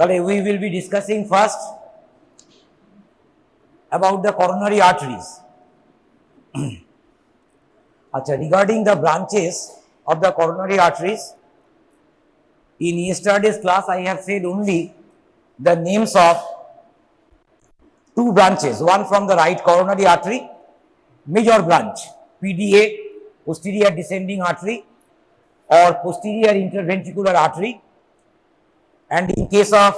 We will be discussing first about the coronary arteries. Regarding the branches of the coronary arteries, in yesterday's class I have said only the names of two branches, one from the right coronary artery, major branch, PDA, posterior descending artery, or posterior interventricular artery, and in case of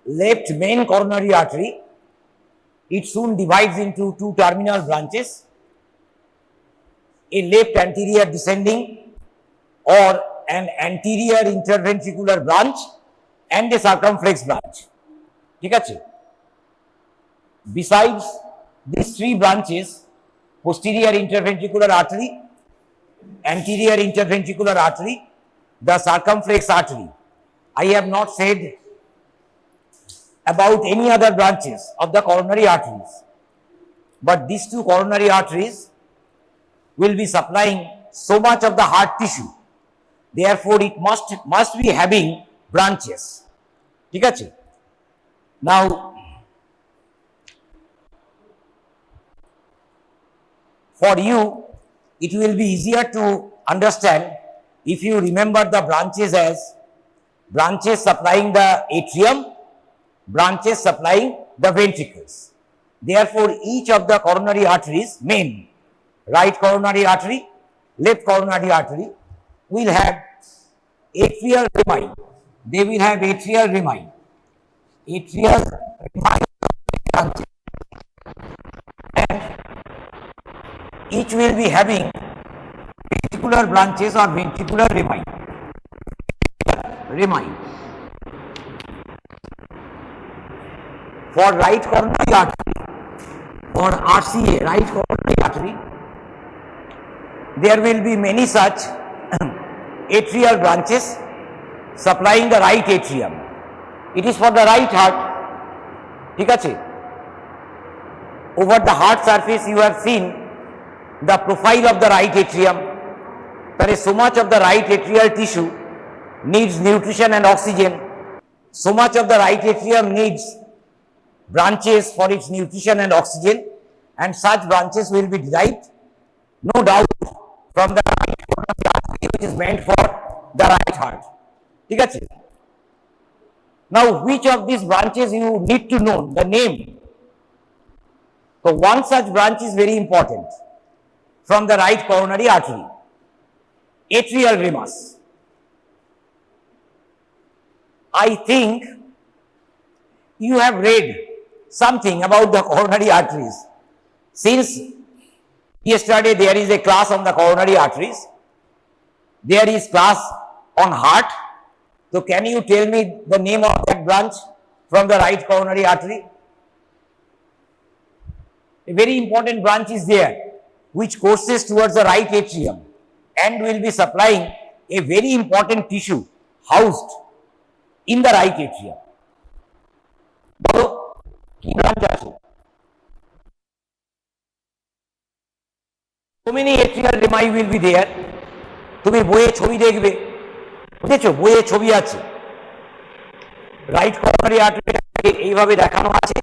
left main coronary artery, it soon divides into two terminal branches, a left anterior descending or an anterior interventricular branch and a circumflex branch. Besides these three branches, posterior interventricular artery, anterior interventricular artery, the circumflex artery, I have not said about any other branches of the coronary arteries, but these two coronary arteries will be supplying so much of the heart tissue, therefore it must be having branches. Now for you it will be easier to understand if you remember the branches as branches supplying the atrium, branches supplying the ventricles. Therefore, each of the coronary arteries, main, right coronary artery, left coronary artery, will have atrial rami. They will have atrial rami. Atrial rami branches. And each will be having ventricular branches or ventricular rami. For right coronary artery, for RCA, right coronary artery, there will be many such atrial branches supplying the right atrium. It is for the right heart. Over the heart surface you have seen the profile of the right atrium. There is so much of the right atrial tissue needs nutrition and oxygen. So much of the right atrium needs branches for its nutrition and oxygen, and such branches will be derived, no doubt, from the right coronary artery, which is meant for the right heart. Now, which of these branches you need to know the name? So, one such branch is very important from the right coronary artery, atrial ramus. I think you have read something about the coronary arteries. Since yesterday there is a class on the coronary arteries, there is class on heart. So can you tell me the name of that branch from the right coronary artery? A very important branch is there which courses towards the right atrium and will be supplying a very important tissue housed in the right atrium. So many atrial rami will be there. তুমি বইয়ে ছবি দেখবে, বুঝেছো? বইয়ে ছবি আছে, right কর্নারি artery এইভাবে দেখানো আছে।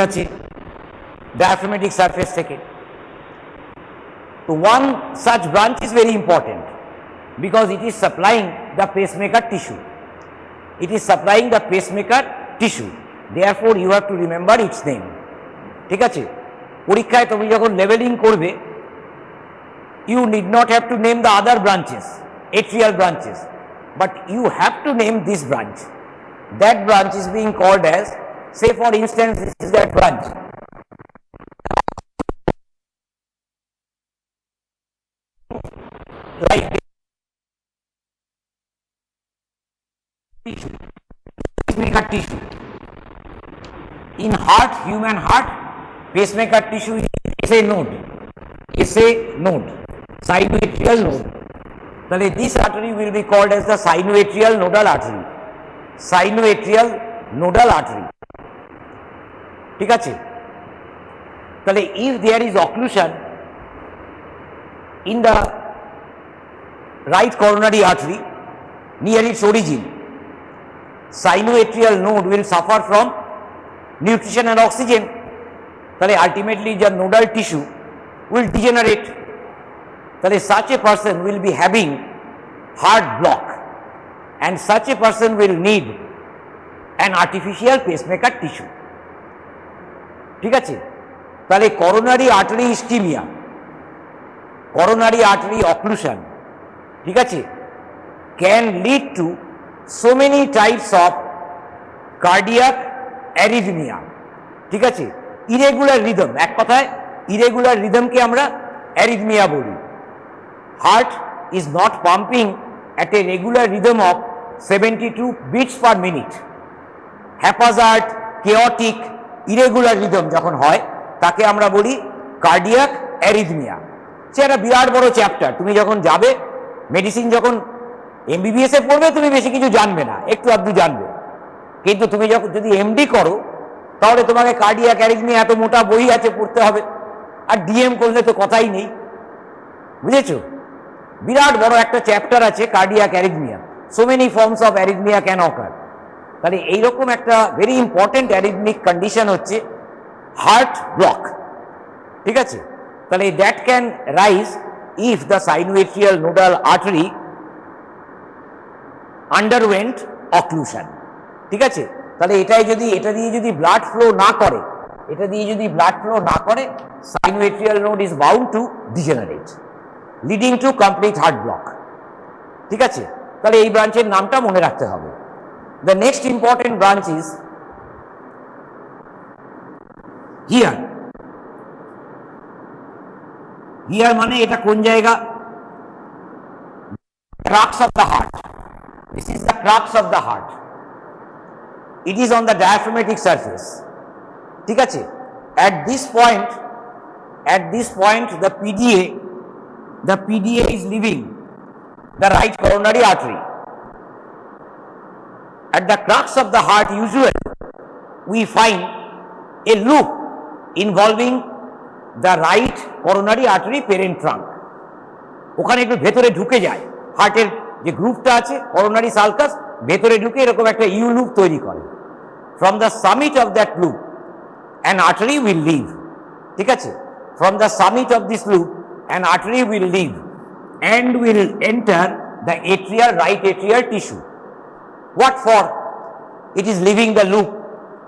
আছে diaphragmatic surface থেকে। So one such branch is very important because it is supplying the pacemaker tissue. It is supplying the pacemaker tissue. Therefore, you have to remember its name. ঠিক আছে? পরীক্ষায় তুমি যখন লেভেলিং করবে, you need not have to name the other branches, atrial branches, but you have to name this branch. That branch is being called as, say for instance, this is that branch. Right tissue, pacemaker tissue. In heart, human heart, pacemaker tissue is SA node, sinoatrial node. This artery will be called as the sinoatrial nodal artery. Sinoatrial nodal artery. ঠিক আছে, তাহলে if there is occlusion in the right coronary artery near its origin, sinoatrial node will suffer from nutrition and oxygen. তাহলে ultimately the nodal tissue will degenerate. তাহলে such a person will be having heart block and such a person will need an artificial pacemaker tissue. ঠিক আছে, তাহলে coronary artery ischemia, coronary artery occlusion, ঠিক আছে, can lead to so many types of cardiac arrhythmia. ঠিক আছে, irregular rhythm, এক কথায় irregular rhythm কে আমরা arrhythmia বলি। heart is not pumping at a regular rhythm of 72 beats per minute. haphazard, chaotic, irregular rhythm যখন হয় তাকে আমরা বলি cardiac arrhythmia। সে একটা বিরাট বড় চ্যাপ্টার, তুমি যখন যাবে মেডিসিন, যখন MBBS এ পড়বে তুমি বেশি কিছু জানবে না, একটু আধটু জানবে, কিন্তু তুমি যখন যদি MD করো তাহলে তোমাকে কার্ডিয়াক অ্যারিথমিয়া এত মোটা বই আছে পড়তে হবে, আর DM করলে তো কথাই নেই, বুঝেছো? বিরাট বড় একটা চ্যাপ্টার আছে cardiac arrhythmia, so many forms of arrhythmia can occur. তাহলে এইরকম একটা ভেরি ইম্পর্টেন্ট অ্যারিথমিক কন্ডিশন হচ্ছে হার্ট ব্লক। ঠিক আছে, তাহলে that can rise if the sinoatrial nodal artery underwent occlusion. ঠিক আছে, তাহলে এটা দিয়ে যদি ব্লাড ফ্লো না করে, sinoatrial node is bound to degenerate leading to complete heart block. ঠিক আছে, তাহলে এই ব্রাঞ্চের নামটা মনে রাখতে হবে। The next important branch is here. Here মানে এটা কোন জায়গা? crux of the heart. This is the crux of the heart. It is on the diaphragmatic surface. ঠিক আছে, at this point the PDA is leaving the right coronary artery. At the crux of the heart usually we find a loop involving the right coronary artery parent trunk. ওখানে একটু ভেতরে ঢুকে যায়, হার্টের যে গ্রুপটা আছে করোনারি সালকাস ভেতরে ঢুকে এরকম একটা ইউ লুপ তৈরি করে। From the summit of that loop an artery will leave. ঠিক আছে, from the summit of this loop an artery will leave and will enter the atrial right atrial tissue. What for? It is leaving the loop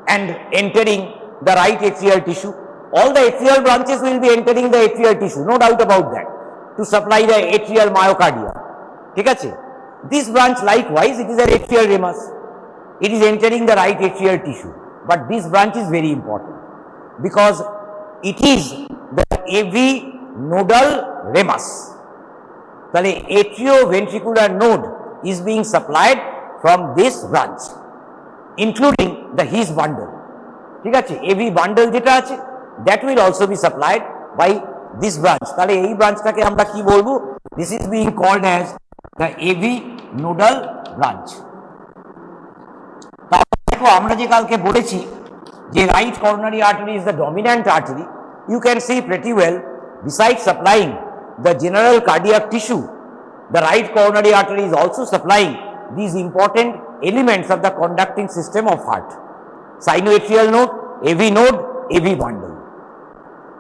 and entering the right atrial tissue. All the atrial branches will be entering the atrial tissue, no doubt about that, to supply the atrial myocardium. ঠিক আছে, this branch likewise it is an atrial ramus, it is entering the right atrial tissue, but this branch is very important because it is the AV nodal ramus. তাহলে atrioventricular node is being supplied from this branch including the His bundle. ঠিক আছে, AV bundle যেটা আছে that will also be supplied by this branch. তাহলে এই ব্রাঞ্চটাকে আমরা কি বলবো? This is being called as the AV nodal branch. তাহলে দেখো আমরা যে কালকে বলেছি যে right coronary artery is the dominant artery, you can see pretty well besides supplying the general cardiac tissue, the right coronary artery is also supplying these important elements of the conducting system of heart: sinoatrial node, AV node, AV bundle.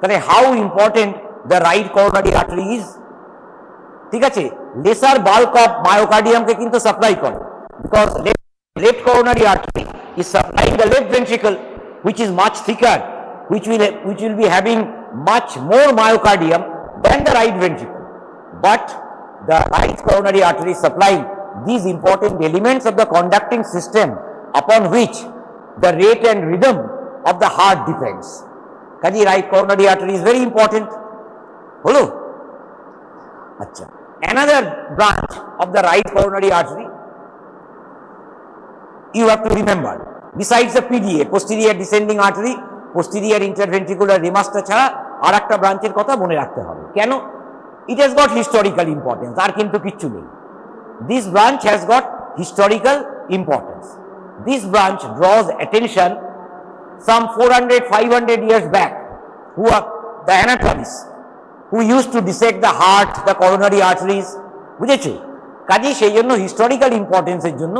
তাহলে how important the right coronary artery is. ঠিক আছে, laser bulk of মায়োকার্ডিয়ামকে কিন্তু supply করে, because left coronary artery is supplying the left ventricle which is much থিকার, which will be having much more myocardium than the right ventricle, but the right coronary artery is supplying these important elements of the conducting system upon which the rate and rhythm of the heart depends. কাজে right coronary artery is very important. হলো? আচ্ছা, another branch of the right coronary artery you have to remember, besides the PDA, posterior descending artery, posterior interventricular ramusটা ছাড়া আর একটা ব্রাঞ্চের কথা মনে রাখতে হবে। কেন? It has got historical importance, আর কিন্তু কিচ্ছু নেই। This branch has got historical importance. this branch draws attention some 400-500 years back, who are the anatomists who used to dissect the heart, the coronary arteries, বুঝেছো? কাজেই সেই জন্য historical ইম্পর্টেন্সের জন্য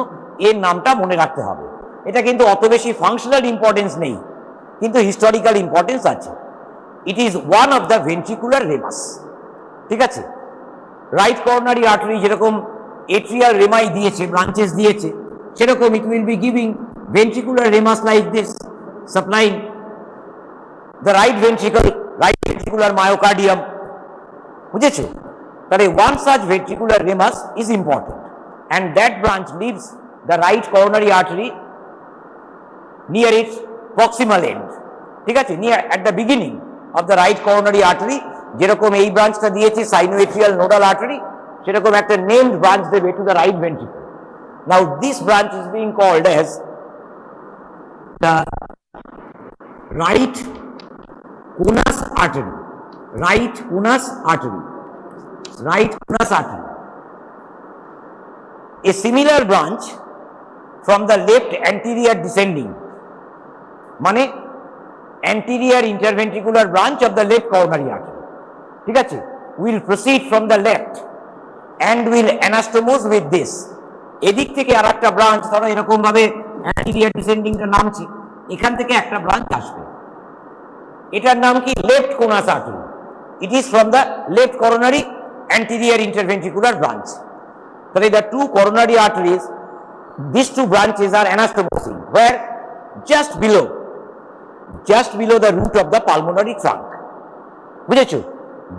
এর নামটা মনে রাখতে হবে। এটা কিন্তু অত বেশি ফাংশনাল ইম্পর্টেন্স নেই, কিন্তু হিস্টোরিক্যাল ইম্পর্টেন্স আছে। It is one of the ventricular ramus, ঠিক আছে? রাইট করোনারি আর্টারি যেরকম এট্রিয়াল রেমাই দিয়েছে, ব্রাঞ্চেস দিয়েছে, সেরকম it will be giving ventricular ramus like this, supplying the right ventricular myocardium, বুঝেছো? তাহলে one such ventricular ramus is important, and that branch leaves the right coronary artery near its proximal end, ঠিক আছে? Near at the beginning of the right coronary artery, যেরকম এই ব্রাঞ্চটা দিয়েছে sinoatrial nodal artery, সেরকম একটা named branch দেবে to the right ventricle. Now this branch is being called as the right conus artery, right venous artery, right venous artery. A similar branch from the left anterior descending, মানে anterior interventricular branch of the left coronary artery, ঠিক আছে? will proceed from the left and will anastomose with this. এদিক থেকে আর একটা branch, ধরো এরকম ভাবে anterior descending টা নামছে, এখান থেকে একটা ব্রাঞ্চ আসবে, এটার নাম কি? Left conus artery. It is from the left coronary anterior interventricular branch. So the two coronary arteries, these two branches are anastomosing, where just below the root of the pulmonary trunk. বুঝেছো?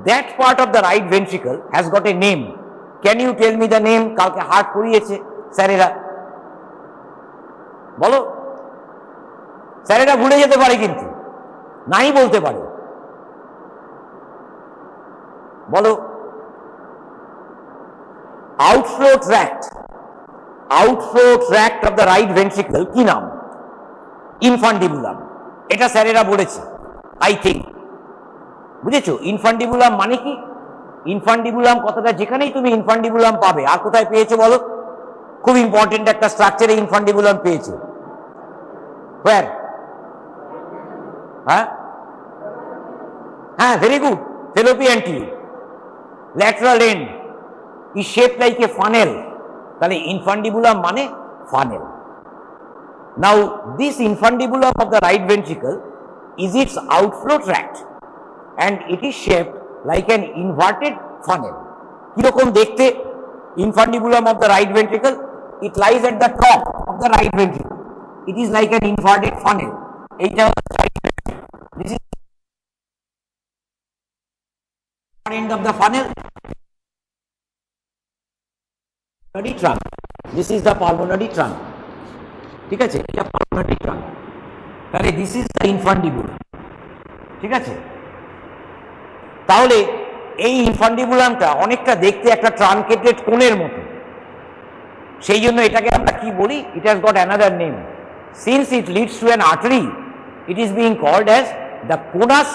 That part of the right ventricle has got a name. Can you tell me the name? কালকে heart পড়িয়েছে স্যারেরা, বলো। স্যারেরা ভুলে যেতে পারে, কিন্তু নাই বলতে পারে, বলো। Outflow tract of the right ventricle কি নাম? ইনফান্ডিবুলাম। এটা স্যারেরা বলেছে, আই থিঙ্ক, বুঝেছো? ইনফান্ডিবুলাম মানে কি? ইনফান্ডিবুলাম কথাটা যেখানেই তুমি ইনফান্ডিবুলাম পাবে, আর কোথায় পেয়েছো বলো? খুব ইম্পর্টেন্ট একটা স্ট্রাকচারে ইনফান্ডিবুলাম পেয়েছো। Where? হ্যাঁ, very good, fallopian tube, lateral end is shaped like a funnel. তাহলে infundibulum মানে funnel. Now this infundibulum of the right ventricle is its outflow tract and it is shaped like an inverted funnel. কিরকম দেখতে infundibulum of the right ventricle? It lies at the top of the right ventricle. It is like an inverted funnel. এইটা this is end of the funnel, pulmonary trunk. This is the pulmonary trunk, ঠিক আছে? এটা pulmonary trunk, তাহলে this is the infundibulum, ঠিক আছে? তাহলে এই ইনফান্ডিবুলামটা অনেকটা দেখতে একটা ট্রানকেটেড কোণের মতো, সেই জন্য এটাকে আমরা কি বলি? It has got another name. Since it leads to an artery, it is being called as the conus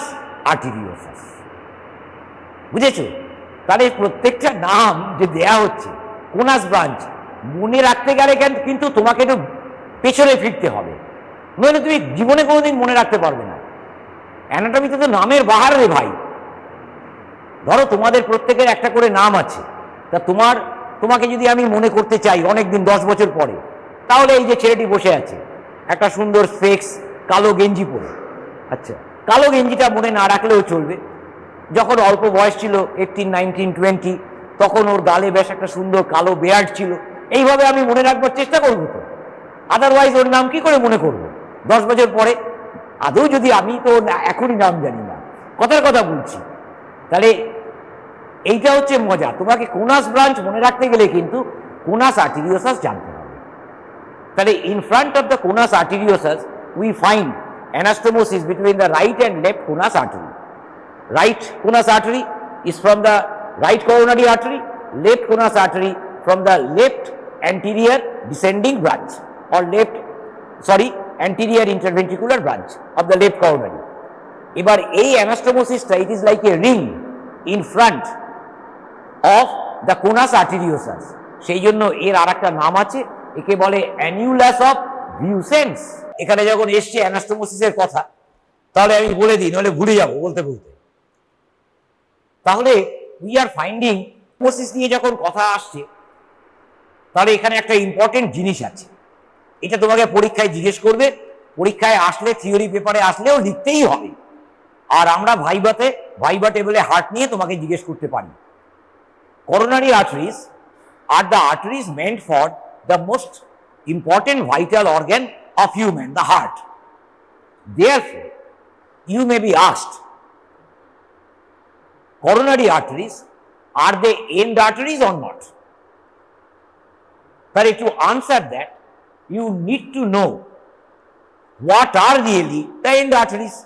arteriosus. বুঝেছো? তাহলে প্রত্যেকটা নাম যে দেয়া হচ্ছে, কোনাস ব্রাঞ্চ, মনে রাখতে গেলে কিন্তু তোমাকে একটু পেছনে ফিরতে হবে, নইলে তুমি জীবনে কোনোদিন মনে রাখতে পারবে না। অ্যানাটমিতে তো নামের বাহার রে ভাই। ধরো তোমাদের প্রত্যেকের একটা করে নাম আছে, তা তোমাকে যদি আমি মনে করতে চাই অনেকদিন, 10 বছর পরে, তাহলে এই যে ছেলেটি বসে আছে, একটা সুন্দর স্পেক্স, কালো গেঞ্জি পরে, আচ্ছা, কালো গেঞ্জিটা মনে না রাখলেও চলবে। যখন অল্প বয়স ছিল, 18, 19, 20, তখন ওর গালে বেশ একটা সুন্দর কালো বেয়ার্ড ছিল, এইভাবে আমি মনে রাখবার চেষ্টা করবো তো, আদারওয়াইজ ওর নাম কি করে মনে করবো 10 বছর পরে? আদৌ যদি আমি তো এখনই নাম জানি না, কথার কথা বলছি। তাহলে এইটা হচ্ছে মজা, তোমাকে কোনাস ব্রাঞ্চ মনে রাখতে গেলে কিন্তু কোনাস আর্টেরিওসাস জানতে হবে। তাহলে in front of the conus arteriosus we find anastomosis between the right and left conus artery. Right conus artery is from the right coronary artery, left conus artery from the left anterior descending branch, or anterior interventricular branch of the left coronary. এবার এই অ্যানাস্টোমোসিসটা, it is like a ring in front of the conus arteriosus, সেই জন্য এর আর একটা নাম আছে, একে বলে annulus of ভিউ সেন্স। এখানে যখন এসছে অ্যানাস্টোমোসিসের কথা, তাহলে আমি বলে দিই, নাহলে ভুলে যাবো বলতে বলতে। তাহলে উই আর ফাইন্ডিং মোসিস নিয়ে যখন কথা আসছে, তাহলে এখানে একটা ইম্পর্টেন্ট জিনিস আছে, এটা তোমাকে পরীক্ষায় জিজ্ঞেস করবে, পরীক্ষায় আসলে, থিওরি পেপারে আসলেও লিখতেই হবে। আর আমরা ভাইবা টেবলে হার্ট নিয়ে তোমাকে জিজ্ঞেস করতে পারি। Coronary arteries are the arteries meant for the most important vital organ of human, the heart. Therefore, you may be asked, coronary arteries, are they end arteries or not? But to answer that, you need to know what are really the end arteries,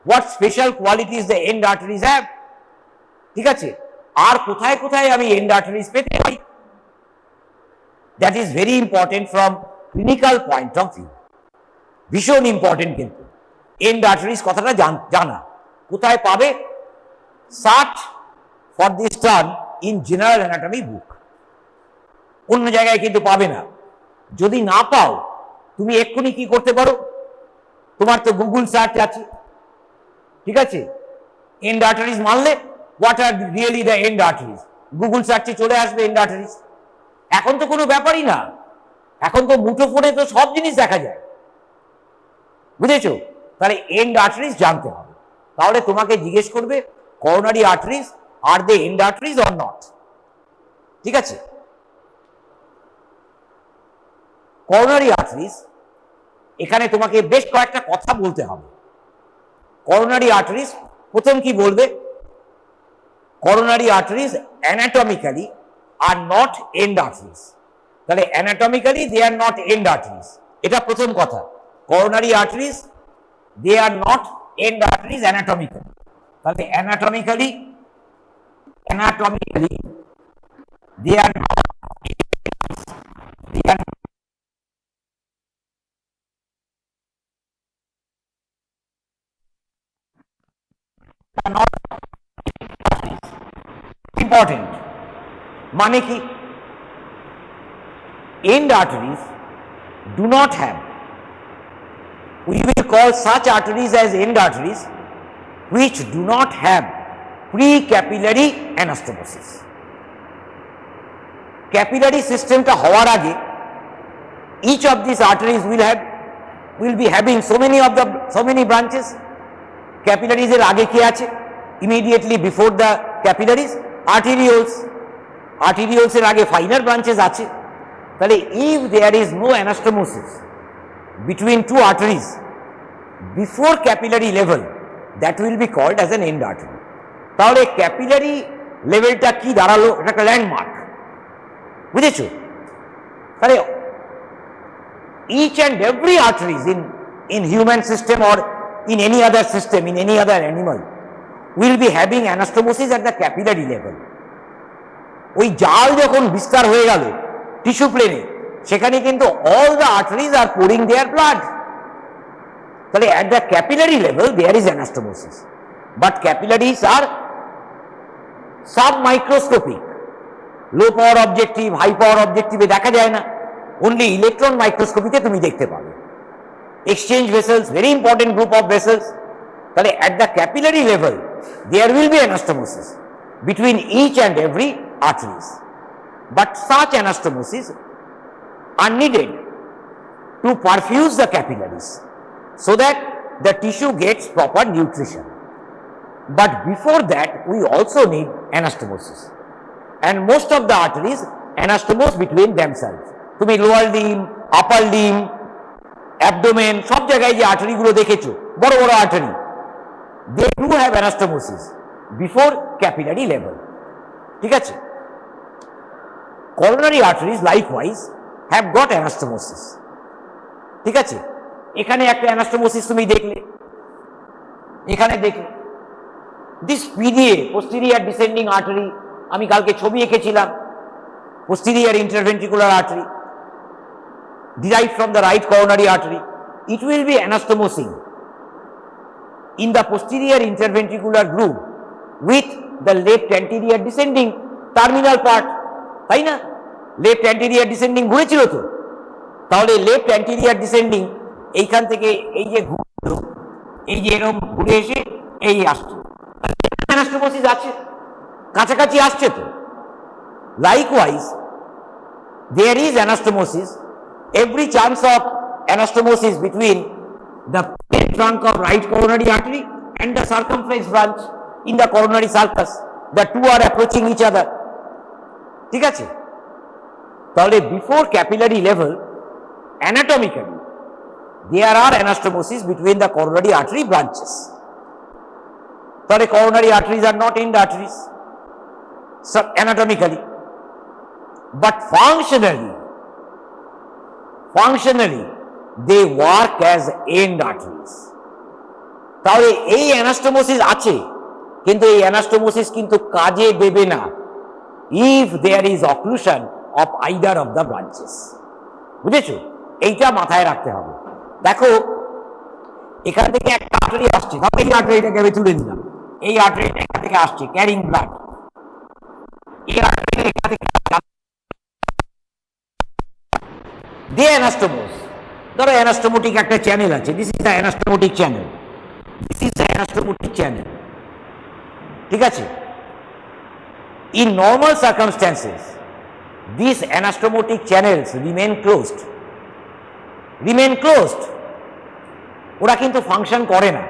what special qualities the end arteries have. ঠিক আছে, আর কোথায় কোথায় আমি and arteries পেতে পারি, that is very important from clinical point of view. ভীষণ important কিন্তু end arteries কথাটা জানা। কোথায় পাবে? Search for this term in general anatomy book, অন্য জায়গায় কিন্তু পাবে না। যদি না পাও, তুমি এক্ষুনি কি করতে পারো, তোমার তো গুগল সার্চ আছে, ঠিক আছে, এন্ড আর্টারিজ মারলে what are really the end arteries, Google সার্চে চলে আসবে এন্ড আর্টারিজ। এখন তো কোনো ব্যাপারই না, এখন তো মুঠোফোনে তো সব জিনিস দেখা যায়, বুঝেছো? তাহলে এন্ড আর্টারিজ জানতে হবে। তাহলে তোমাকে জিজ্ঞেস করবে coronary arteries are they end arteries or not, ঠিক আছে? করোনারি আর্টারিজ, এখানে তোমাকে বেশ কয়েকটা কথা বলতে হবে। করোনারি আর্টারিজ প্রথম কি বলবে, coronary arteries anatomically are not end arteries. তাহলে anatomically they are not end arteries, এটা প্রথম কথা। coronary arteries they are not end arteries anatomically। তাহলে anatomically they are not important. মানে কি, end arteries do not have, we will call such arteries as end arteries which do not have pre-capillary anastomosis. Capillary systemটা হওয়ার আগে each of these arteries will be having so many branches. Capillaries এর আগে কি আছে? Immediately before the capillaries, arterioles এর আগে final branches আছে। তাহলে if there is no anastomosis between two arteries before capillary level, that will be called as an end artery. তাহলে capillary লেভেলটা কি দাঁড়ালো? এটা একটা ল্যান্ডমার্ক, বুঝেছো? তাহলে each and every arteries in human system or in any other system, in any other animal, will be having anastomosis at the capillary level. ওই জাল যখন বিস্তার হয়ে গেল টিস্যু প্লেনে, সেখানে কিন্তু all the arteries are pouring their blood. তাহলে at the capillary level there is anastomosis, but capillaries are submicroscopic, low power objective, high power objective এ দেখা যায় না, only electron microscopy-তে তুমি দেখতে পাবে। Exchange vessels, very important group of vessels. তাহলে at the capillary level there will be anastomosis between each and every arteries, but such anastomosis are needed to perfuse the capillaries so that the tissue gets proper nutrition. But before that we also need anastomosis, and most of the arteries anastomose between themselves. তুমি lower limb, আপার limb, abdomen, সব জায়গায় যে আর্টারিগুলো দেখেছো, বড় বড় artery, they do have anastomosis before capillary level, ঠিক আছে? coronary arteries likewise have got anastomosis, ঠিক আছে? এখানে একটা anastomosis তুমি দেখলে, এখানে দেখলে this PDA, posterior descending artery, আমি কালকে ছবি এঁকেছিলাম, posterior interventricular artery derived from the right coronary artery, it will be anastomosing in the posterior interventricular groove with the left anterior descending terminal part, তাই না? left anterior descending ঘুরেছিল তো, তাহলে left anterior descending এইখান থেকে এই যে ঘুরলো, এই যে এরকম ঘুরে এসে এই আসছে, অ্যানাস্টোমোসিস আছে, কাছাকাছি আসছে তো। Likewise there is anastomosis, every chance of anastomosis between the main trunk of right coronary artery and the circumflex branch in the coronary sulcus, the two are approaching each other, ঠিক আছে। তাহলে before capillary level anatomically there are anastomosis between the coronary artery branches, তাহলে coronary arteries are not end arteries anatomically, but functionally they work as end arteries. তাহলে এই anastomosis আছে, কিন্তু এই anastomosis কিন্তু কাজে দেবে না if there is occlusion of either of the branches, বুঝেছো? এইটা মাথায় রাখতে হবে। দেখো এখান থেকে একটা আর্টারি আসছে, ধরো এই আর্টারিটাকে আমি তুলে নিলাম, এই আর্টারিটা এখান থেকে আসছে ক্যারিং ব্লাড, এই আর্টারিটা এখান থেকে the anastomose, ধরো অ্যানাস্টোমোটিক একটা চ্যানেল আছে, this is the anastomotic channel, this is the anastomotic channel, ঠিক আছে। In normal circumstances these anastomotic channels remain closed, ওরা কিন্তু ফাংশন করে না,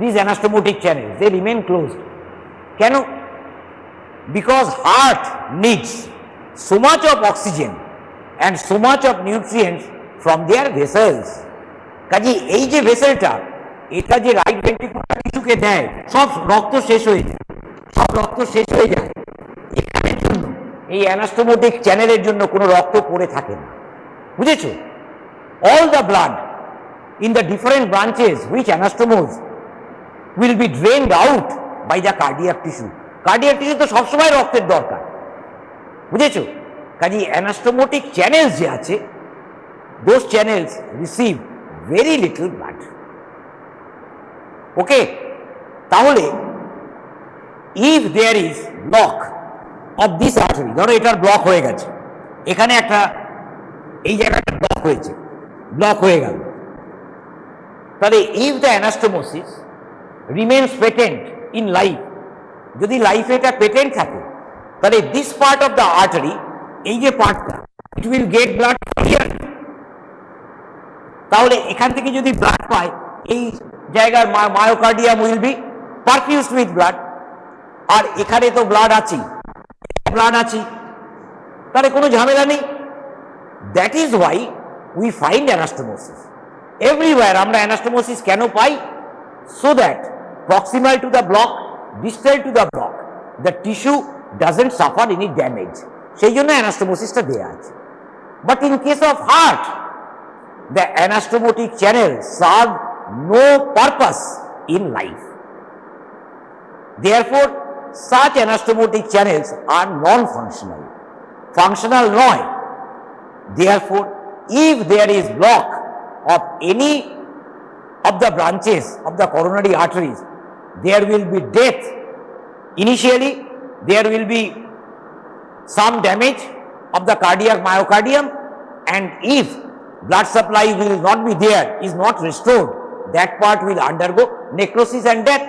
these anastomotic channels they remain closed, কেন? Because heart needs so much of oxygen and so much of nutrients from their vessels, কাজে এই যে ভেসেলটা, এটা যে রাইট ভেন্ট্রিকুলার টিস্যুকে দেয়, সব রক্ত শেষ হয়ে যায়, এখানের জন্য এই অ্যানাস্টোমোটিক চ্যানেলের জন্য কোনো রক্ত পড়ে থাকে না, বুঝেছো? all the blood in the different branches which anastomose will be drained out by the cardiac tissue তো সবসময় রক্তের দরকার, বুঝেছো? কাজে অ্যানাস্টোমোটিক চ্যানেলস যে আছে, those channels receive very little blood, ওকে। তাহলে if there is block of this artery, ধরো এটার ব্লক হয়ে গেছে, এখানে একটা এই জায়গাটা ব্লক হয়ে গেল, তাহলে if the anastomosis remains patent in life, যদি লাইফে এটা পেটেন্ট থাকে, তাহলে this part of the artery, এই যে পার্টটা, it will get blood here, তাহলে এখান থেকে যদি ব্লাড পায়, এই জায়গার myocardium will be perfused with blood, আর এখানে তো ব্লাড আছে, তাহলে কোনো ঝামেলা নেই। That is why we find anastomosis everywhere. আমরা অ্যানাস্টোমোসিস কেন পাই? So that proximal to the block, distal to the block, the tissue doesn't suffer any damage, সেই জন্য অ্যানাস্টোমোসিসটা দেওয়া আছে। But in case of heart, the anastomotic channel serve no purpose in life, therefore such anastomotic channels are non-functional, functional নয়। therefore if there is block of any of the branches of the coronary arteries, there will be death initially, there will be some damage of the cardiac myocardium, and if blood supply will not be there, is not restored, that part will undergo necrosis and death.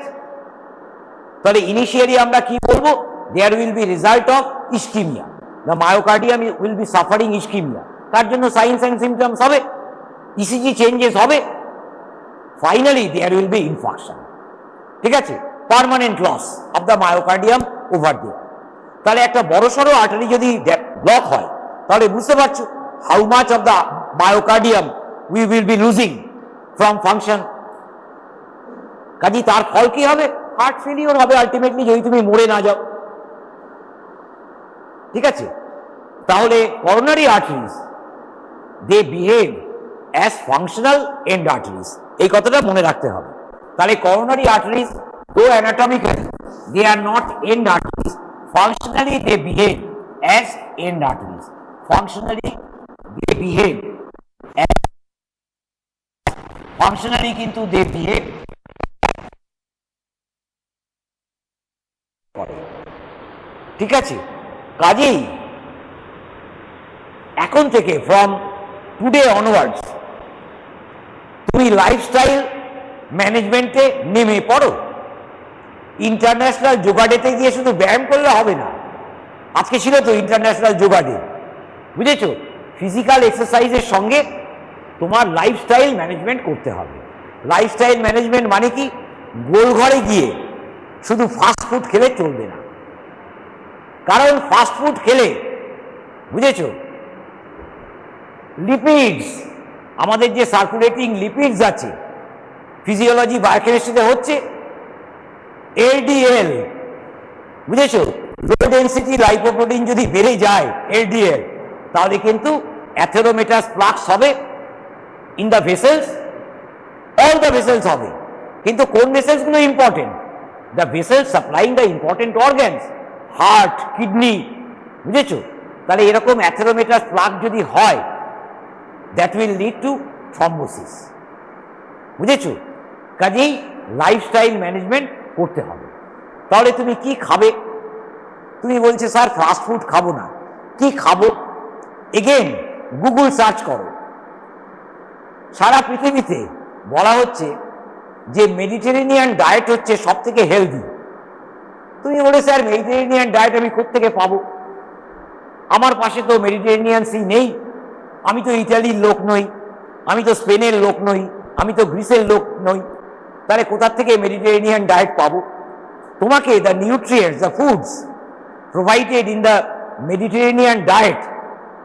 তাহলে initially আমরা কি বলবো? there will be result of ischemia, the myocardium will be suffering ischemia, তার জন্য signs and symptoms হবে, ECG changes হবে, finally there will be infarction, ঠিক আছে, permanent loss of the myocardium over there। তাহলে একটা বড়সড় আর্টারি যদি ব্লক হয়, তাহলে বুঝতে পারছো how much of the myocardium we will be losing from function, কাজে তার ফল কি হবে? হার্ট ফেলিওর হবে আলটিমেটলি, যদি তুমি মরে না যাও, ঠিক আছে। তাহলে coronary arteries they behave as functional end arteries, এই কথাটা মনে রাখতে হবে। তাহলে coronary arteries though anatomically they are not end arteries, functionally they behave as end arteries, functionally they behave functionally কিন্তু দে বিহেভ করে, ঠিক আছে। কাজেই এখন থেকে ফ্রম টুডে অনওয়ার্ডস তুমি লাইফস্টাইল ম্যানেজমেন্টে নেমে পড়ো। ইন্টারন্যাশনাল যোগা ডেতে গিয়ে শুধু ব্যায়াম করলে হবে না। আজকে ছিল তো ইন্টারন্যাশনাল যোগা ডে, বুঝেছো? ফিজিক্যাল এক্সারসাইজের সঙ্গে তোমার লাইফস্টাইল ম্যানেজমেন্ট করতে হবে। লাইফস্টাইল ম্যানেজমেন্ট মানে কি? গোলঘরে গিয়ে শুধু ফাস্ট ফুড খেলে চলবে না। কারণ ফাস্ট ফুড খেলে, বুঝেছো, লিপিডস, আমাদের যে সার্কুলেটিং লিপিডস আছে, ফিজিওলজি বায়োকেমিস্ট্রিতে হচ্ছে এলডিএল, বুঝেছো? লো ডেন্সিটি লাইপোপ্রোটিন যদি বেড়ে যায় এলডিএল, তাহলে কিন্তু অ্যাথেরোমেটাস প্লাক্স হবে in the vessels, all the vessels হবে। কিন্তু কোন ভেসেলসগুলো important? The vessels supplying the important organs, heart, kidney, বুঝেছো? তাহলে এরকম অ্যাথেরোমেটাস প্লাক যদি হয়, that will lead to thrombosis, বুঝেছো? কাজেই লাইফস্টাইল ম্যানেজমেন্ট করতে হবে। তাহলে তুমি কি খাবে? তুমি বলছো স্যার ফাস্ট ফুড খাবো না, কি খাবো? এগেন গুগল সার্চ করো। সারা পৃথিবীতে বলা হচ্ছে যে মেডিটেরেনিয়ান ডায়েট হচ্ছে সব থেকে হেলদি। তুমি বলে স্যার মেডিটেরেনিয়ান ডায়েট আমি কোত্থেকে পাবো? আমার পাশে তো মেডিটেরেনিয়ান সি নেই, আমি তো ইটালির লোক নই, আমি তো স্পেনের লোক নই, আমি তো গ্রিসের লোক নই, তাহলে কোথার থেকে মেডিটেরেনিয়ান ডায়েট পাবো? তোমাকে the nutrients, the foods provided in the Mediterranean diet,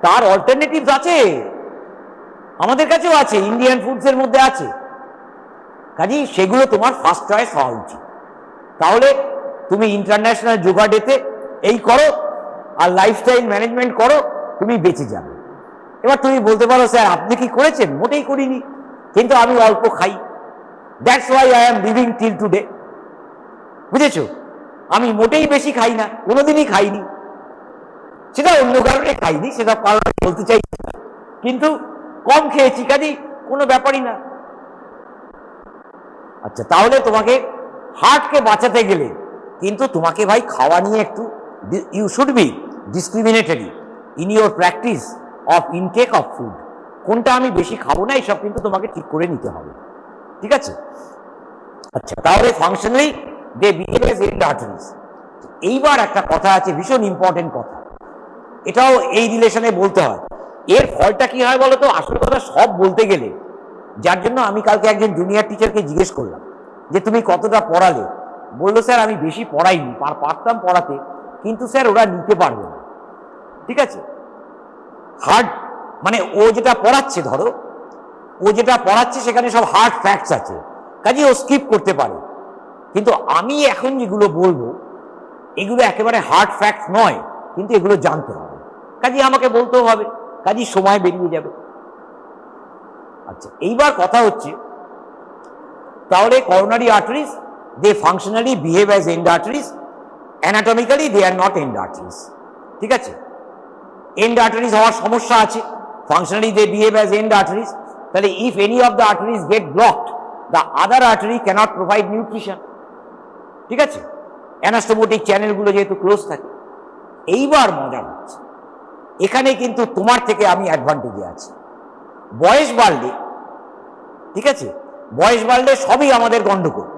তার অল্টারনেটিভস আছে, আমাদের কাছেও আছে, ইন্ডিয়ান ফুডসের মধ্যে আছে। কাজেই সেগুলো তোমার ফার্স্ট চয়েস হওয়া উচিত। তাহলে তুমি ইন্টারন্যাশনাল যোগা ডেতে এই করো আর লাইফস্টাইল ম্যানেজমেন্ট করো, তুমি বেঁচে যাবে। এবার তুমি বলতে পারো স্যার আপনি কি করেছেন? মোটেই করিনি, কিন্তু আমি অল্প খাই, that's why I am living till today, বুঝেছো? আমি মোটেই বেশি খাই না, কোনোদিনই খাইনি, সেটা অন্য কারণে খাইনি, সেটা কারণে বলতে চাই, কিন্তু কম খেয়েছি, কাজেই কোনো ব্যাপারই না। আচ্ছা, তাহলে তোমাকে হার্টকে বাঁচাতে গেলে কিন্তু তোমাকে ভাই খাওয়া নিয়ে একটু, you should be discriminatory in your practice of intake of food. কোনটা আমি বেশি খাবো না, এইসব কিন্তু তোমাকে ঠিক করে নিতে হবে, ঠিক আছে? আচ্ছা, তাহলে functionally they behave as end arteries. এইবার একটা কথা আছে, ভীষণ ইম্পর্টেন্ট কথা, এটাও এই রিলেশনে বলতে হয়। এর ফলটা কি হয় বলো তো? আসল কথা সব বলতে গেলে, যার জন্য আমি কালকে একজন জুনিয়র টিচারকে জিজ্ঞেস করলাম যে তুমি কতটা পড়ালে? বললো স্যার আমি বেশি পড়াইনি, পারতাম পড়াতে, কিন্তু স্যার ওরা নিতে পারবে না, ঠিক আছে? হার্ড মানে ও যেটা পড়াচ্ছে, ধরো ও যেটা পড়াচ্ছে সেখানে সব হার্ড ফ্যাক্টস আছে, কাজে ও স্কিপ করতে পারে। কিন্তু আমি এখন যেগুলো বলবো এগুলো একেবারে হার্ড ফ্যাক্টস নয়, কিন্তু এগুলো জানতে হবে, কাজে আমাকে বলতেও হবে, কাজে সময় বেরিয়ে যাবে। আচ্ছা, এইবার কথা হচ্ছে তাহলে coronary arteries they functionally behave as end arteries, anatomically they are not end arteries, ঠিক আছে? এন্ড আর্টারিজ হওয়ার সমস্যা আছে, functionally they behave as end arteries. তাহলে if any of the arteries get blocked, the other artery cannot provide nutrition, ঠিক আছে? অ্যানাস্টোমোটিক চ্যানেলগুলো যেহেতু ক্লোজ থাকে। এইবার মজা হচ্ছে, এখানে কিন্তু তোমার থেকে আমি অ্যাডভান্টেজে আছি। বয়স বাড়লে, ঠিক আছে, বয়স বাড়লে সবই আমাদের গন্ডগোল,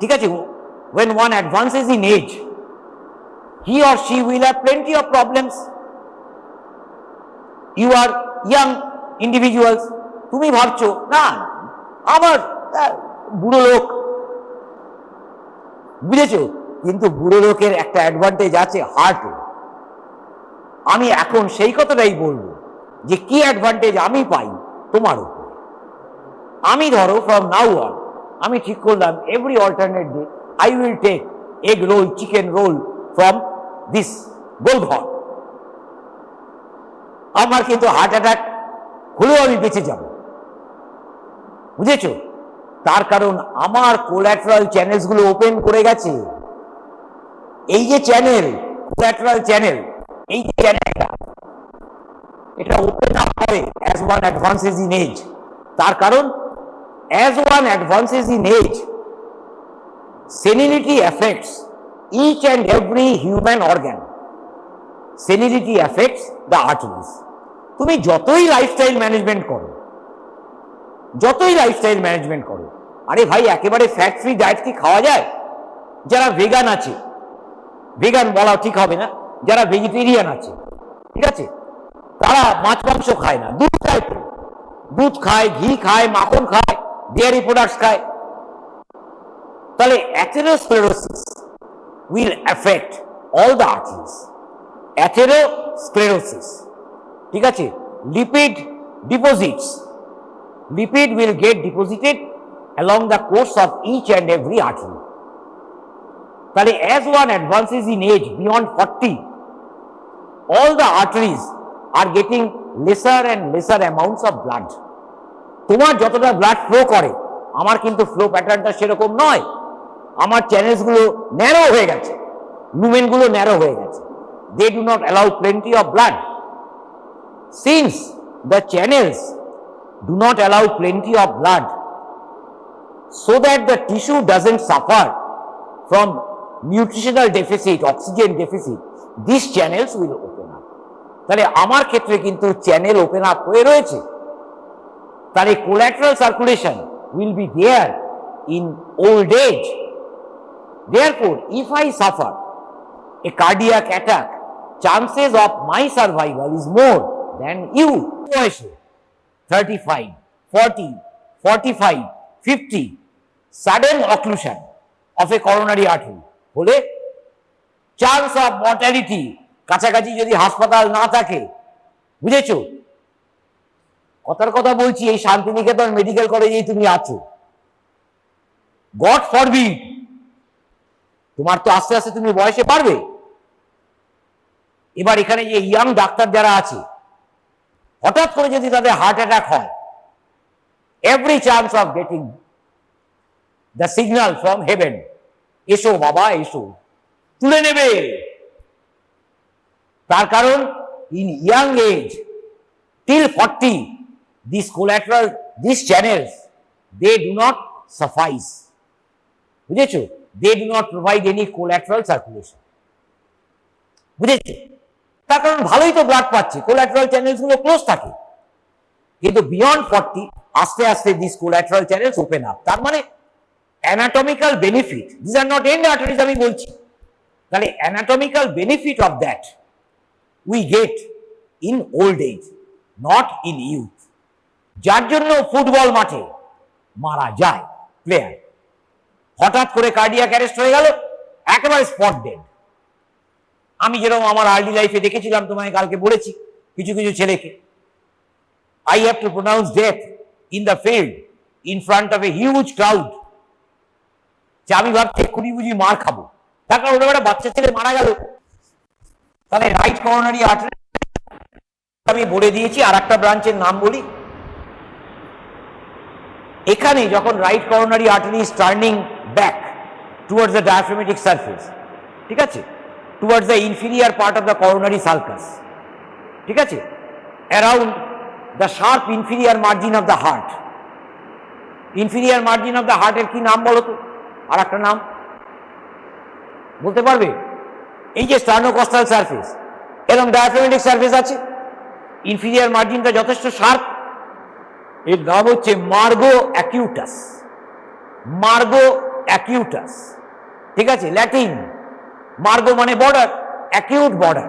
ঠিক আছে? when one advances in age, he or she will have plenty of problems. You are young individuals, তুমি ভাবছো না আমার বুড়ো লোক, বুঝেছো? কিন্তু বুড়ো লোকের একটা অ্যাডভান্টেজ আছে হার্টে। আমি এখন সেই কথাটাই বলবো যে কি অ্যাডভান্টেজ আমি পাই তোমার উপর। আমি ধরো ফ্রম নাও অন আমি ঠিক করলাম every alternate day I will take egg roll, chicken roll from this Golghar. আমার কিন্তু হার্ট অ্যাটাক হলেও আমি বেঁচে যাব, বুঝেছো? তার কারণ আমার কোল্যাটারাল চ্যানেলসগুলো ওপেন করে গেছে। এই যে চ্যানেল, কোল্যাটারাল চ্যানেল, এই যে চ্যানেলটা, এটা ওপেন আপ করে as one advances in age. তার কারণ as one advances in age, senility affects each and every human organ. Senility affects the arteries. তুমি যতই লাইফস্টাইল ম্যানেজমেন্ট করো, আরে ভাই একেবারে ফ্যাট ফ্রি ডায়েট কি খাওয়া যায়? যারা ভেগান আছে, ভেগান বলা ঠিক হবে না, যারা ভেজিটেরিয়ান আছে, ঠিক আছে, তারা মাছ মাংস খায় না, দুধ খায়, তো দুধ খায়, ঘি খায়, মাখন খায়, ডেয়ারি প্রোডাক্টস খায়। তাহলে atherosclerosis will affect all the arteries. Atherosclerosis, ঠিক আছে, lipid deposits, lipid will get deposited along the course of each and every artery. তাহলে as one advances in age beyond 40, all the arteries are getting lesser and lesser amounts of blood. তোমার যতটা blood flow করে, আমার কিন্তু flow প্যাটার্নটা সেরকম নয়। আমার চ্যানেলস গুলো ন্যারো হয়ে গেছে, লুমেন গুলো ন্যারো হয়ে গেছে। They do not allow plenty of blood. Since the channels do not allow plenty of blood, so that the tissue doesn't suffer from nutritional deficit, oxygen deficit, these channels will open up. তাহলে আমার ক্ষেত্রে কিন্তু channel open up হয়ে রয়েছে। তাহলে collateral circulation will be there in old age. Therefore, if I suffer a cardiac attack, chances of my survival is more than you. 35, 40, 45, 50, sudden occlusion of a coronary artery হলে chance of mortality, কাছাকাছি যদি হাসপাতাল না থাকে, বুঝেছো? কথার কথা বলছি, এই শান্তিনিকেতন মেডিকেল কলেজেই তুমি আছো, গড ফরবিড, তোমার তো আস্তে আস্তে তুমি বয়সে পারবে। এবার এখানে যে ইয়াং ডাক্তার যারা আছে, হঠাৎ করে যদি তাদের হার্ট অ্যাটাক হয়, every chance of getting the signal from heaven, এসো বাবা এসো, তুলে নেবে। তার কারণ in young age till 40, these collateral, these channels, they do not suffice, বুঝেছো? They do not provide any collateral circulation, বুঝেছো? তার কারণ ভালোই তো ব্লাড পাচ্ছে, কোলাটেরাল চ্যানেলস গুলো ক্লোজ থাকে, কিন্তু বিয়ন্ড 40 আস্তে আস্তে this collateral channels open up. তার মানে anatomical benefit, this are not end arteries আমি বলছি, তাহলে anatomical benefit of that we get in old age, not in youth. যার জন্য ফুটবল মাঠে মারা যায় প্লেয়ার, হঠাৎ করে কার্ডিয়াক অ্যারেস্ট হয়ে গেল, একেবারে স্পট ডেড। আমি যেরকম আমার আর্লি লাইফে দেখেছিলাম, তোমায় কালকে বলেছি, কিছু কিছু ছেলেকে, I have to pronounce death in the field in front of a huge crowd. যে আমি ভাবছি এক্ষুনি বুঝি মার খাবো, তার কারণ ওটা একটা বাচ্চা ছেলে মারা গেল। তাহলে রাইট করোনারি আর্টারি আমি বলে দিয়েছি। আর একটা ব্রাঞ্চের নাম বলি, এখানে যখন right coronary artery is turning back towards the diaphragmatic surface, ঠিক আছে, towards the inferior part of the coronary sulcus, ঠিক আছে, around the sharp inferior margin of the heart. inferior margin of the heart এর কি নাম বলো তো? আর একটা নাম বলতে পারবে? এই যে স্টার্নোকস্টাল সারফেস, এরকম ডায়াফ্রামেটিক সারফেস আছে, ইনফিরিয়ার মার্জিনটা যথেষ্ট শার্প, এর নাম হচ্ছে মার্গো অ্যাকিউটাস। মার্গো অ্যাকিউটাস, ঠিক আছে, ল্যাটিন মার্গো মানে border, acute border,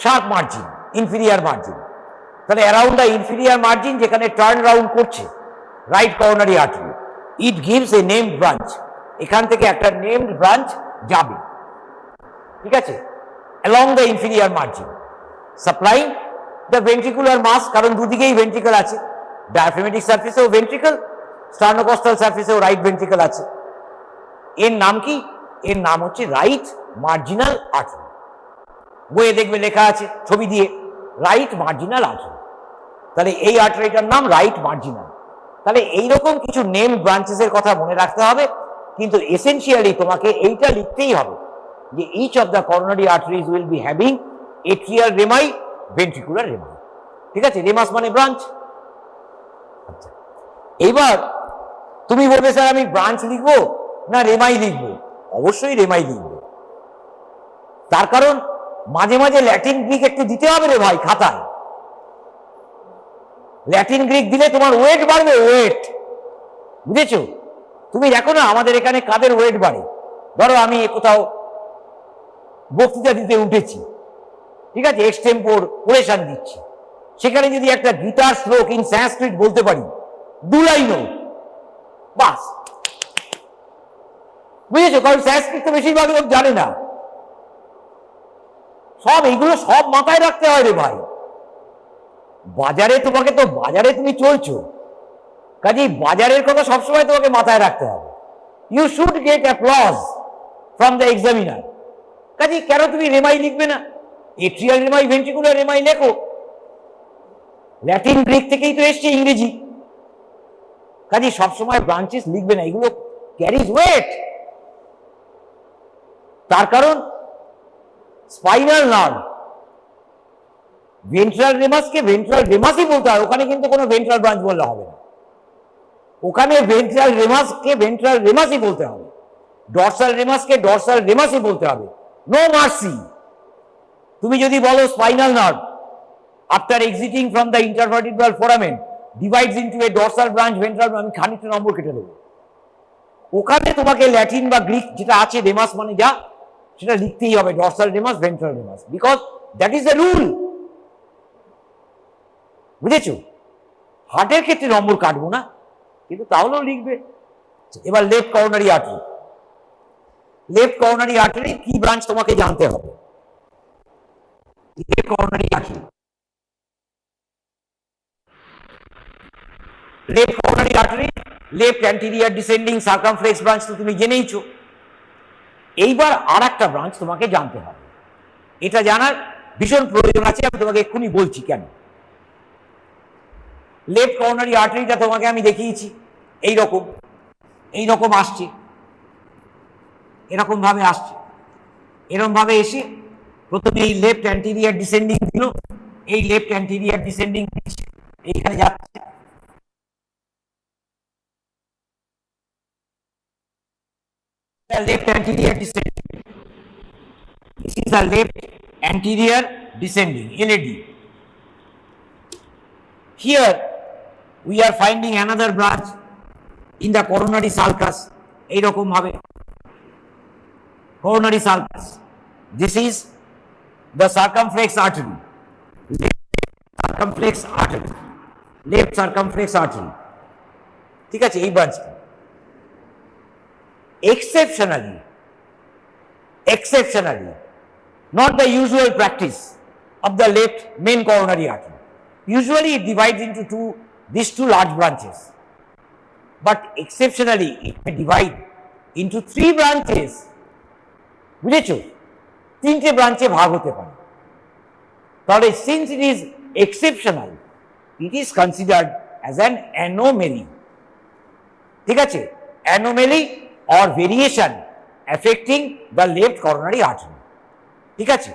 sharp margin, inferior margin. তাহলে অ্যারাউন্ড দ্য ইনফিরিয়ার মার্জিন যেখানে টার্ন রাউন্ড করছে right coronary artery, it gives a named branch. এখান থেকে একটা নেমড ব্রাঞ্চ যাবে, ঠিক আছে, along the inferior margin, supplying the ventricular mass, কারণ দুদিকেই ভেন্ট্রিকল আছে, ডায়াফ্রামেটিক সারফেসেও ভেন্ট্রিকল, স্টার্নোকস্টাল সারফেসেও রাইট ভেন্ট্রিকল আছে। এর নাম কি? এর নাম হচ্ছে রাইট মার্জিনাল আর্টারি। বইয়ে দেখবে লেখা আছে ছবি দিয়ে, রাইট মার্জিনাল আর্টারি। তাহলে এই আর্টারিটার নাম রাইট মার্জিনাল। তাহলে এইরকম কিছু নেম ব্রাঞ্চেসের কথা মনে রাখতে হবে, কিন্তু এসেনশিয়ালি তোমাকে এইটা লিখতেই হবে যে each of the coronary arteries will be having atrial rami, ventricular rami, ঠিক আছে, রেমাস মানে ব্রাঞ্চ। আচ্ছা, এইবার তুমি বলবে স্যার আমি ব্রাঞ্চ লিখবো না রেমাই লিখবো? অবশ্যই রেমাই লিখবো, তার কারণ মাঝে মাঝে ল্যাটিন গ্রিক একটু দিতে হবে রে ভাই খাতায়। ল্যাটিন গ্রিক দিলে তোমার ওয়েট বাড়বে, ওয়েট, বুঝেছো? তুমি দেখো না আমাদের এখানে কাদের ওয়েট বাড়ে, ধরো আমি কোথাও বক্তৃতা দিতে উঠেছি, ঠিক আছে, এক্সটেম্পোর ওরেশন দিচ্ছি, সেখানে যদি একটা গীতার শ্লোক ইন সংস্কৃত বলতে পারি 2 লাইনও, বাস, বুঝেছো? কারণ সংস্কৃত তো বেশিরভাগ লোক জানে না। সব এইগুলো সব মাথায় রাখতে হয় রে ভাই। বাজারে তোমাকে তো, বাজারে তুমি চলছো, কাজেই বাজারের কথা সবসময় তোমাকে মাথায় রাখতে হবে। You should get applause from the examiner. কাজেই কেন তুমি রেমাই লিখবে না? এট্রিয়াল রেমাই, ভেন্ট্রিকুলার রেমাই লেখো, ল্যাটিন গ্রিক থেকেই তো এসছে ইংরেজি। কাজেই সবসময় ব্রাঞ্চেস লিখবে না, এগুলো ক্যারিজ ওয়েট। তার কারণ স্পাইনাল নার্ভ, ভেন্ট্রাল রেমাসকে ভেন্ট্রাল রেমাসই বলতে হয়, ওখানে কিন্তু কোনো ভেন্ট্রাল ব্রাঞ্চ বললে হবে না, ওখানে ভেন্ট্রাল রেমাসকে ভেন্ট্রাল রেমাসই বলতে হবে, ডরসাল রেমাসকে ডরসাল রেমাসই বলতে হবে, নো মার্সি। তুমি যদি বলো spinal nerve after exciting from the intervertebral foramen divides into a dorsal branch ventral, আমি খানিকটা নম্বর কেটে দেবো। ওখানে তোমাকে ল্যাটিন বা গ্রিক যেটা আছে রেমাস মানে যা, সেটা লিখতেই হবে, dorsal ramus ventral ramus, because that is the rule, বুঝেছো? হার্টের ক্ষেত্রে নম্বর কাটবো না, কিন্তু তাহলেও লিখবে। এবার left coronary artery, left coronary artery কি ব্রাঞ্চ তোমাকে জানতে হবে। Left coronary artery, left coronary artery left anterior descending circumflex branch তো তুমি জেনেইছো। এইবার আর একটা ব্রাঞ্চ তোমাকে জানতে হবে, এটা জানার ভীষণ প্রয়োজন আছে, আমি তোমাকে এক্ষুনি বলছি কেন। লেফট করোনারি আর্টারিটা তোমাকে আমি দেখিয়েছি, এইরকম এইরকম আসছে, এরকম ভাবে আসছে, এরকম ভাবে এসে প্রথমে এই লেফট অ্যান্টিরিয়ার ডিসেন্ডিং দিল, এই লেফট অ্যান্টিরিয়ার ডিসেন্ডিং এইখানে যাচ্ছে, left anterior descending. This is the left anterior descending, LAD. Here we are finding another branch in the coronary sulcus. এইরকম ভাবে coronary sulcus. This is the circumflex artery. Left circumflex artery. Left circumflex artery. ঠিক আছে, এই ব্রাঞ্চটা exceptionally, not the usual practice of the left main coronary artery. Usually it divides into these two large branches, but exceptionally it may divide into 3 branches. বুঝেছো? 3টে ব্রাঞ্চে ভাগ হতে পারে। তাহলে since it is exceptional, it is considered as an anomaly. ঠিক আছে, anomaly or variation affecting the left coronary artery. ঠিক আছে,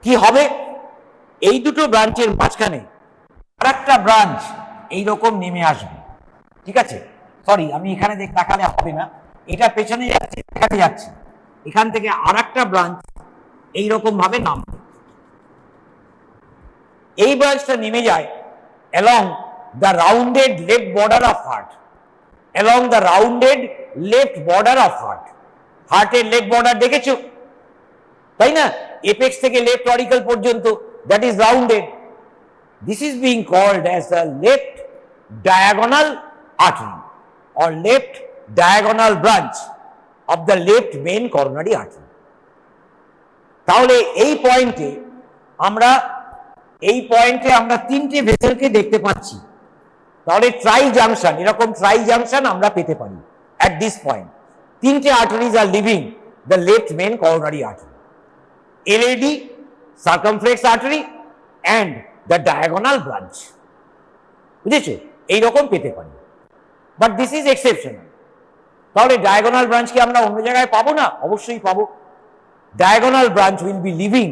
কি হবে? এই দুটো ব্রাঞ্চের মাঝখানে আরেকটা ব্রাঞ্চ এইরকম নেমে আসবে। ঠিক আছে, সরি আমি এখানে তাকালে হবে না, এটা পেছনে যাচ্ছে, এখানে যাচ্ছে, এখান থেকে আরেকটা ব্রাঞ্চ এইরকম ভাবে নামবে। এই ব্রাঞ্চটা নেমে যায় along the rounded left border of heart, along the rounded left border of heart. হার্টের লেফট বর্ডার দেখেছো, তাই না? এপেক্স থেকে লেফট অরিকল পর্যন্ত, that is rounded. This is being called as the left diagonal artery or left diagonal branch of the left main coronary artery. তাহলে এই পয়েন্টে আমরা 3টে ভেসেলকে দেখতে পাচ্ছি। তাহলে ট্রাই জাংশন, এরকম ট্রাই জাংশন আমরা পেতে পারি at this point. 3টে arteries are leaving the left main coronary artery, LAD, circumflex artery and the diagonal branch. বুঝেছো? এইরকম পেতে পারি, but this is exceptional. তাহলে ডায়াগোনাল ব্রাঞ্চ কি আমরা অন্য জায়গায় পাবো না? অবশ্যই পাবো। Diagonal branch will be leaving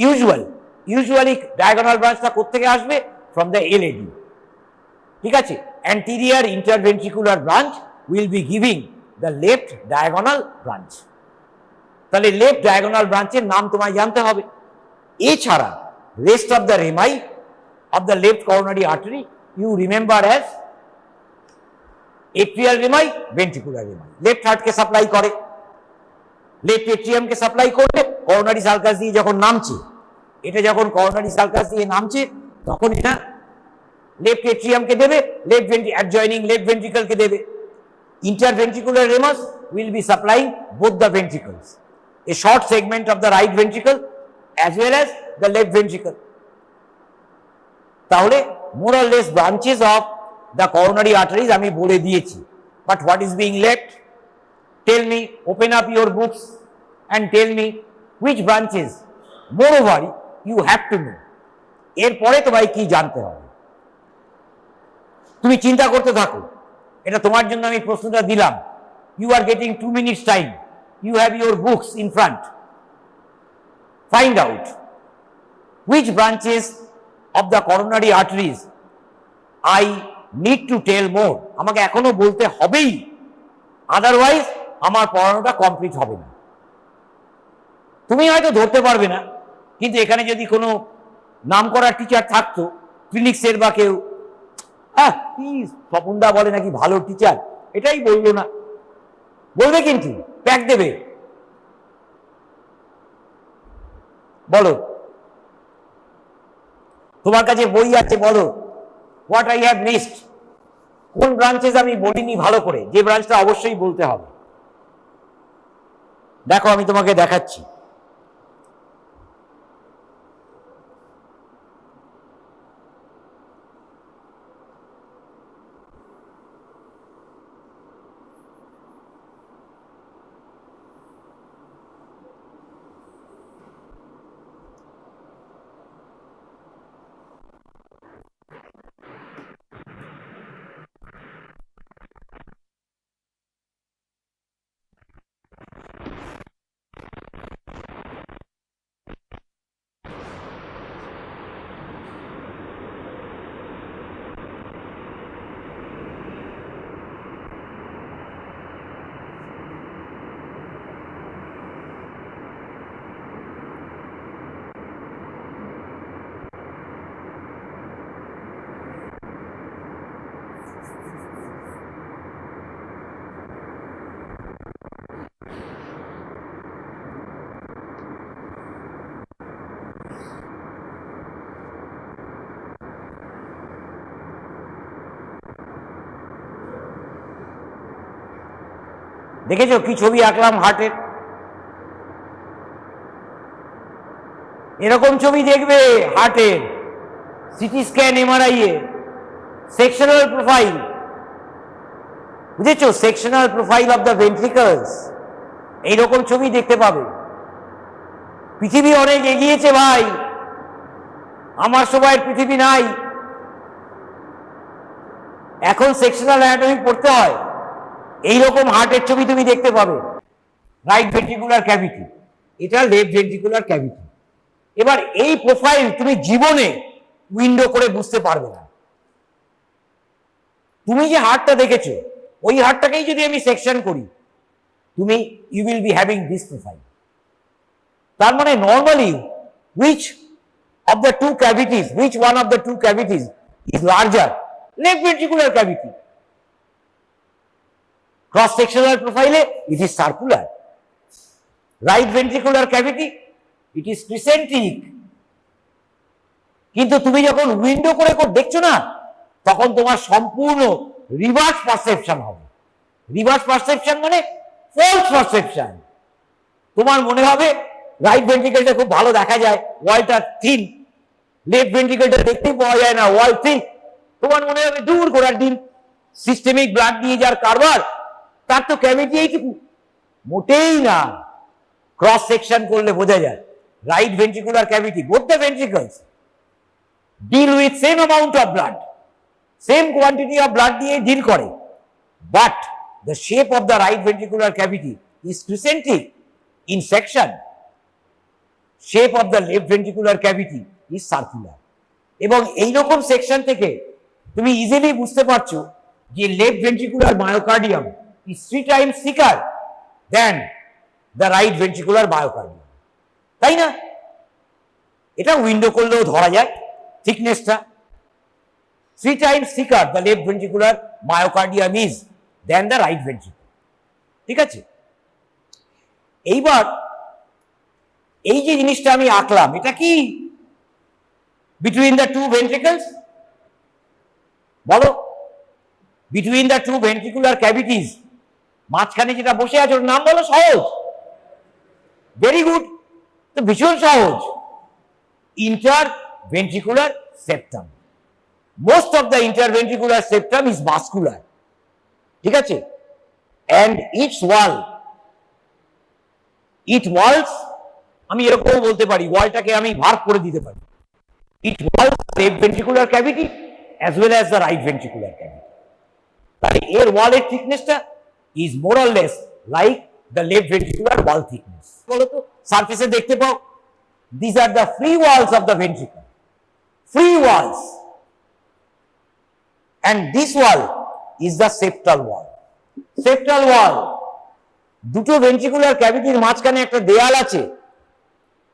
usually diagonal ব্রাঞ্চটা কোত্থেকে আসবে? from the LAD. ঠিক আছে, anterior interventricular branch will be giving the left diagonal branch. তাহলে লেফট ডায়াগোনাল ব্রাঞ্চের নাম তোমায় জানতে হবে। এছাড়া rest of the রেমাই of the left coronary artery you remember as atrial remi, ventricular remi. Left heart K supply করে, left atrium কে supply করলে coronary circus দিয়ে যখন নামছে, এটা যখন করোনারি সার্কাস দিয়ে নামছে তখন এটা লেফট এট্রিয়াম কে দেবে, লেফট অ্যাডজয়নিং লেফট ভেন্ট্রিকল কে দেবে। Interventricular ramus will be supplying both the ventricles, a short segment of the right ventricle as well as the left ventricle. তাহলে more or less branches of the coronary arteries আমি বলে দিয়েছি, but what is being left? Tell me, open up your books and tell me which branches moreover you have to know. এরপরে তোমায় কি জানতে হবে তুমি চিন্তা করতে থাকো, এটা তোমার জন্য আমি প্রশ্নটা দিলাম। You are getting 2 minutes time, you have your books in front, find out which branches of the coronary arteries I need to tell more, আমাকে এখনো বলতে হবেই, আদারওয়াইজ আমার পড়ানোটা কমপ্লিট হবে না। তুমি হয়তো ধরতে পারবে না, কিন্তু এখানে যদি কোনো নামকরা টিচার থাকতো ফিজিক্সের বা কেউ, স্বপনদা বলে নাকি ভালো টিচার, এটাই বললো না, বলবে কিন্তু প্যাক দেবে। বলো তোমার কাছে বই আছে, বলো হোয়াট আই হ্যাভ মিসড, কোন ব্রাঞ্চেস আমি বলিনি ভালো করে, যে ব্রাঞ্চটা অবশ্যই বলতে হবে। দেখো আমি তোমাকে দেখাচ্ছি। দেখেছো কি ছবি আঁকলাম হার্টের? এরকম ছবি দেখবে হার্টের, সিটি স্ক্যান এমআরআই এ সেকশনাল প্রোফাইল, বুঝেছো? সেকশনাল প্রোফাইল অফ দ্য ভেন্ট্রিকলস, এইরকম ছবি দেখতে পাবে। পৃথিবী অনেক এগিয়েছে ভাই, আমার সময়ের পৃথিবী নাই। এখন সেকশনাল অ্যানাটমি পড়তে হয়, এইরকম হার্টের ছবি তুমি দেখতে পাবে। রাইট ভেন্ট্রিকুলার ক্যাভিটি, এটা লেফট ভেন্ট্রিকুলার ক্যাভিটি। এবার এই প্রোফাইল তুমি জীবনে উইন্ডো করে বুঝতে পারবে না। তুমি যে হার্টটা দেখেছো, ওই হার্টটাকেই যদি আমি সেকশন করি, তুমি you will be having this profile. তার মানে normally which of the two cavities, which one of the two cavities is larger? Left ventricular cavity. Cross sectional profile it is circular. Right ventricular cavity it is crescentic. কিন্তু তুমি যখন window করে দেখছো না, তখন তোমার সম্পূর্ণ রিভার্স পারসেপশন হবে। রিভার্স পারসেপশন মানে ফলস পারসেপশন। তোমার মনে হবে রাইট ভেন্ট্রিকলটা খুব ভালো দেখা যায়, ওয়ালটা থিন, লেফট ভেন্ট্রিকলটা দেখতেই পাওয়া যায় না, ওয়াল থিক। তোমার মনে হবে দূর গোড়ার ডিম, সিস্টেমিক ব্লাড নিয়ে যার কারবার, তার তো ক্যাভিটি এইটুকু, মোটেই না। ক্রস সেকশন করলে বোঝা যায় right ventricular cavity, both the ventricles deal with same amount of blood, same quantity of blood দিয়ে ডিল করে, but the shape of the right ventricular cavity is crescentic in section. Shape of the left ventricular cavity is circular. এবং এইরকম section থেকে তুমি easily বুঝতে পারছো যে left ventricular myocardium is 3 times thicker than the right ventricular myocardium, তাই না? এটা উইন্ডো করলেও ধরা যায় থিকনেসটা। 3 times thicker the left ventricular myocardium is than the right ventricle. ঠিক আছে, এইবার এই যে জিনিসটা আমি আঁকলাম এটা কি বিটুইন দ্য টু ভেন্ট্রিকলস, বলো, between the two ventricular cavities, মাঝখানে যেটা বসে আছে ওর নাম বলো, সহজ, ভেরি গুড, তো ভীষণ সহজ, interventricular septum. Most of the interventricular septum is vascular, ঠিক আছে, and its walls আমি এরকম বলতে পারি, ওয়ালটাকে আমি ভাগ করে দিতে পারি, it walls left ventricular cavity as well as the right ventricular cavity. তাহলে এর ওয়ালের থিকনেসটা is more or less like the left ventricular wall thickness. বলো তো সারফেসে দেখতে পাও, these are the free walls of the ventricle, free walls, and this wall is the septal wall. Septal wall, দুটো ventricular ক্যাভিটির মাঝখানে একটা দেয়াল আছে,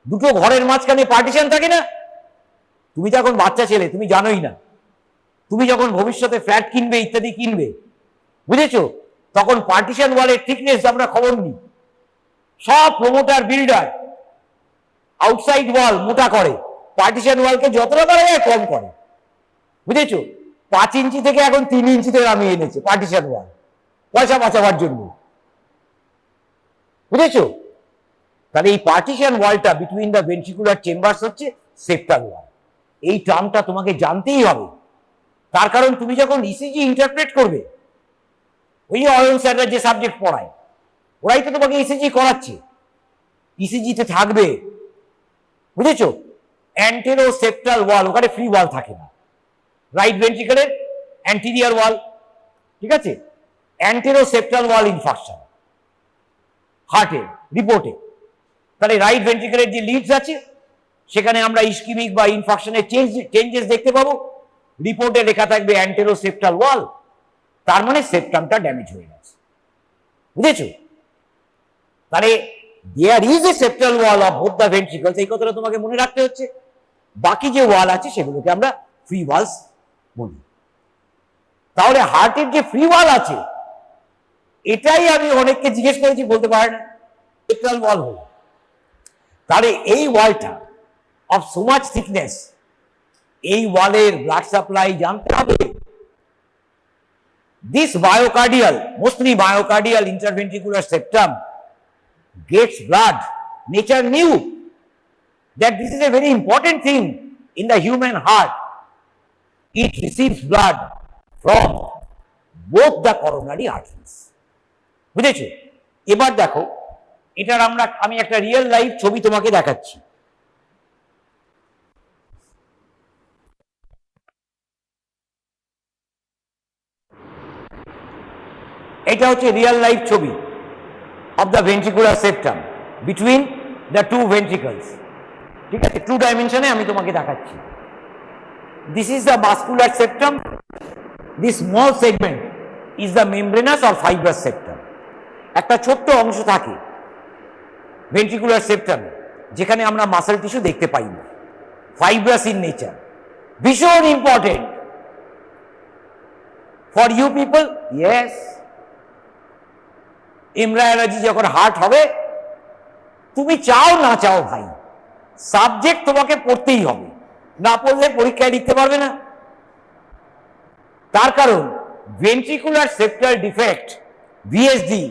দুটো ঘরের মাঝখানে পার্টিশন থাকে না, তুমি তো এখন বাচ্চা ছেলে, তুমি জানোই না, তুমি যখন ভবিষ্যতে ফ্ল্যাট কিনবে ইত্যাদি কিনবে, বুঝেছো, তখন পার্টিশন ওয়ালের থিকনেস আমরা খবর নিই, সব প্রমোটার বিল্ডার আউটসাইড ওয়াল মোটা করে, পার্টিশন ওয়ালকে যতটা পারা যায় কম করে, বুঝেছো, 5 ইঞ্চি থেকে এখন 3 ইঞ্চিতে নামিয়ে এনেছে পার্টিশন ওয়াল, পয়সা বাঁচাবার জন্য, বুঝেছো। তাহলে এই পার্টিশন ওয়ালটা বিটুইন দ্য ভেন্ট্রিকুলার চেম্বারস হচ্ছে সেপ্টাল ওয়াল, এই টার্মটা তোমাকে জানতেই হবে, তার কারণ তুমি যখন ইসিজি ইন্টারপ্রেট করবে, ওই অয়ন স্যাররা যে সাবজেক্ট পড়ায় ওরাই তো তোমাকে ইসিজি করাচ্ছে, ইসিজিতে থাকবে, বুঝেছো, অ্যান্টেরোসেপ্টাল ওয়াল, ওখানে ফ্রি ওয়াল থাকে না, রাইট ভেন্ট্রিকলের অ্যান্টিরিয়র ওয়াল, ঠিক আছে, অ্যান্টেরোসেপ্টাল ওয়াল ইনফাকশন হার্টের রিপোর্টে, তাহলে রাইট ভেন্ট্রিকলের যে লিডস আছে সেখানে আমরা ইস্কিমিক বা ইনফাকশনের চেঞ্জেস দেখতে পাবো, রিপোর্টে লেখা থাকবে অ্যান্টেরোসেপ্টাল ওয়াল, তার মানে সেপ্টামটা ড্যামেজ হয়ে গেছে, বুঝেছো। তাহলে there is a septal wall of both the ventricles, এই কথাটা তোমাকে মনে রাখতে হচ্ছে, বাকি যে ওয়াল আছে সেগুলোকে আমরা ফ্রি ওয়ালস বলি। তাহলে হার্টের যে ফ্রি ওয়াল আছে এটাই আমি অনেককে জিজ্ঞেস করেছি, বলতে পারে না সেপ্টাল ওয়াল হলো, তাহলে এই ওয়ালটা অফ সো মাচ থিকনেস, এই ওয়ালের ব্লাড সাপ্লাই জানতে হবে। This myocardial, mostly myocardial interventricular septum gets blood. Nature knew that this is a very important thing in the human heart. It receives blood from both the coronary arteries. বুঝেছো, এবার দেখো, এটার আমি একটা real life ছবি তোমাকে দেখাচ্ছি, এটা হচ্ছে রিয়েল লাইফ ছবি of the ventricular septum between the two ventricles, ঠিক আছে, 2 ডাইমেনশনে আমি তোমাকে দেখাচ্ছি। This is the vascular septum, this small segment is the membranous or fibrous septum. একটা ছোট্ট অংশ থাকে ভেন্ট্রিকুলার সেপ্টামে যেখানে আমরা মাসেল টিস্যু দেখতে পাই না, ফাইব্রাস ইন নেচার, ভীষণ important for you people. Yes, embryology যখন হার্ট হবে, তুমি চাও না চাও ভাই, সাবজেক্ট তোমাকে পড়তেই হবে, না পড়লে পরীক্ষায় লিখতে পারবে না। তার কারণ ventricular septal defect, VSD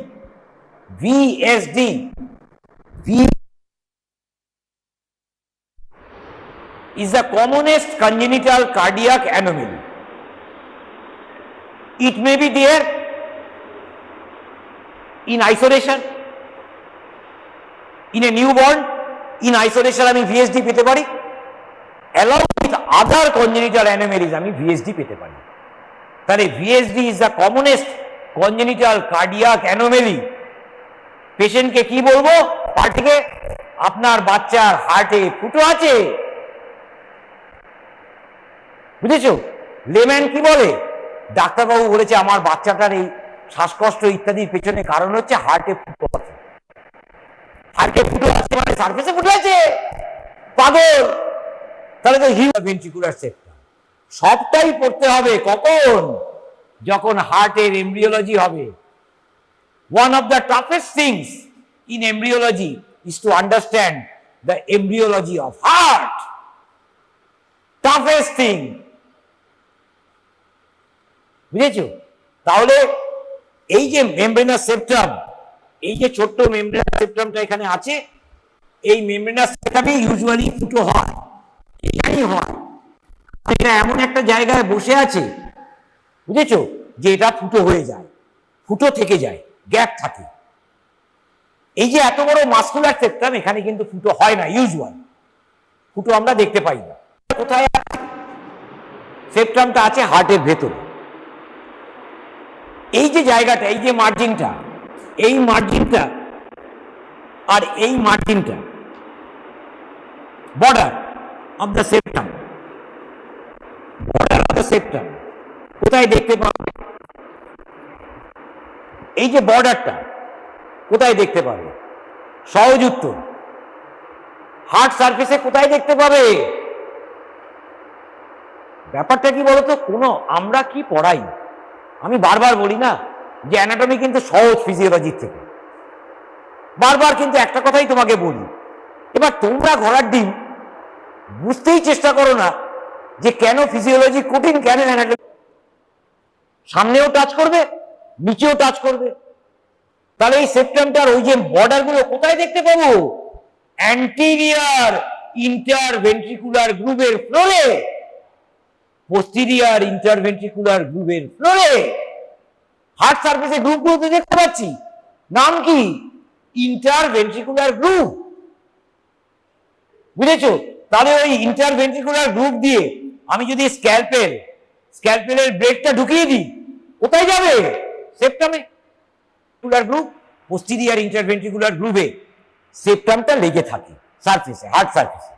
is the commonest congenital cardiac anomaly. It may be there in isolation, in a newborn, in isolation আমি VSD পেতে পারি, along with other congenital anomalies আমি VSD পেতে পারি। তাহলে VSD is the commonest congenital cardiac anomaly। পেশেন্টকে কি বলবো, পার্টিকে, আপনার বাচ্চার হার্টে ফুটো আছে, বুঝেছো। লেম্যান কি বলে, ডাক্তারবাবু বলেছে আমার বাচ্চাটার এই শ্বাসকষ্ট ইত্যাদির পেছনে কারণ হচ্ছে হার্টে ফুটো আছে। হার্টে ফুটো আছে মানে সার্ফেসে ফুটো আছে, পাগল। তাহলে তো ভেন্ট্রিকুলার সেপ্টাম, সবটাই পড়তে হবে কখন? যখন হার্টের এমব্রিওলজি হবে। One of the toughest things in embryology is to understand the embryology of heart. Toughest thing. বুঝেছো? তাহলে এই যে মেমব্রেনাস সেপ্টাম, এই যে ছোট্ট মেমব্রেনাস সেপ্টামটা এখানে আছে, এই মেমব্রেনাস সেপ্টামে ইউজুয়ালি ফুটো হয়, এখানেই হয়। এটা এমন একটা জায়গায় বসে আছে, বুঝেছো, যে এটা ফুটো হয়ে যায়, ফুটো থেকে যায়, গ্যাপ থাকে। এই যে এত বড় মাসকুলার সেপ্টাম, এখানে কিন্তু ফুটো হয় না ইউজুয়াল, ফুটো আমরা দেখতে পাই না। কোথায় সেপ্টামটা আছে? হার্টের ভেতরে। এই যে জায়গাটা, এই যে মার্জিনটা, এই মার্জিনটা আর এই মার্জিনটা border of the septum, border of the septum কোথায় দেখতে পাবে? এই যে বর্ডারটা কোথায় দেখতে পাবে? সহজ উত্তর, হার্ট সারফেসে। কোথায় দেখতে পাবে? ব্যাপারটা কি বলতো, কোনো আমরা কি পড়াই, আমি বারবার বলি না যে অ্যানাটমি কিন্তু সহজ ফিজিওলজির থেকে, বারবার কিন্তু একটা কথাই তোমাকে বলি। এবার তোমরা ঘোড়ার ডিম বুঝতেই চেষ্টা করো না যে কেন ফিজিওলজি কঠিন, কেন অ্যানাটমি। সামনেও টাচ করবে, নিচেও টাচ করবে। তাহলে এই সেপ্টামটার ওই যে বর্ডার গুলো কোথায় দেখতে পাবো? অ্যান্টিরিয়র ইন্টারভেন্ট্রিকুলার গ্রুভের ফ্লোরে, পোস্টিরিয়র ইন্টারভেন্ট্রিকুলার গ্রুভের ফ্লোরে। হার্ট সার্ফেসে গ্রুভগুলোতে দেখতে পাচ্ছি, নাম কি? ইন্টারভেন্ট্রিকুলার গ্রুভ। বুঝেছো? তাহলে ওই ইন্টারভেন্ট্রিকুলার গ্রুভ দিয়ে আমি যদি স্ক্যালপেলের ব্লেডটা ঢুকিয়ে দিই, কোথায় যাবে? সেপ্টামে। গ্রুভ, পোস্টিরিয়র ইন্টারভেন্ট্রিকুলার গ্রুভে সেপ্টামটা লেগে থাকে সারফেসে, হার্ট সারফেসে।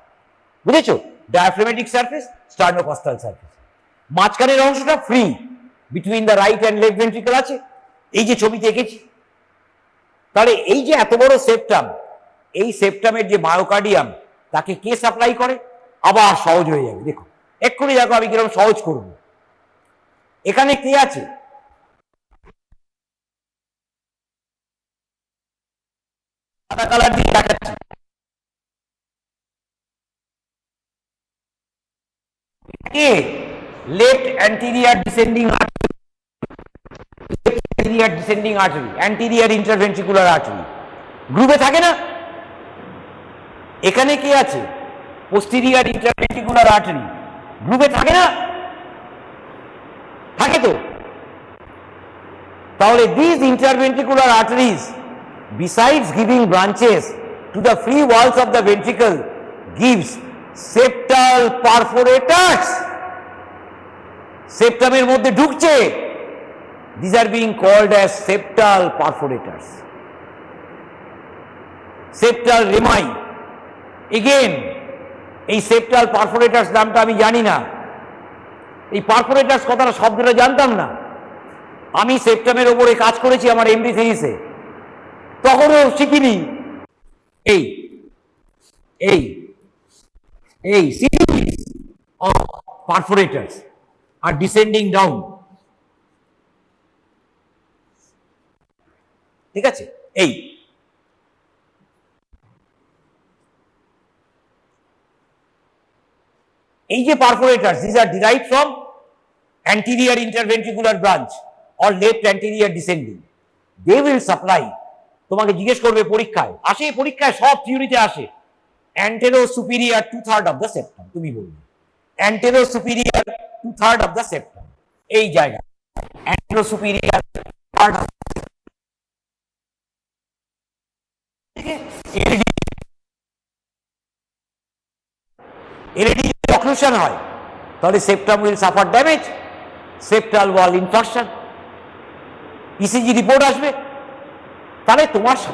বুঝেছো? Diaphragmatic surface, sternocostal surface. মাঝখানের অংশটা free, between the right and left ventricle আছে, এই যে ছবিতে এঁকেছি। তাহলে এই যে এত বড় সেপ্টাম, এই সেপ্টামের যে মায়োকার্ডিয়াম, তাকে কে সাপ্লাই করে? আবার সহজ হয়ে যাবে, দেখো এক্ষুনি দেখো আমি কিরকম সহজ করব। এখানে কে আছে? সাদা কালার দিয়ে দেখাচ্ছি। কে? Left anterior descending artery, anterior descending artery, anterior interventricular artery গ্রুপে থাকে না? এখানে কে আছে? পোস্টিরিয়র ইন্টারভেন্ট্রিকুলার আর্টারি গ্রুপে থাকে না? থাকে তো। তাহলে these interventricular arteries, besides giving branches to the free walls of the ventricle, gives septal perforators. সেপ্টামের মধ্যে ঢুকছে, these are being called as septal perforators. Septal rami, again এই সেপ্টাল পারফোরেটার্স নামটা আমি জানি না, এই পারফোরেটার্স কথাটা শব্দটা জানতাম না। আমি সেপ্টামের ওপরে কাজ করেছি আমার এমডি থিসিসে, তখনও শিখিনি। এই এই এই সিরিজ অফ পারফোরেটার্স আর ডিসেন্ডিং ডাউন, ঠিক আছে? এই যে perforators, this are derived from anterior interventricular branch or left anterior descending. They will supply, তোমাকে জিজ্ঞেস করবে পরীক্ষায়, আসে পরীক্ষায় সব থিওরিতে আসে, anterior superior 2/3 of the septum, তুমি বলবে anterior superior 2/3 of the septum, এই জায়গা anterior superior 3rd of LED occlusion হয়, তাহলে septum will suffer damage, septal wall infarction, ECG report আসবে। তাহলে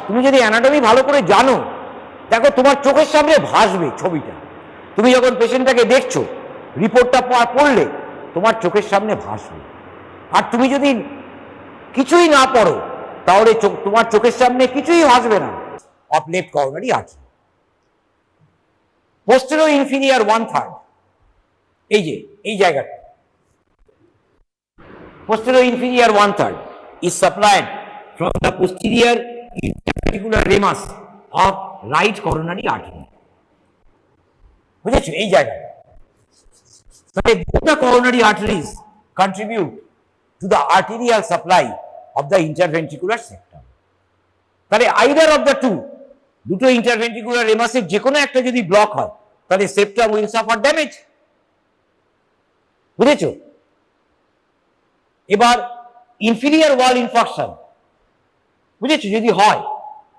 তুমি যদি অ্যানাটমি ভালো করে জানো, দেখো তোমার চোখের সামনে ভাসবে ছবিটা। তুমি যখন পেশেন্টটাকে দেখছো, রিপোর্টটা পড়লে তোমার চোখের সামনে ভাসবে। আর তুমি যদি কিছুই না পড়ো, তাহলে তোমার চোখের সামনে কিছুই ভাসবে না। Of left coronary artery, posterior inferior 1/3, এই যে এই জায়গাটা, Posterior inferior 1/3 is supplied from the posterior interventricular ramus of right coronary artery. বুঝেছো এই জায়গাটা? তাহলে both the coronary arteries contribute to the arterial supply of the interventricular septum. তাহলে either of the two, দুটো ইন্টারভেন্ট্রিকুলার রেমাসের যে কোনো একটা যদি ব্লক হয় তাহলে সেপ্টাম উইল সাফার ড্যামেজ। বুঝেছো? এবার ইনফিরিয়ার ওয়াল ইনফাকশন, বুঝেছো, যদি হয়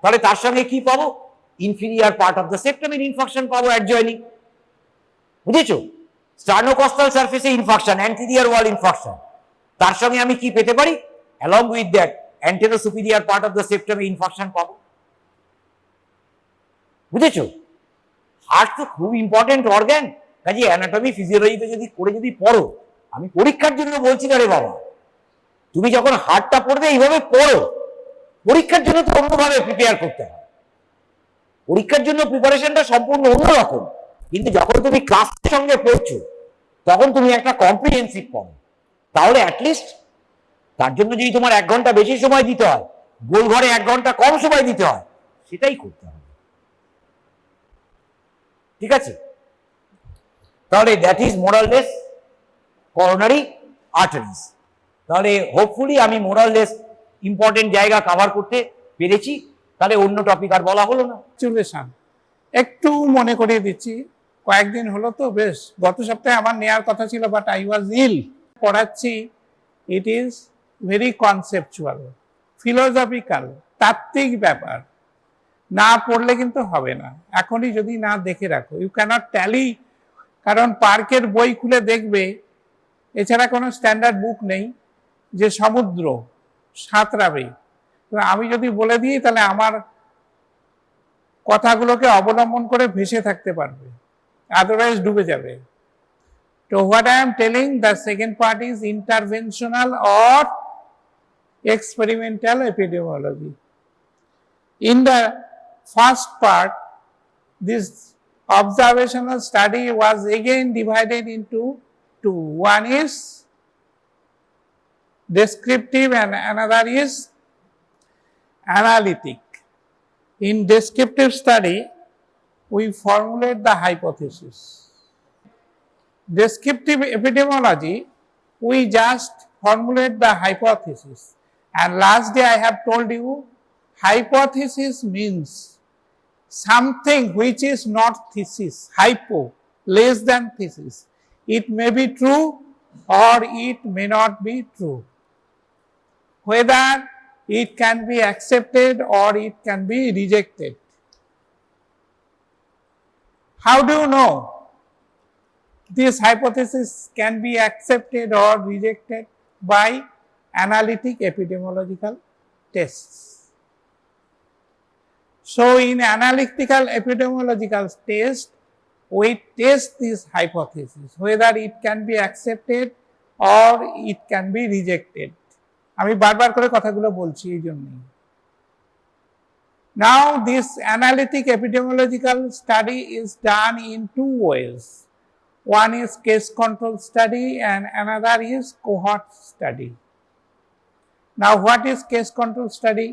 তাহলে তার সঙ্গে কি পাবো? ইনফিরিয়ার পার্ট অফ দ্য সেপ্টামের ইনফাকশন পাবো অ্যাডজয়নিং। বুঝেছো? স্টার্নোকস্টাল সারফেসে ইনফাকশন, অ্যান্টেরিয়ার ওয়াল ইনফাকশন, তার সঙ্গে আমি কি পেতে পারি? Along with that antero superior part of the সেপ্টামে ইনফাকশন পাবো। বুঝেছো? হার্ট তো খুব ইম্পর্টেন্ট অর্গান, কাজে অ্যানাটমি ফিজিওলজিতে যদি পড়ো, আমি পরীক্ষার জন্য বলছি না রে বাবা, তুমি যখন হার্টটা পড়বে এইভাবে পড়ো, পরীক্ষার জন্য তো অন্যভাবে প্রিপেয়ার করতে হয়। পরীক্ষার জন্য প্রিপারেশনটা সম্পূর্ণ অন্যরকম, কিন্তু যখন তুমি ক্লাসের সঙ্গে পড়ছো তখন তুমি একটা কম্প্রিহেন্সিভ পড়ো। তাহলে অ্যাটলিস্ট তার জন্য যদি তোমার 1 ঘন্টা বেশি সময় দিতে হয়, গোল ঘরে 1 ঘন্টা কম সময় দিতে হয়, সেটাই করতে হবে। ঠিক আছে? তাহলে দ্যাট ইজ মোরাললেস করোনারি আর্টারিজ। তাহলে হোপফুলি আমি মোরাললেস ইম্পর্টেন্ট জায়গা কভার করতে পেরেছি। তাহলে অন্য টপিক আর বলা হলো না। রেগুলেশন একটু মনে করিয়ে দিচ্ছি, কয়েকদিন হলো তো, বেশ গত সপ্তাহে আমার নেওয়ার কথা ছিল, বাট আই ওয়াজ ইল। পড়াচ্ছি, it is very conceptual, philosophical, তাত্ত্বিক ব্যাপার। না পড়লে কিন্তু হবে না, এখনই যদি না দেখে রাখো। ইউ ক্যানট ট্যালি, কারণ পার্কের বই খুলে দেখবে, এছাড়া কোনো স্ট্যান্ডার্ড বুক নেই যে সমুদ্র সাঁতরাবে। আমি যদি বলে দিই তাহলে আমার কথাগুলোকে অবলম্বন করে ভেসে থাকতে পারবে, আদারওয়াইজ ডুবে যাবে। তো what I am telling, the second part is interventional or experimental epidemiology. In the first part, this observational study was again divided into two. One is descriptive and another is analytic. In descriptive study, we formulate the hypothesis. Descriptive epidemiology, we just formulate the hypothesis. And last day I have told you, hypothesis means something which is not thesis, hypo, less than thesis. It may be true or it may not be true. Whether it can be accepted or it can be rejected. How do you know this hypothesis can be accepted or rejected? By analytic epidemiological tests. So in analytical epidemiological test, we test this hypothesis, whether it can be accepted or it can be rejected. আমি বারবার করে কথাগুলো বলছি এই জন্যই। Now this analytic epidemiological study is done in two ways. One is case control study and another is cohort study. Now what is case control study?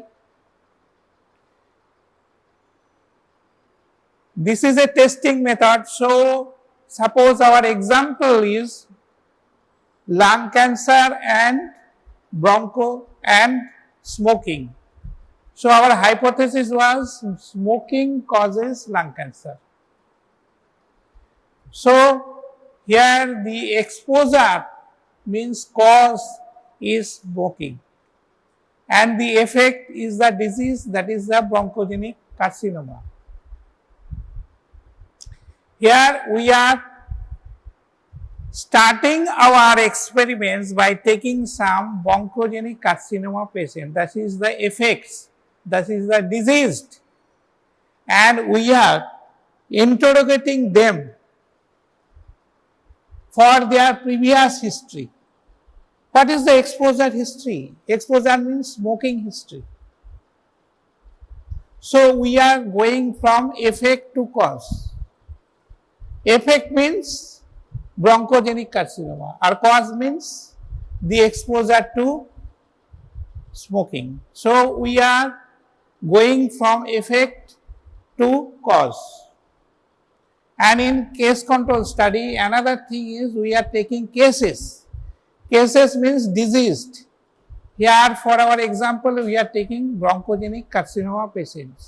This is a testing method. So suppose our example is lung cancer and broncho and smoking. So our hypothesis was smoking causes lung cancer. So here the exposure means cause is smoking and the effect is the disease, that is the bronchogenic carcinoma. Here we are starting our experiments by taking some bronchogenic carcinoma patient, that is the effects, that is the diseased, and we are interrogating them for their previous history. What is the exposure history? Exposure means smoking history. So we are going from effect to cause. Effect means bronchogenic carcinoma, or cause means the exposure to smoking. So we are going from effect to cause. And in case control study, another thing is we are taking cases. Cases means diseased. Here for our example, we are taking bronchogenic carcinoma patients.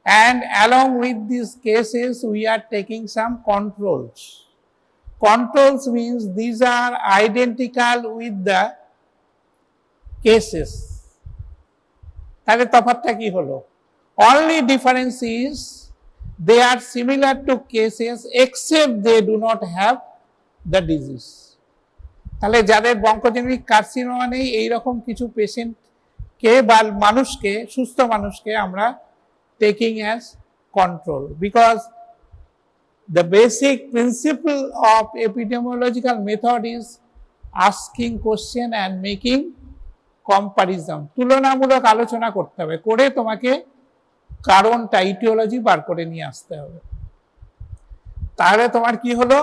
And along with these cases, we are taking some controls. Controls means these are identical with the cases. তাহলে তফাৎটা কি হলো? Only difference is they are similar to cases except they do not have the disease. তাহলে যাদের bronchogenic carcinoma নেই এইরকম কিছু পেশেন্টকে বা মানুষকে, সুস্থ মানুষকে আমরা taking as control, because the basic principle of epidemiological method is asking question and making comparison. তুলনামূলক আলোচনা করতে হবে, করে তোমাকে কারণটা ইটিওলজি বার করে নিয়ে আসতে হবে। তাহলে তোমার কি হলো?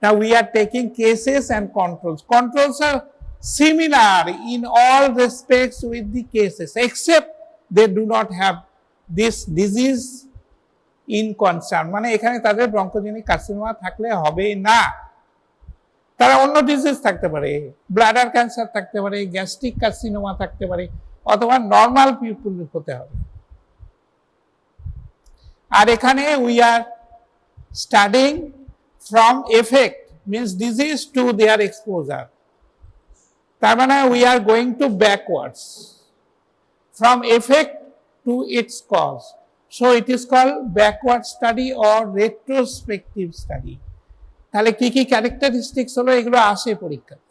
Now we are taking cases and controls. Controls are similar in all respects with the cases, except they do not have this disease in concern. মানে এখানে তাদের ব্রঙ্কোজেনিক কার্সিনোমা থাকলে হবে না, তারা অন্য ডিজিজ থাকতে পারে, ব্লাডার ক্যান্সার থাকতে পারে, গ্যাস্ট্রিক কার্সিনোমা থাকতে পারে, অথবা নর্মাল পিপল হতে হবে। আর এখানে we are studying from effect means disease to their exposure. তার মানে we are going to backwards from effect to its cause. So it is called backward study or retrospective study. তাহলে কি কি characteristics হলো, এগুলো আসে পরীক্ষাতে।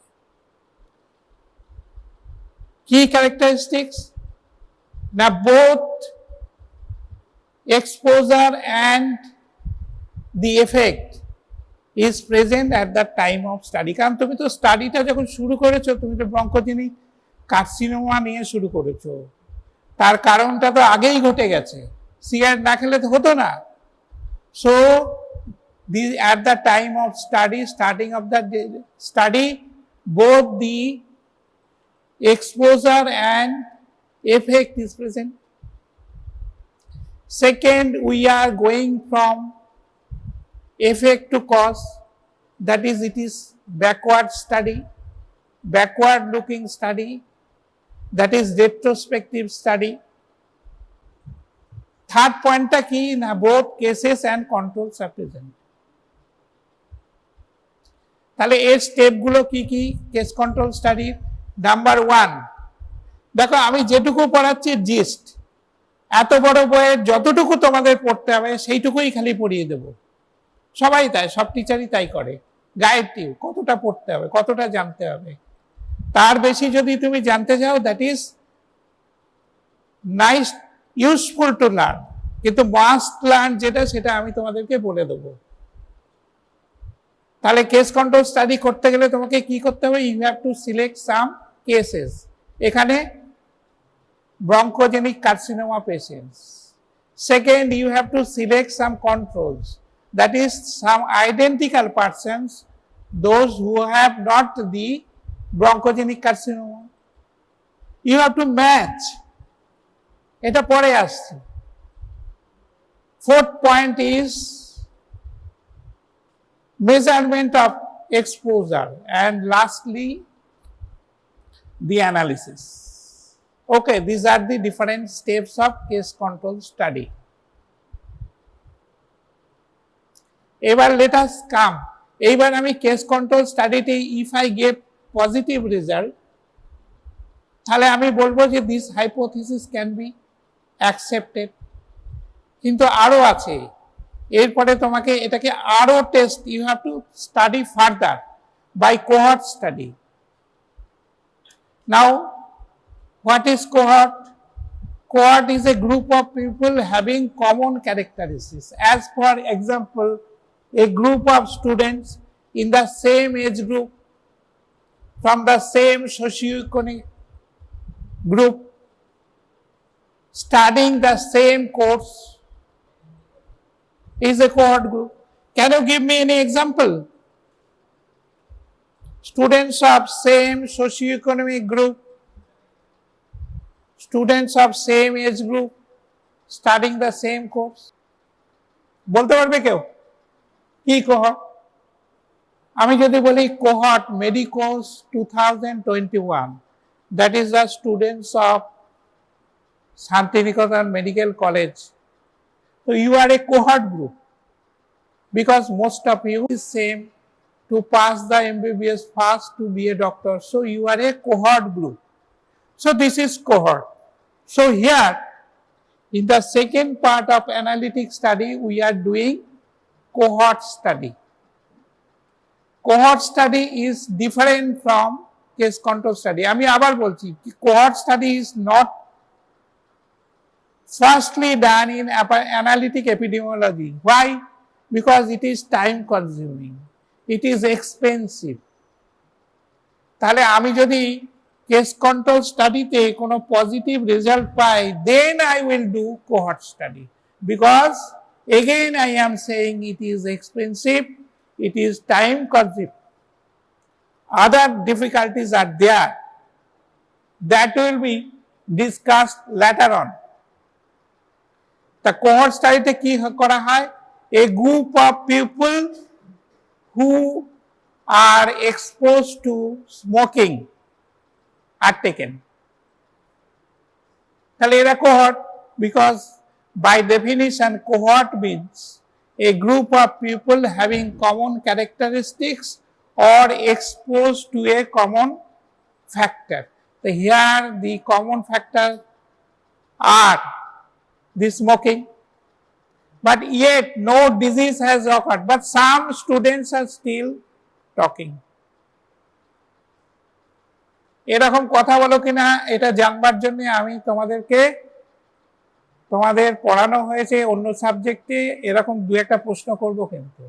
কি ক্যারেক্টারিস্টিক্স? না both exposure and the effect is present at the time of study. কারণ তুমি তো স্টাডিটা যখন শুরু করেছো, তুমি তো ব্রঙ্কোজেনিক কার্সিনোমা নিয়ে শুরু করেছো, তার কারণটা তো আগেই ঘটে গেছে, সিগারেট না খেলে তো হতো না। So at the time of starting of the study, both the exposure and effect is present. Second, we are going from effect to cause, that is, it is backward study, backward looking study, that is retrospective study. Third point ta ki na both cases and controls are present. তাহলে এর step গুলো কি কি case control study? Number 1, দেখো আমি যেটুকু পড়াচ্ছি gist, এত বড় বইয়ের যতটুকু তোমাদের পড়তে হবে সেইটুকুই খালি পড়িয়ে দেব। সবাই তাই, সব টিচারই তাই করে। গাইডটিভ কতটা পড়তে হবে, কতটা জানতে হবে, তার বেশি যদি তুমি জানতে চাও, that is nice, useful to learn, কিন্তু মাস্ট লার্ন যেটা, সেটা আমি তোমাদেরকে বলে দেবো। তাহলে কেস কন্ট্রোল স্টাডি করতে গেলে তোমাকে কি করতে হবে? You have to select some cases. এখানে bronchogenic carcinoma patients. Second, you have to select some controls, that is some identical persons, those who have not the bronchogenic carcinoma. You have to match. এটা পরে আসছে। Fourth point is measurement of exposure, and lastly the analysis. Okay, these are the different steps of case control study. এবার let us come, এইবার আমি case control স্টাডিতে if I get positive result, তাহলে আমি বলবো যে this hypothesis can be accepted. কিন্তু আরো আছে, এরপরে তোমাকে এটাকে আরো test, you have to study further by cohort study. Now what is cohort? Cohort is a group of people having common characteristics. As for example, a group of students in the same age group from the same socioeconomic group studying the same course is a cohort group. Can you give me any example? students of same socioeconomic group, students of same age group studying the same course. বলতে পারবে কেউ কি cohort? আমি যদি বলি cohort Medicos 2021, that is the students of Shantiniketan Medical College. So you are a cohort group because most of you is same to pass the MBBS first to be a doctor. So you are a cohort group. So this is cohort. So here in the second part of analytic study we are doing cohort study. Cohort study is different from case control study. আমি আবার বলছি cohort study is not firstly done in analytic epidemiology. Why? Because it is time consuming, it is expensive. তাহলে আমি যদি case control স্টাডিতে কোনো positive result pi, then I will do cohort study, because again I am saying it is expensive, it is time consuming. Other difficulties are there that will be discussed later on. The cohort study কি করা হয়? A group of people who are exposed to smoking are taken. তাহলে এরা cohort, because by definition cohort means a group of people having common characteristics or exposed to a common factor. So here the common factors are the smoking, but yet no disease has occurred, but some students are still talking. এরকম কথা বলো কিনা এটা জানবার জন্য আমি তোমাদের পড়ানো হয়েছে অন্য সাবজেক্টে, এরকম দু একটা প্রশ্ন করব কিন্তু।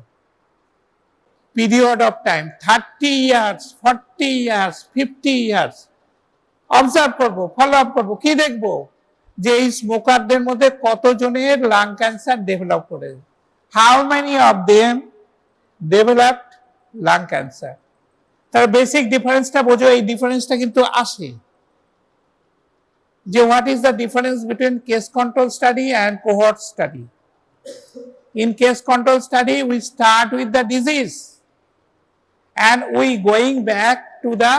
Period of time 30 years, 40 years, 50 years observe করবো, ফলো আপ করবো, কি দেখবো যে এই স্মোকারদের মধ্যে কতজনের লাং ক্যান্সার ডেভেলপ করে, how many of them developed lung cancer. তার বেসিক ডিফারেন্সটা বোঝো, এই ডিফারেন্সটা কিন্তু আসে যে what is the difference between case control study and cohort study. In case control study we start with the disease and we going back to the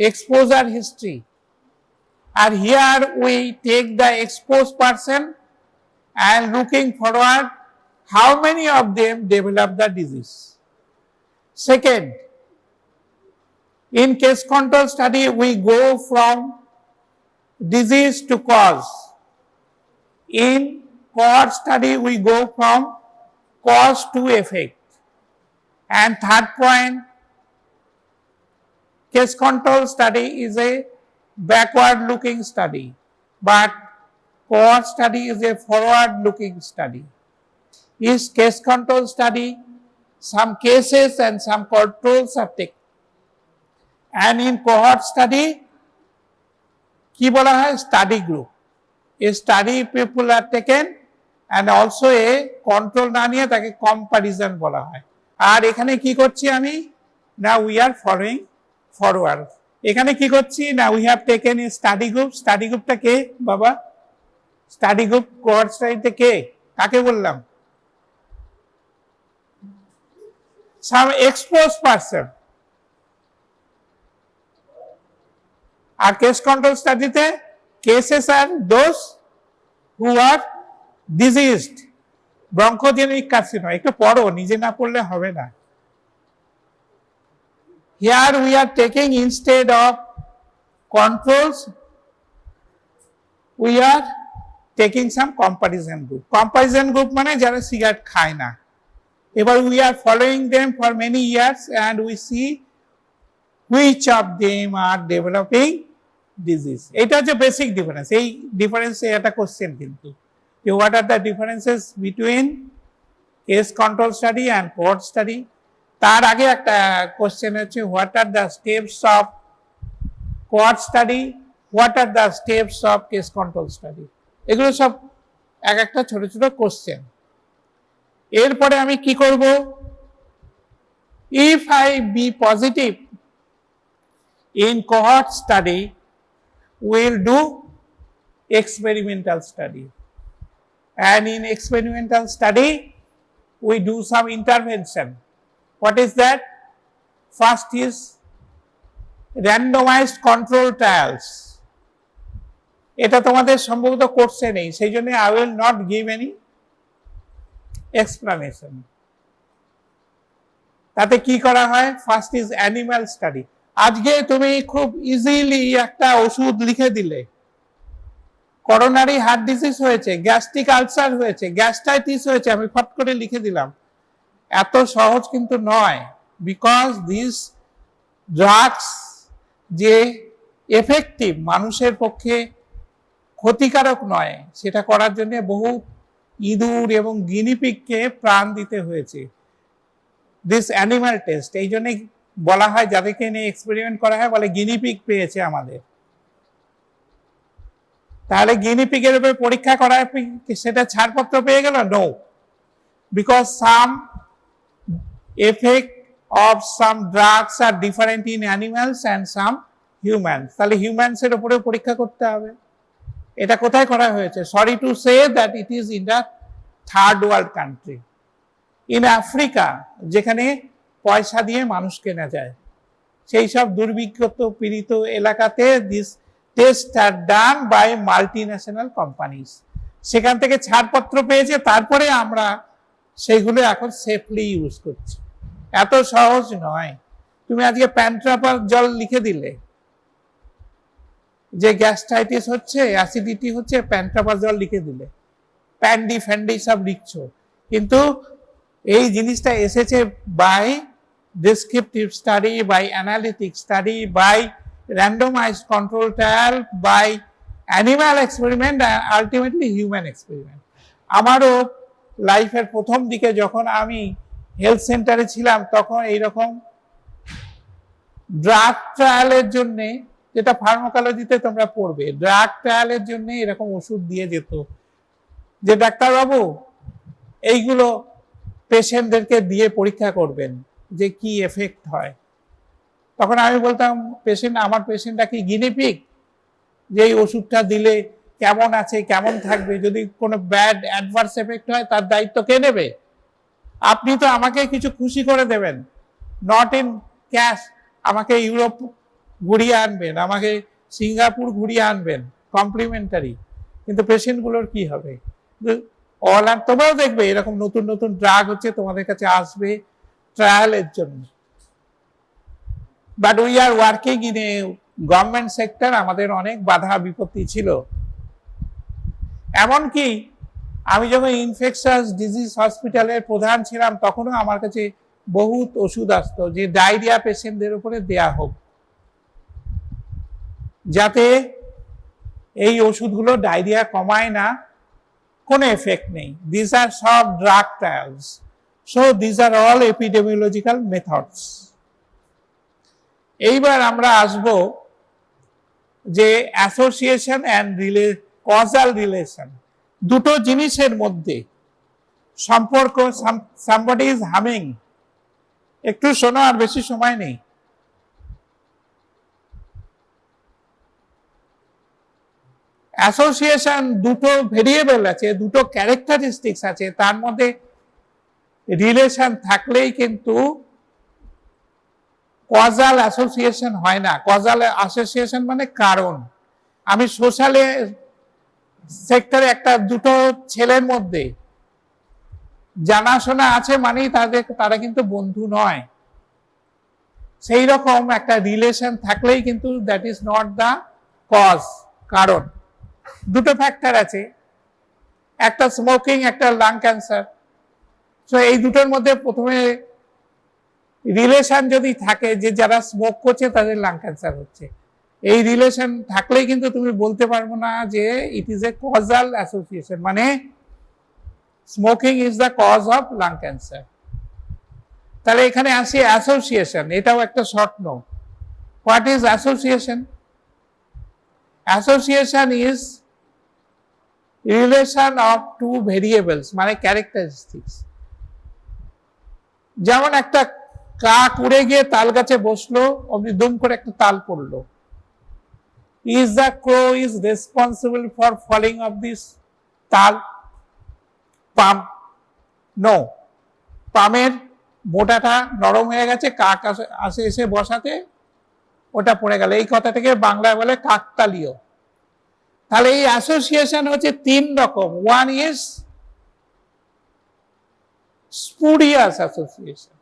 exposure history, and here we take the exposed person and looking forward how many of them develop the disease. Second, in case control study we go from disease to cause. In cohort study we go from cause to effect. And third point, case control study is a backward looking study, but cohort study is a forward looking study. In case control study, some cases and some controls are taken, and in cohort study কি বলা হয়, study group, a study people are taken and also a control না নিয়ে তাকে comparison বলা হয়। আর এখানে কি করছি আমি, না উই আর ফলোইং ফরওয়ার্ড। এখানে কি করছি, না we have taken a study group. Study গ্রুপটা কে বাবা? স্টাডি গ্রুপ কোহর্ট স্টাডিতে কে, কাকে বললাম? Some expose person. আর কেস কন্ট্রোল স্টাডিতে cases are those who are diseased, bronchogenic carcinoma. একটু পড়ো, নিজে না পড়লে হবে না। Here we are taking, instead of controls, we are taking some comparison group. Comparison group মানে যারা সিগারেট খায় না। এবার we are following them for many years and we see which of them are developing disease. এটা হচ্ছে basic difference. এই ডিফারেন্সে একটা question কিন্তু, what are the differences between case control study and cohort study? তার আগে একটা কোশ্চেন হচ্ছে what are the steps of cohort study, what are the steps of case control study? এগুলো সব এক একটা ছোট ছোট কোশ্চেন। এরপরে আমি কি করব, if I be positive In cohort study, we'll do experimental study. And in experimental study, we do some intervention. What is that? First is randomized control trials. এটা তোমাদের সম্ভবত কোর্সে নেই, সেই জন্য I will not give any explanation. তাতে কি করা হয়? First is animal study. আজকে তুমি খুব ইজিলি একটা ওষুধ লিখে দিলে, করোনারি হার্ট ডিজিজ হয়েছে, গ্যাস্ট্রিক আলসার হয়েছে, গ্যাস্ট্রাইটিস হয়েছে, আমি ফট করে লিখে দিলাম। এত সহজ কিন্তু নয়, বিকজ দিস ড্রাগস যে এফেক্টিভ, মানুষের পক্ষে ক্ষতিকারক নয়, সেটা করার জন্য বহু ইঁদুর এবং গিনিপিগকে প্রাণ দিতে হয়েছে। দিস অ্যানিমাল টেস্ট, এই জন্যই বলা হয়, যাদেরকে নিয়ে এক্সপেরিমেন্ট করা হয় বলে গিনিপিগ পেয়েছে আমাদের। তাহলে গিনিপিগের উপরে পরীক্ষা করার সেটা ছাড়পত্র পেয়ে গেল? No, because some effect of some drugs are different in animals and some humans. তাহলে হিউম্যানসের উপরে পরীক্ষা করতে হবে। এটা কোথায় করা হয়েছে? Sorry to say that it is in the third world country, in Africa, যেখানে পয়সা দিয়ে মানুষ কেনা যায়, সেই সব দুর্ভিক্ষ পীড়িত এলাকাতে this test are done by multinational companies. সেখান থেকে ছাড়পত্র পেয়েছে, তারপরে আমরা সেইগুলো এখন সেফলি ইউজ করছি। এত সহজ নয়। তুমি আজকে প্যান্ট্রাপার জল লিখে দিলে যে গ্যাস্ট্রাইটিস হচ্ছে, অ্যাসিডিটি হচ্ছে, প্যান্ট্রাপার জল লিখে দিলে, প্যান্ডি ফ্যান্ডি সব লিখছো, কিন্তু এই জিনিসটা এসেছে by descriptive study, by analytic study, by randomized control trial, by animal experiment, and ultimately human experiment. আমারও লাইফের প্রথম দিকে যখন আমি হেলথ সেন্টারে ছিলাম, তখন এইরকম ড্রাগ ট্রায়ালের জন্য, যেটা ফার্মাকোলজিতে তোমরা পড়বে, ড্রাগ ট্রায়ালের জন্য এরকম ওষুধ দিয়ে যেত, যে ডাক্তারবাবু এইগুলো পেশেন্টদেরকে দিয়ে পরীক্ষা করবেন যে কি এফেক্ট হয়। তখন আমি বলতাম, আমার পেশেন্টটা কি গিনিপিগ, যে এই ওষুধটা দিলে কেমন আছে কেমন থাকবে, যদি কোনো ব্যাড অ্যাডভার্স এফেক্ট হয় তার দায়িত্ব কে নেবে? আপনি তো আমাকে কিছু খুশি করে দেবেন, নট ইন ক্যাশ, আমাকে ইউরোপ ঘুরিয়ে আনবেন, আমাকে সিঙ্গাপুর ঘুরিয়ে আনবেন কমপ্লিমেন্টারি, কিন্তু পেশেন্টগুলোর কি হবে? তোমরাও দেখবে এরকম নতুন নতুন ড্রাগ হচ্ছে, তোমাদের কাছে আসবে ট্রায়ালের জন্য। But we are working in a government sector, আমাদের অনেক বাধা বিপত্তি ছিল। এমনকি আমি যখন ইনফেকশাস ডিজিজ হসপিটালের প্রধান ছিলাম, তখনও আমার কাছে বহুত ওষুধ আসতো যে ডায়রিয়া পেশেন্টদের উপরে দেয়া হোক, যাতে এই ওষুধগুলো ডায়রিয়া কমায় না, কোনো এফেক্ট নেই। দিস আর সব drug trials, so this are all epidemiological methods. এইবার আমরা আসব যে অ্যাসোসিয়েশন অ্যান্ড কজাল রিলেশন, দুটো জিনিসের মধ্যে সম্পর্ক। সামবডি ইজ হামিং, একটু শোনো, আর বেশি সময় নেই। অ্যাসোসিয়েশন, দুটো ভেরিয়েবল আছে, দুটো ক্যারেক্টারিস্টিক্স আছে, তার মধ্যে রিলেশন থাকলেই কিন্তু কজাল অ্যাসোসিয়েশন হয় না। কজাল অ্যাসোসিয়েশন মানে কারণ। আমি সোশ্যালে সেক্টরে একটা দুটো ছেলের মধ্যে জানাশোনা আছে মানেই তারা কিন্তু বন্ধু নয়। সেই রকম একটা রিলেশন থাকলেই কিন্তু that is not the cause, কারণ। দুটো ফ্যাক্টর আছে, একটা স্মোকিং, একটা লাং ক্যান্সার। সো এই দুটোর মধ্যে প্রথমে রিলেশন যদি থাকে যে যারা স্মোক করছে তাদের লাং ক্যান্সার হচ্ছে, এই রিলেশন থাকলেই কিন্তু তুমি বলতে পারবো না যে it is a causal association, মানে smoking is the cause of lung cancer. তাহলে এখানে আসি অ্যাসোসিয়েশন, এটাও একটা short note. What is association? Association is relation of two variables, মানে ক্যারেক্টারিস্টিক্স। যেমন একটা কাক উড়ে গিয়ে তাল গাছে বসলো, অমনি দুম করে একটা তাল পড়লো। Is the crow is responsible for falling of this tal palm? No. পামের মোটাটা নরম হয়ে গেছে, কাক আসে এসে বসাতে ওটা পড়ে গেল। এই কথাটাকে বাংলায় বলে কাকতালীয়। তাহলে এই অ্যাসোসিয়েশন হচ্ছে তিন রকম। One is spurious association.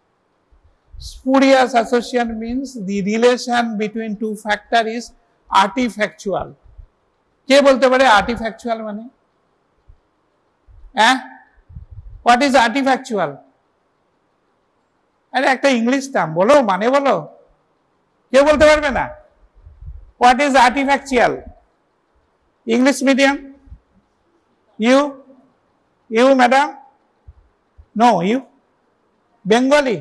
Spurious association means the relation between two factors is artifactual. কে বলতে পারে artifactual মানে? What is artifactual? আরে একটা ইংলিশ টার্ম বলো, মানে বলো, কেউ বলতে পারবে না? What is artifactual? English medium? You madam? No, you? Bengali?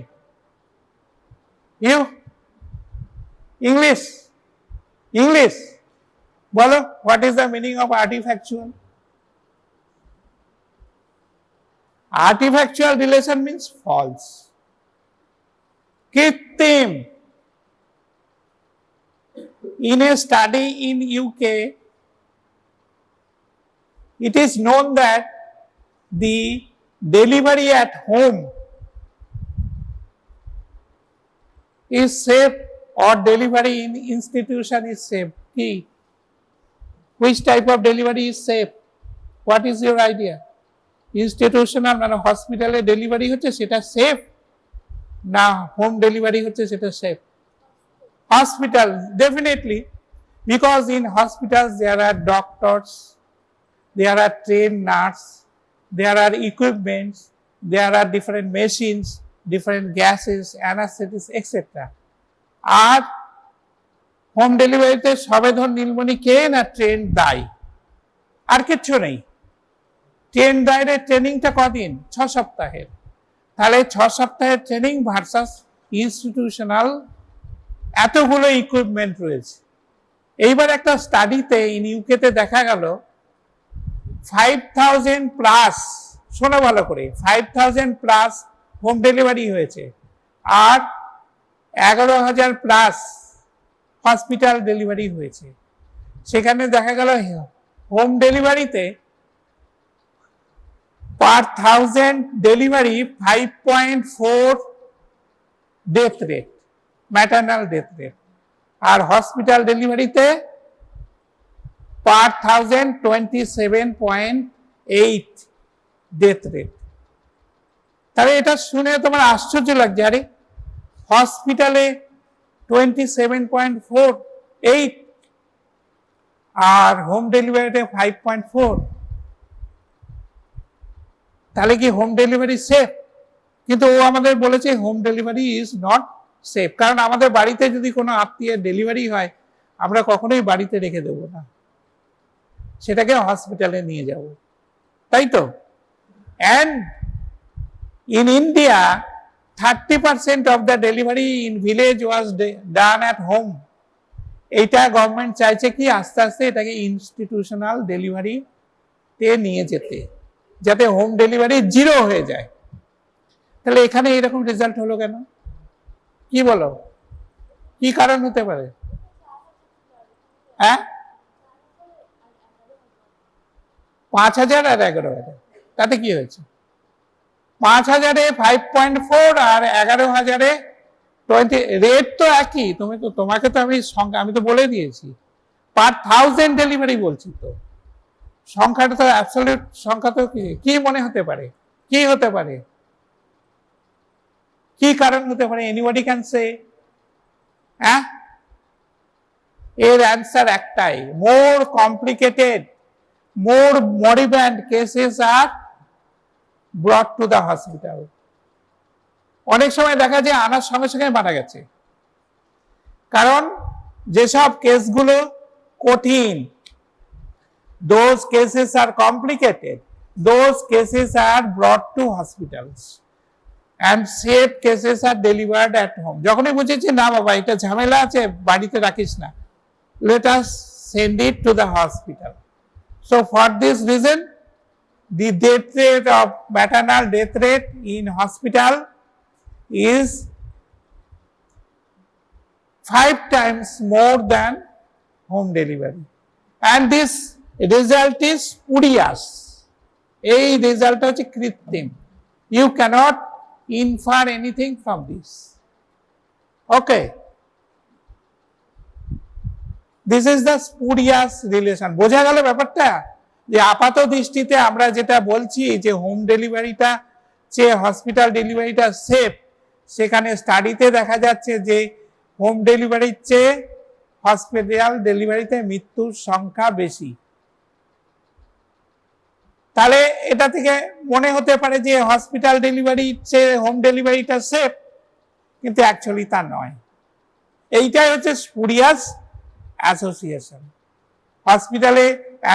You? English? বলো, what is the meaning of artifactual? Artifactual relation means false. কৃত্রিম. In a study in UK, it is known that the delivery at home is safe or delivery in institution is safe. Which type of delivery is safe? What is your idea? Institutional মানে হসপিটালে delivery হচ্ছে সেটা safe, না home delivery হচ্ছে সেটা safe? Hospital, definitely, because in hospitals there are doctors, there are trained nurses, there are equipments, there are different machines, different gases, anesthetics, etc. R home ডেলিভারিতে সবেধন নীলমণি কে না train দায়, আর কিচ্ছু নেই। ট্রেন দায়ের ট্রেনিংটা কদিন? 6 সপ্তাহের। তাহলে 6 সপ্তাহের ট্রেনিং ভার্সাস ইনস্টিটিউশনাল এতগুলো ইকুইপমেন্ট রয়েছে। এইবার একটা স্টাডিতে ইন ইউকেতে দেখা গেল 5000 প্লাস, শোনো ভালো করে, 5000 প্লাস হোম ডেলিভারি হয়েছে, আর 11000 প্লাস হসপিটাল ডেলিভারি হয়েছে। সেখানে দেখা গেল হোম ডেলিভারিতে per 1000 delivery 5.4 death rate, maternal death rate, আর হসপিটাল ডেলিভারিতে পার 1000 27.8 ডেথ রেট। তাহলে এটা শুনে তোমার আশ্চর্য লাগছে, আরে হসপিটালে 27.48 আর হোম ডেলিভারিতে 5.4, তাহলে কি হোম ডেলিভারি সেফ? কিন্তু ও আমাদের বলেছে home delivery is not safe, কারণ আমাদের বাড়িতে যদি কোনো আত্মীয় ডেলিভারি হয় আমরা কখনোই বাড়িতে রেখে দেব না, সেটাকে হসপিটালে নিয়ে যাব, তাই তো? And in India 30% of the delivery in village was done at home. এইটা গভর্নমেন্ট চাইছে কি আস্তে আস্তে এটাকে ইনস্টিটিউশনাল ডেলিভারিতে নিয়ে যেতে, যাতে হোম ডেলিভারি জিরো হয়ে যায়। তাহলে এখানে এরকম রেজাল্ট হলো কেন? কি বলো, কি কারণ হতে পারে? 5000 আর 11000, তাতে কি হয়েছে? 5000-এ 5.4 আর 11000-এ 20, রেট তো একই। তোমাকে তো আমি তো বলে দিয়েছি পার 1000 ডেলিভারি বলছি, তো সংখ্যাটা তো অ্যাবসলিউট সংখ্যা। তো কি মনে হতে পারে, কি হতে পারে, কি কারণ হতে পারে? Anybody can say? এর অ্যান্সার একটাই, more complicated, more moribund cases are brought to the hospital. অনেক সময় দেখা যায় আনার সঙ্গে সঙ্গে মারা গেছে, কারণ যেসব কেসগুলো কঠিন, those cases are complicated, those cases are brought to hospitals and safe cases are delivered at home. যখনই বুঝেছি না বাবা এটা ঝামেলা আছে, বাড়িতে রাখিস না, let us send it to the hospital. So for this reason the death rate of maternal death rate in hospital is 5 times more than home delivery, and this result is spurious. এই রেজাল্টটা হচ্ছে কৃত্রিম, you cannot infer anything from this. Okay, this is the spurious relation. বোঝা গেল ব্যাপারটা, যে আপাত দৃষ্টিতে আমরা যেটা বলছি যে হোম ডেলিভারিটা চেয়ে হসপিটাল ডেলিভারিটা সেফ, সেখানে স্টাডিতে দেখা যাচ্ছে যে হোম ডেলিভারির চেয়ে হসপিটাল ডেলিভারিতে মৃত্যুর সংখ্যা বেশি। তাহলে এটা থেকে মনে হতে পারে যে হসপিটাল ডেলিভারির চেয়ে হোম ডেলিভারিটা সেফ, কিন্তু অ্যাকচুয়ালি তা নয়। এইটাই হচ্ছে স্পুরিয়াস অ্যাসোসিয়েশন। হসপিটালে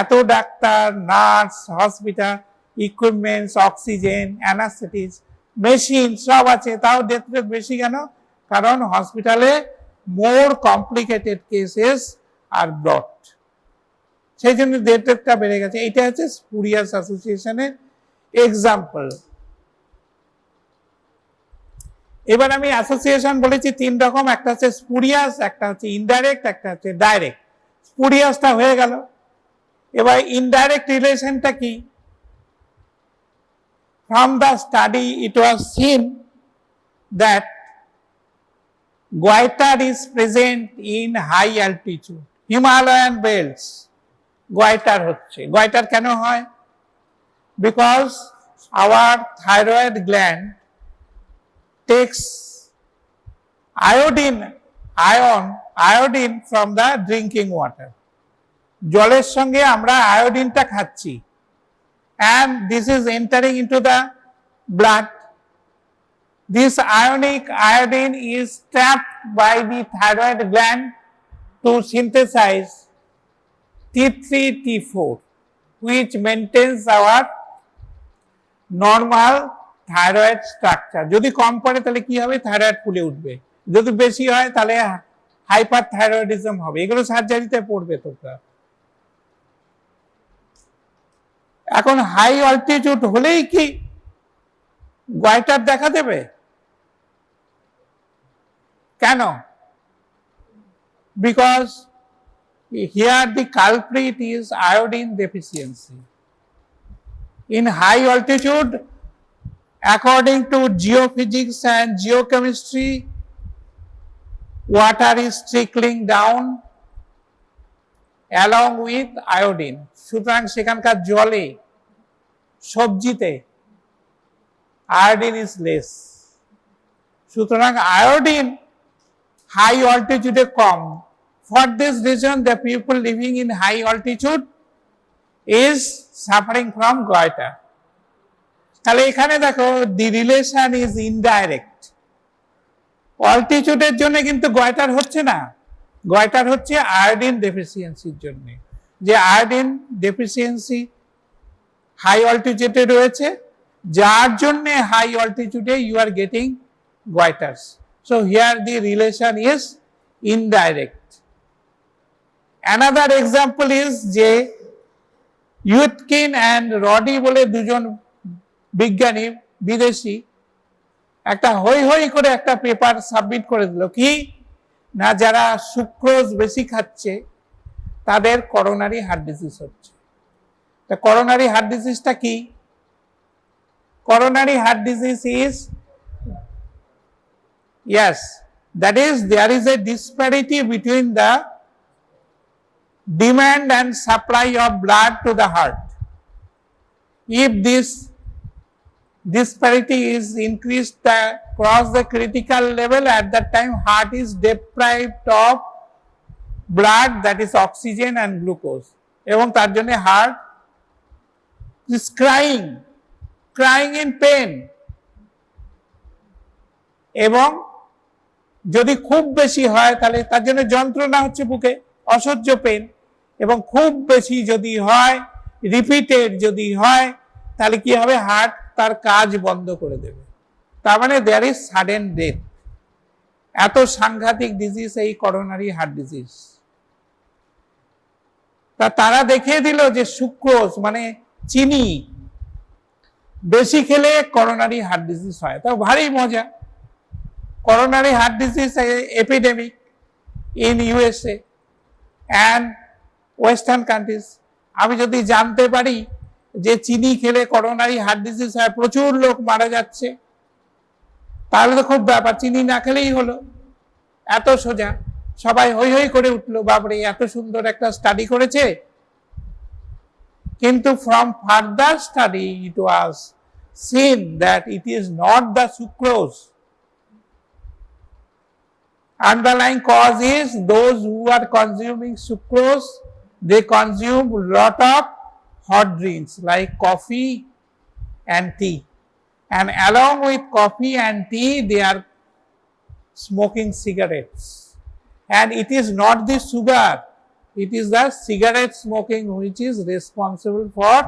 এত doctor, nurse, hospital equipments, oxygen, অ্যানাস্থেটিক্স, machine সব আছে, তাও ডেথ রেট বেশি কেন? কারণ হসপিটালে মোর কমপ্লিকেটেড কেসেস আর ব্রট, সেই জন্য ডেথ রেটটা বেড়ে গেছে। এইটা হচ্ছে স্পুরিয়াস অ্যাসোসিয়েশনের এক্সাম্পল। এবার আমি অ্যাসোসিয়েশন বলেছি 3 রকম, একটা হচ্ছে স্পুরিয়াস, একটা হচ্ছে ইনডাইরেক্ট, একটা হচ্ছে ডাইরেক্ট। স্পুরিয়াসটা হয়ে গেল। এবার ইনডাইরেক্ট রিলেশনটা কি? From the study it was seen that goiter is present in high altitude, Himalayan belts goiter হচ্ছে। goiter কেন হয়? Because our thyroid gland takes iodine from the drinking water. জলের সঙ্গে আমরা আয়োডিনটা খাচ্ছি, and this is entering into the blood. This iodine is trapped by the thyroid gland to synthesize T3 T4, which maintains our normal thyroid structure. যদি কম পড়ে তাহলে কি হবে? Thyroid ফুলে উঠবে। যদি বেশি হয় তাহলে হাইপারথাইরয়েডিজম হবে। এগুলো সার্জারিতে পড়বে তোমরা। এখন হাই অল্টিটিউড হলেই কি goiter দেখা দেবে? কেন? Because here the culprit is iodine deficiency. In high altitude, according to geophysics and geochemistry, water is trickling down along with iodine. সুতরাং সেখানকার জলে, সবজিতে iodine is less. সুতরাং iodine high altitude com. For this reason, the people living in high altitude is suffering from goiter. তাহলে এখানে দেখো, the relation is indirect. অল্টিটিউডের জন্য কিন্তু goiter হচ্ছে না, goiter হচ্ছে আয়োডিন ডেফিসিয়েন্সির জন্য। যে আয়োডিন ডেফিসিয়েন্সি হাই অল্টিটিউডে রয়েছে, যার জন্য হাই অল্টিটিউডে you are getting goiters. So here the relation is indirect. Another example is যে ইউথকিন অ্যান্ড রডি বলে দুজন বিজ্ঞানী বিদেশি একটা হই হই করে একটা পেপার সাবমিট করে দিল। কি না, যারা সুক্রোজ বেশি খাচ্ছে তাদের করোনারি হার্ট ডিজিজ হচ্ছে। তা করোনারি হার্ট ডিজিজটা কি? Coronary heart disease is, yes, that is there is a disparity between the demand and supply of blood to the heart. If this disparity is increased across the critical level, at that time heart is deprived of blood, that is oxygen and glucose, এবং তার জন্য heart is crying in pain, এবং যদি খুব বেশি হয় তাহলে তার জন্য যন্ত্রণা হচ্ছে বুকে, অসহ্য পেন, এবং খুব বেশি যদি হয়, রিপিটেড যদি হয়, তাহলে কি হবে? হার্ট তার কাজ বন্ধ করে দেবে। তার মানে দেয়ার ইজ সাডেন ডেথ। এত সাংঘাতিক ডিজিজ এই করোনারি হার্ট ডিজিজ। তারা দেখিয়ে দিল যে সুক্রোজ মানে চিনি বেশি খেলে করোনারি হার্ট ডিজিজ হয়। তাও ভারী মজা। Coronary heart disease epidemic, in USA and western countries. আমি যদি জানতে পারি যে চিনি খেলে করোনারি হার্ট ডিজিজ হয়, প্রচুর লোক মারা যাচ্ছে, তাহলে তো খুব ব্যাপার, চিনি না খেলেই হলো, এত সোজা। সবাই হই হই করে উঠলো, বাবরে এত সুন্দর একটা স্টাডি করেছে। কিন্তু from further study it was seen that it is not the sucrose. Underlying cause is those who are consuming sucrose, they consume lot of hot drinks like coffee and tea, and along with coffee and tea they are smoking cigarettes, and it is not the sugar, it is the cigarette smoking which is responsible for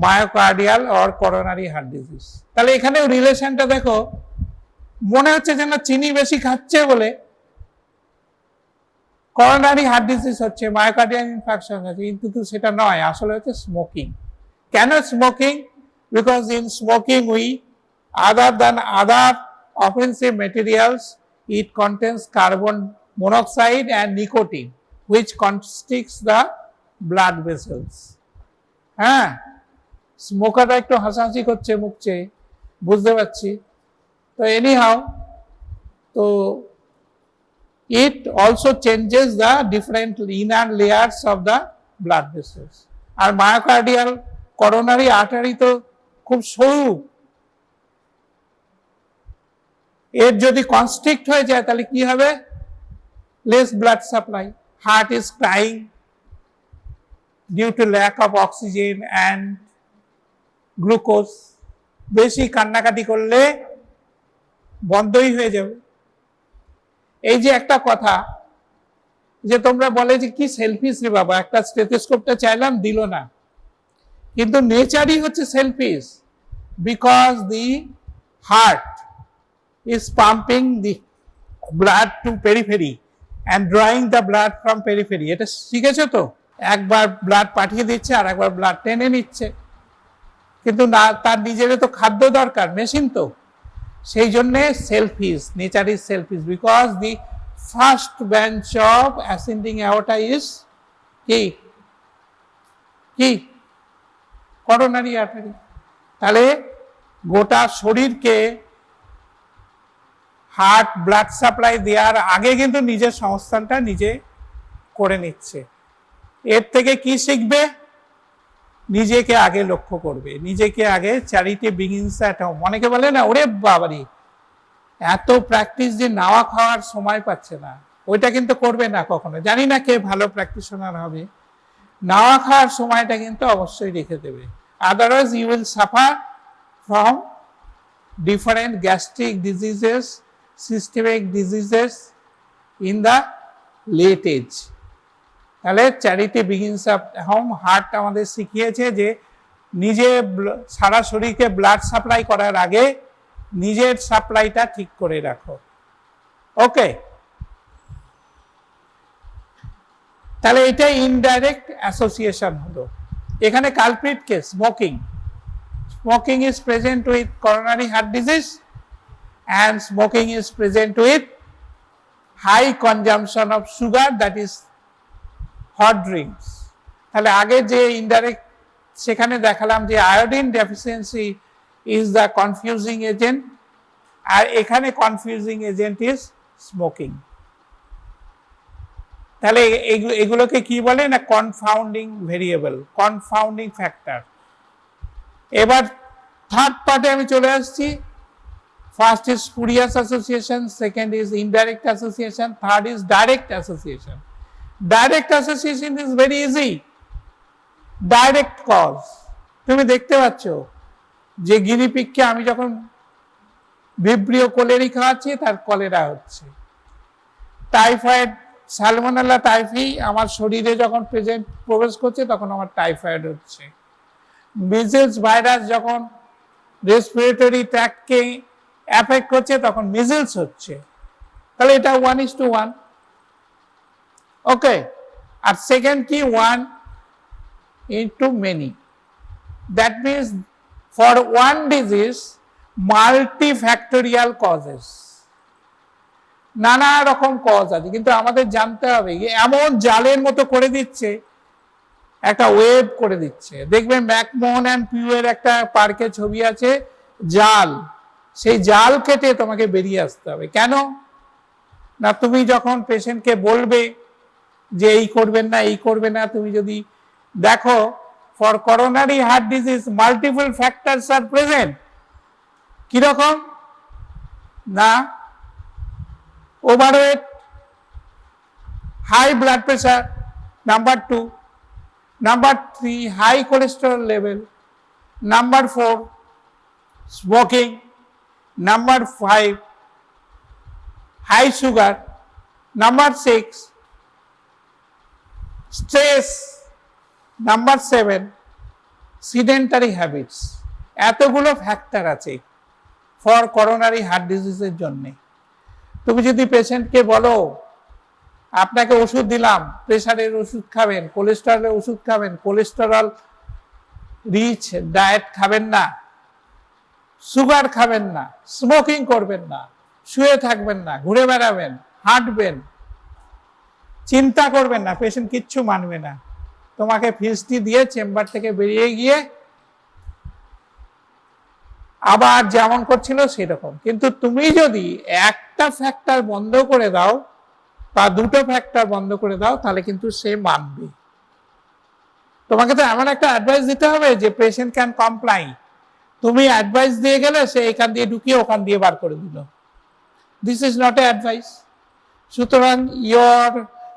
myocardial or coronary heart disease. তাহলে এখানেও রিলেশনটা দেখো, মনে হচ্ছে যেন চিনি বেশি খাচ্ছে বলে করোনারি হার্ট ডিজিজ হচ্ছে, মায়োকার্ডিয়াল ইনফাকশন হচ্ছে, কিন্তু সেটা নয়, আসলে হচ্ছে স্মোকিং। কেন smoking? Because in smoking we other than other offensive materials, it contains carbon monoxide and nicotine which constricts the blood vessels. হ্যাঁ, স্মোকাররা একটু হাসাহাসি করছে মুখছে, বুঝতে পারছি। তো এনিহাউ, তো it also changes the different inner layers of the blood vessels. আর myocardial coronary artery তো খুব সরু, এর যদি কনস্ট্রিক্ট হয়ে যায় তাহলে কি হবে? Less blood supply, heart is crying due to lack of oxygen and glucose. বেশি কান্নাকাটি করলে বন্ধই হয়ে যাবে। এই যে একটা কথা যে তোমরা বলে যে কি সেলফিশ রে বাবা, একটা স্টেথোস্কোপটা চাইলাম দিল না, কিন্তু নেচারই হচ্ছে selfish, because the heart is pumping the blood to periphery and drawing the blood from periphery. এটা শিখেছো তো? একবার ব্লাড পাঠিয়ে দিচ্ছে আর একবার ব্লাড টেনে নিচ্ছে, কিন্তু না, তার নিজের তো খাদ্য দরকার, মেশিন তো। সেই জন্যে selfish, nature is selfish, because the first branch of ascending aorta is কি কি করোনারি আর্টারি। তাহলে গোটা শরীরকে হার্ট ব্লাড সাপ্লাই দেওয়ার আগে কিন্তু নিজের সংস্থানটা নিজে করে নিচ্ছে। এর থেকে কি শিখবে? নিজেকে আগে লক্ষ্য করবে, নিজেকে আগে, চ্যারিটি বিগিনস অ্যাট হোম। অনেকে বলে না, ওরে বাবারি এত প্র্যাকটিস যে নাওয়া খাওয়ার সময় পাচ্ছে না, ওইটা কিন্তু করবে না কখনো। জানি না কে ভালো প্র্যাকটিশনার হবে, নাওয়া খাওয়ার সময়টা কিন্তু অবশ্যই রেখে দেবে, otherwise you will suffer from different gastric diseases, systemic diseases in the late age. তাহলে charity begins at home. Heart আমাদের শিখিয়েছে যে নিজে সারা শরীরকে ব্লাড সাপ্লাই করার আগে নিজের সাপ্লাইটা ঠিক করে রাখো। ওকে, তাহলে এটা ইনডাইরেক্ট অ্যাসোসিয়েশন হলো। এখানে culprit K? Smoking. Smoking is present with coronary heart disease and smoking is present with high consumption of sugar, that is hot drinks. তাহলে আগে যে ইনডাইরেক্ট সেখানে দেখালাম যে iodine deficiency is the confusing agent, আর এখানে কনফিউজিং এজেন্ট ইজ স্মোকিং। তাহলে এগুলোকে কি বলে না? কনফাউন্ডিং ভেরিয়েবল, কনফাউন্ডিং ফ্যাক্টর। এবার থার্ড পার্টে আমি চলে আসছি। First is spurious association, second is indirect association, third is direct association. Direct association is very easy. Direct cause. তুমি দেখতে পাচ্ছ যে গিনিপিগকে আমি যখন ভিব্রিও কোলেরি খাওয়াচ্ছি তার কলেরা হচ্ছে। টাইফয়েড, সালমোনেলা টাইফি আমার শরীরে যখন প্রবেশ করছে তখন আমার টাইফয়েড হচ্ছে। মিজেলস ভাইরাস যখন রেসপিরেটরি ট্র্যাক্টকে এফেক্ট করছে তখন মিজেলস হচ্ছে। তাহলে এটা 1:1। ওকে, আর সেকেন্ড কি? 1:many। That means for one disease multifactorial causes. নানা রকম কজ আছে, কিন্তু আমাদের জানতে হবে এমন জালের মতো করে দিচ্ছে, একটা ওয়েব করে দিচ্ছে। দেখবে ম্যাকমোহন অ্যান্ড পিউয়ের একটা পার্কে ছবি আছে, জাল, সেই জাল কেটে তোমাকে বেরিয়ে আসতে হবে। কেন না, তুমি যখন পেশেন্টকে বলবে যে এই করবেন না এই করবে না, তুমি যদি দেখো for coronary heart disease multiple factors are present. কিরকম না, overweight, high blood pressure, number 2, number 3 high cholesterol level, number 4 smoking, number 5 high sugar, number 6 stress, number 7 sedentary habits. এতগুলো ফ্যাক্টর আছে ফর করোনারি হার্ট ডিজিজের জন্য। তুমি যদি পেশেন্টকে বলো আপনাকে ওষুধ দিলাম, প্রেশারের ওষুধ খাবেন, কোলেস্টেরলের ওষুধ খাবেন, কোলেস্টেরল রিচ ডায়েট খাবেন না, সুগার খাবেন না, স্মোকিং করবেন না, শুয়ে থাকবেন না, ঘুরে বেড়াবেন, হাঁটবেন, চিন্তা করবেন না, পেশেন্ট কিচ্ছু মানবে না। তোমাকে ফিসটি দিয়ে চেম্বার থেকে বেরিয়ে গিয়ে আবার যেমন করছিল সেরকম। কিন্তু তুমি যদি একটা ফ্যাক্টর বন্ধ করে দাও বা দুটো ফ্যাক্টর বন্ধ করে দাও, তাহলে কিন্তু সে মানবে। তোমাকে তো এমন একটা অ্যাডভাইস দিতে হবে যে পেশেন্ট ক্যান কমপ্লাই। তুমি অ্যাডভাইস দিয়ে গেলে সে এখান দিয়ে ঢুকিয়ে ওখান দিয়ে বার করে দিল। This is not a advice. সুতরাং your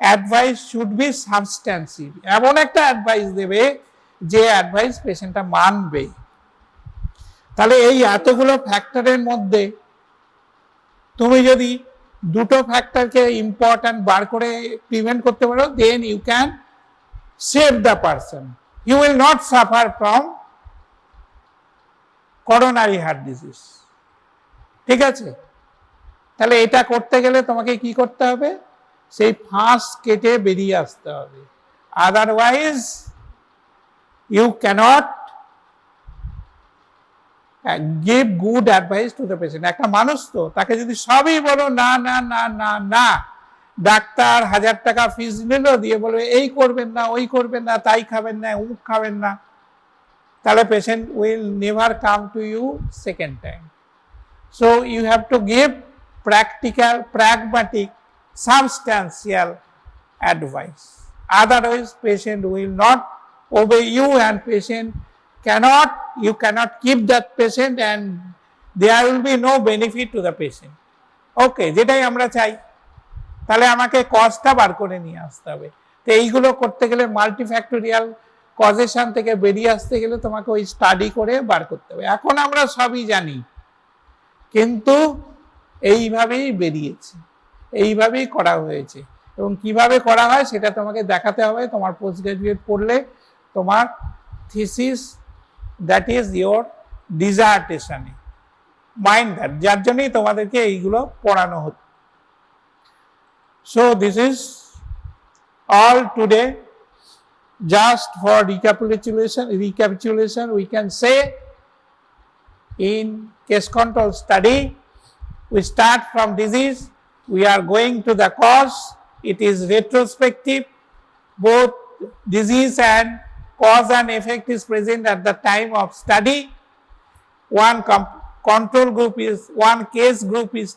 advice should be substantive. এমন একটা অ্যাডভাইস দেবে যে অ্যাডভাইস পেশেন্টটা মানবে। তাহলে এই এতগুলো ফ্যাক্টরের মধ্যে তুমি যদি দুটো ফ্যাক্টরকে ইম্পর্ট্যান্ট বার করে প্রিভেন্ট করতে পারো, then you can save the person. You will not suffer from coronary heart disease. ঠিক আছে? তাহলে এটা করতে গেলে তোমাকে কি করতে হবে? সেই ফাঁস কেটে বেরিয়ে আসতে হবে। Otherwise you can't give good advice to the patient. একটা মানুষ তো, তাকে যদি সবই বলো না না না না না, ডাক্তার 1000 টাকা ফিস নিল, দিয়ে বলবে এই করবেন না, ওই করবেন না, তাই খাবেন না, অমুক খাবেন না, তাহলে patient will never come to you second time. So you have to give practical, pragmatic, substantial advice. Otherwise, patient will not obey you, and you cannot keep that patient, and there will be no benefit to the patient. Okay, যেটাই আমরা চাই। তাহলে আমাকে কজটা বার করে নিয়ে আসতে হবে। তো এইগুলো করতে গেলে, মাল্টিফ্যাক্টোরিয়াল কজেশন থেকে বেরিয়ে আসতে গেলে তোমাকে ওই স্টাডি করে বার করতে হবে। এখন আমরা সবই জানি, কিন্তু এইভাবেই বেরিয়েছে, এইভাবেই করা হয়েছে, এবং কিভাবে করা হয় সেটা তোমাকে দেখাতে হবে তোমার পোস্ট গ্রাজুয়েট পড়লে, তোমার থিসিস, দ্যাট ইজ ইয়োর ডিজার্টেশনে। মাইন্ড দ্যাট, যার জন্যই তোমাদেরকে এইগুলো পড়ানো হচ্ছে। So this is all today. Just for recapitulation we can say, in case control study we start from disease, we are going to the cause, it is retrospective, both disease and cause and effect is present at the time of study. One control group is, one case group is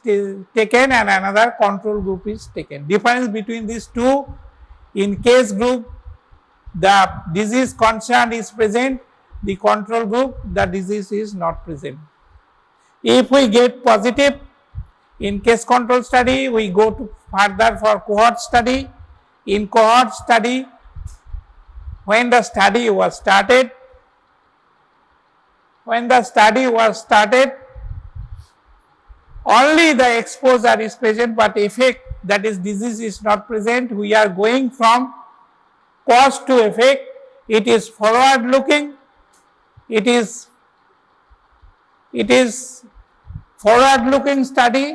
taken and another control group is taken. Difference between these two: in case group the disease concerned is present, the control group the disease is not present. If we get positive in case control study, we go to further for cohort study. In cohort study, when the study was started, only the exposure is present, but effect, that is disease, is not present. We are going from cause to effect. It is forward looking, it is forward looking study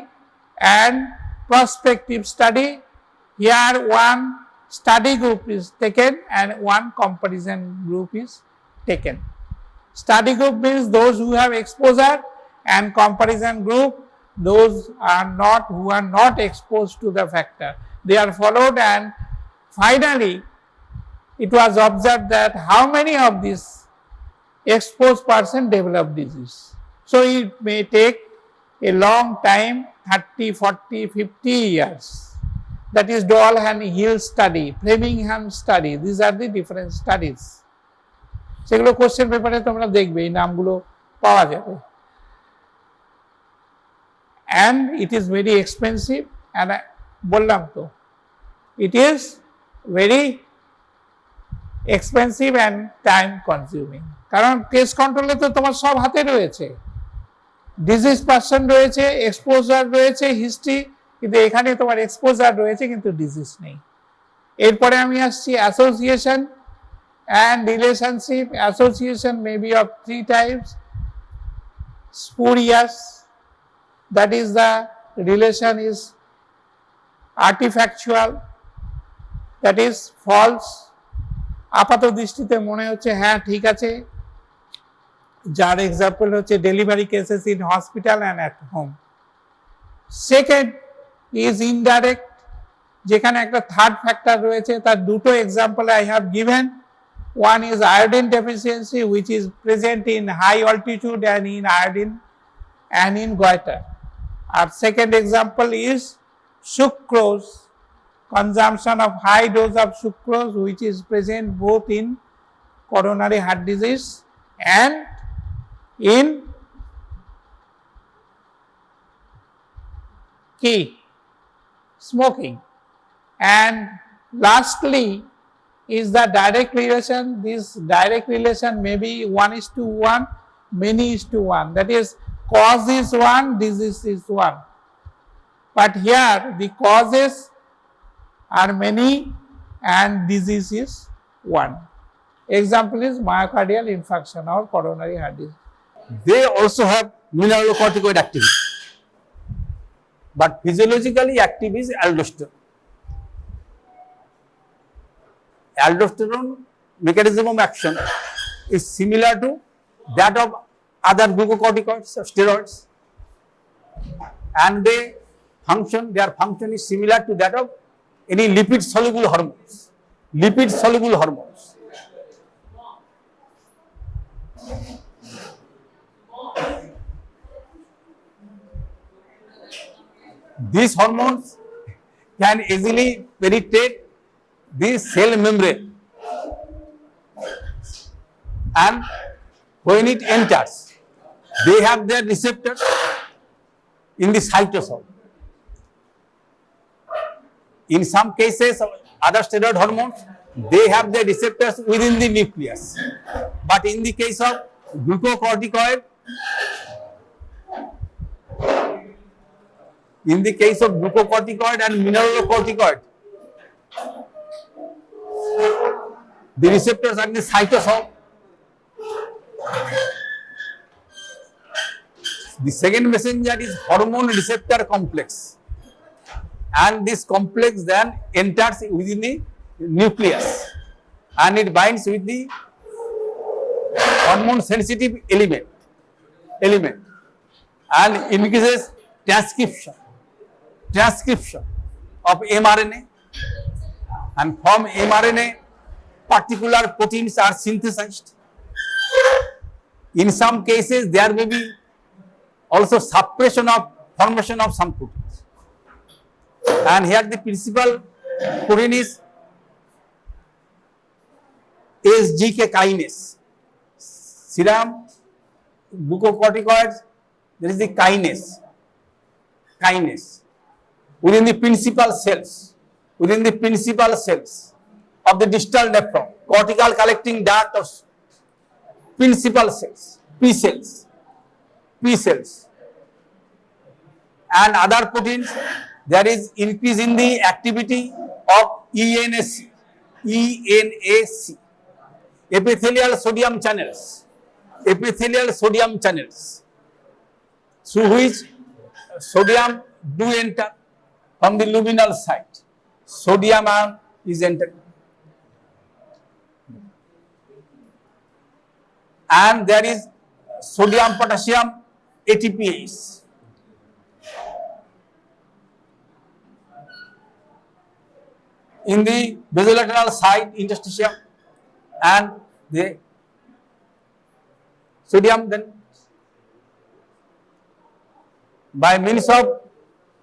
and prospective study. Here one study group is taken and one comparison group is taken. Study group means those who have exposure, and comparison group those are not who are not exposed to the factor. They are followed, and finally it was observed that how many of these exposed person develop disease. So it may take a long time, 30, 40, 50 years. That is Dole and Hill study, Framingham study. These are the different studies. সেগুলো question পেপারে তোমরা দেখবে, এই নামগুলো পাওয়া যাবে। And it is very expensive, and বললাম তো it is very expensive and time consuming, কারণ টেস্ট কন্ট্রোলে তো তোমার সব হাতে রয়েছে, ডিজিজ পার্সন রয়েছে, এক্সপোজার রয়েছে, হিস্ট্রি, কিন্তু এখানে তোমার এক্সপোজার রয়েছে কিন্তু ডিজিজ নেই। এরপরে আমি আসছি association and relationship. Association may be of three types: spurious, that is the relation is artifactual, that is false, আপাত দৃষ্টিতে মনে হচ্ছে হ্যাঁ ঠিক আছে, যার এক্সাম্পল হচ্ছে delivery cases in hospital and at home. Second is indirect, যেখানে একটা থার্ড ফ্যাক্টর রয়েছে, তার দুটো example I have given. One is iodine deficiency, which is present in high altitude and in iodine and in goiter. Our second example is sucrose, consumption of high dose of sucrose, which is present both in coronary heart disease and in smoking. And lastly is the direct relation. This direct relation may be 1:1, many is to 1. That is, cause is 1, disease is 1. But here the causes are many and disease is 1. Example is myocardial infarction or coronary heart disease. They also have mineralocorticoid activity, but physiologically active is aldosterone. Aldosterone mechanism of action is similar to that of other glucocorticoids or steroids, and their function is similar to that of any lipid soluble hormones. These hormones can easily penetrate the cell membrane, and when it enters, they have their receptors in the cytosol. In some cases, other steroid hormones, they have their receptors within the nucleus. But in the case of glucocorticoid, and mineralocorticoid, the receptors are in the cytosol. The second messenger is hormone receptor complex, and this complex then enters within the nucleus, and it binds with the hormone sensitive element and increases transcription of mRNA, and from mRNA particular proteins are synthesized. In some cases there may be also suppression of formation of some proteins, and here the principal protein is SGK kinase. Serum glucocorticoids, there is the kinase within the principal cells of the distal nephron, cortical collecting duct of principal cells, P cells, and other proteins. There is increase in the activity of ENAC, epithelial sodium channels, through which sodium do enter from the luminal site. Sodium ion is entered, and there is sodium potassium ATPase, in the basolateral side interstitium, and the sodium then by means of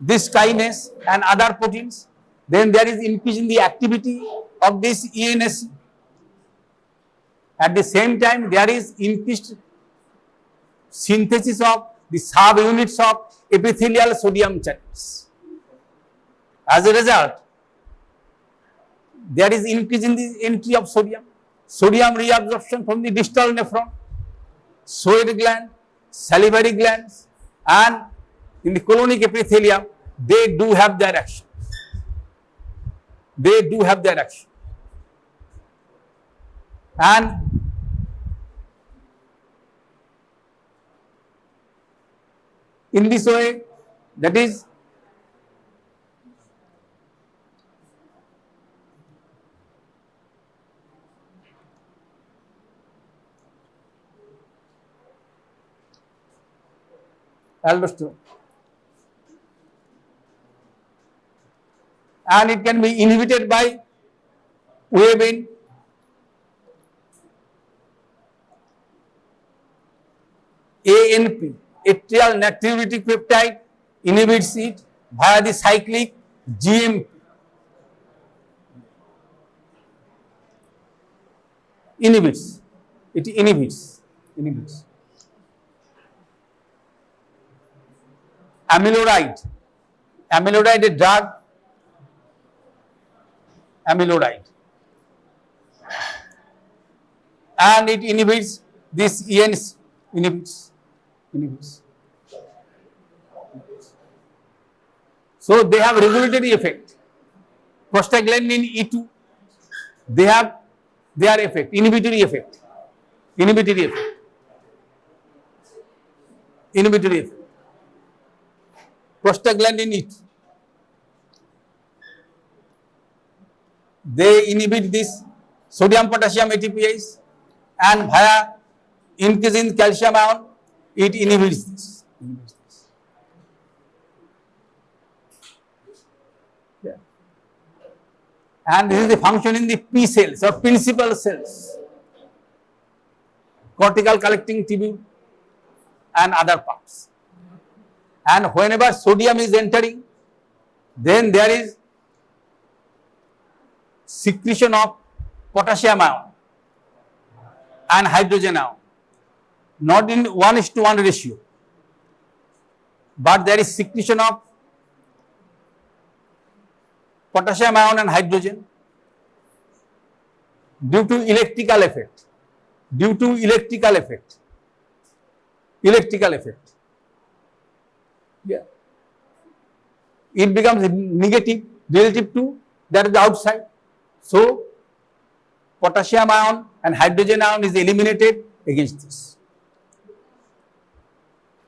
this kinase and other proteins, then there is increase in the activity of this ENSC. At the same time, there is increased synthesis of the subunits of epithelial sodium channels. As a result, there is increase in the entry of sodium, sodium reabsorption from the distal nephron, Schwann gland, salivary glands, and in the colonic epithelium, they do have their action. They do have their action. And in this way, that is aldosterone, and it can be inhibited by Wavin, ANP, atrial natriuretic peptide, inhibits it via the cyclic GMP. Inhibits. It inhibits. Amyloid, a drug, amyloid, and it inhibits this ENS, inhibits. So they have regulatory effect. Prostaglandin E2, they have their effect, inhibitory effect. Prostaglandin E2, they inhibit this sodium potassium ATPase, and via increase in calcium ion, it inhibits this. Yeah. And this is the function in the P cells or principal cells, cortical collecting tubule and other parts. And whenever sodium is entering, then there is secretion of potassium ion and hydrogen ion, not in 1:1 ratio, but there is secretion of potassium ion and hydrogen due to electrical effect. Yeah. It becomes negative relative to that is the outside. So potassium ion and hydrogen ion is eliminated against this.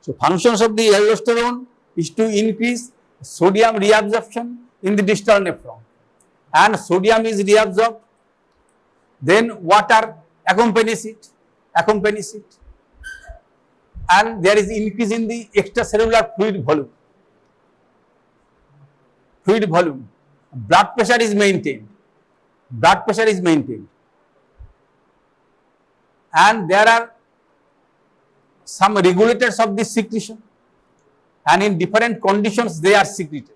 So functions of the aldosterone is to increase sodium reabsorption in the distal nephron, and sodium is reabsorbed, then water accompanies it, and there is increase in the extracellular fluid volume. Blood pressure is maintained, and there are some regulators of this secretion, and in different conditions they are secreted.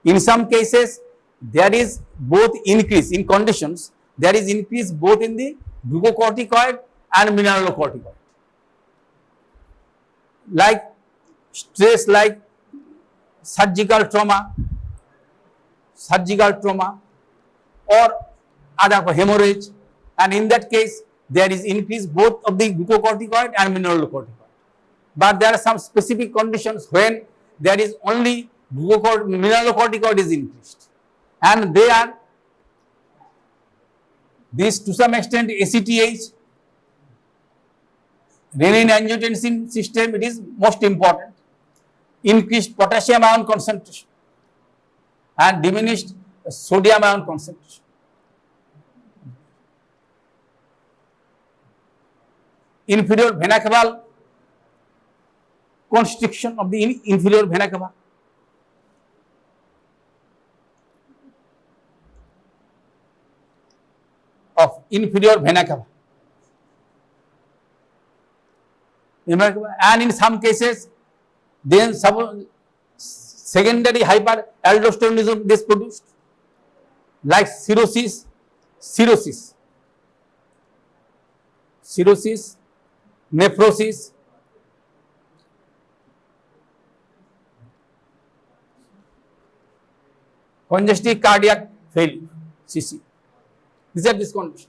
In some cases, there is both increase in conditions, there is increase both in the glucocorticoid and mineralocorticoid. Like stress, like surgical trauma, or other hemorrhage, and in that case, there is increase both of the glucocorticoid and mineralocorticoid. But there are some specific conditions when there is only mineralocorticoid is increased, and they are this to some extent ACTH, renin-angiotensin system, it is most important. Increased potassium ion concentration and diminished sodium ion concentration. Inferior vena cava, constriction of the inferior vena cava. inferior vena cava. And in some cases, then secondary hyperaldosteronism is produced, like cirrhosis, nephrosis, congestive cardiac failure, CC. These are these conditions.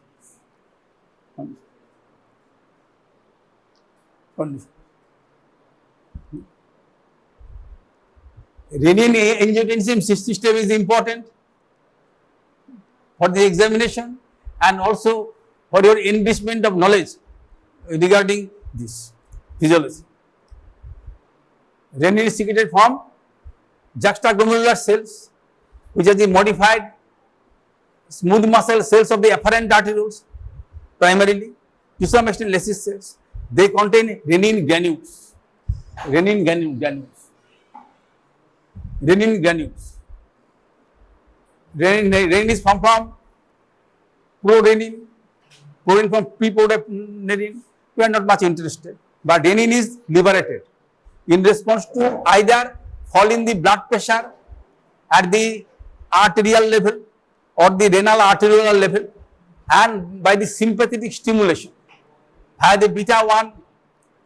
Renin-angiotensin system is important for the examination and also for your enrichment of knowledge regarding this physiology. Renin is secreted from juxtaglomerular cells, which are the modified smooth muscle cells of the afferent arterioles, primarily, to some extent Lassus cells. They contain renin granules. Renin is formed from prorenin, prorenin from preprorenin. We are not much interested, but renin is liberated in response to either fall in the blood pressure at the arterial level or the renal arteriolar level, and by the sympathetic stimulation via the beta 1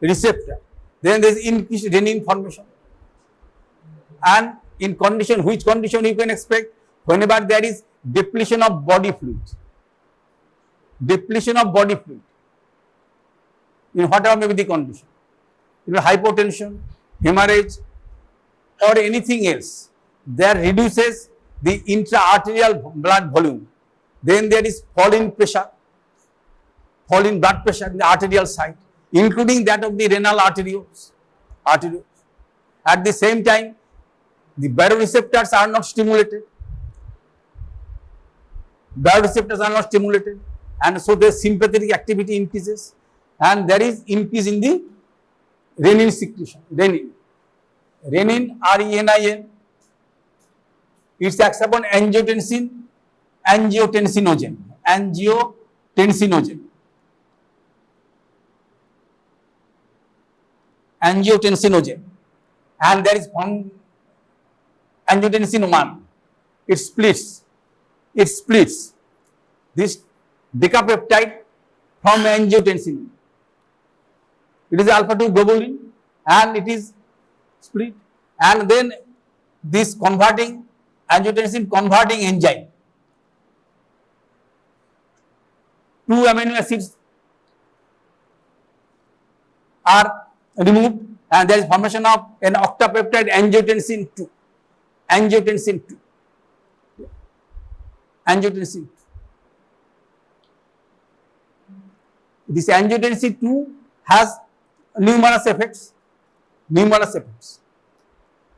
receptor. Then there is increased renin formation. And in condition, which condition you can expect? Whenever there is depletion of body fluid. In whatever may be the condition. Hypotension, hemorrhage, or anything else, that reduces the intra-arterial blood volume. Then there is fall in blood pressure in the arterial side, including that of the renal arterioles. At the same time, the baroreceptors are not stimulated. And so the sympathetic activity increases, and there is increase in the renin secretion. Renin, R-E-N-I-N, it acts upon angiotensinogen. And there is angiotensin 1. It splits this decapeptide from angiotensin. It is alpha 2 globulin, and it is split, and then this angiotensin converting enzyme, 2 amino acids are removed, and there is formation of an octapeptide angiotensin 2. This angiotensin 2 has numerous effects.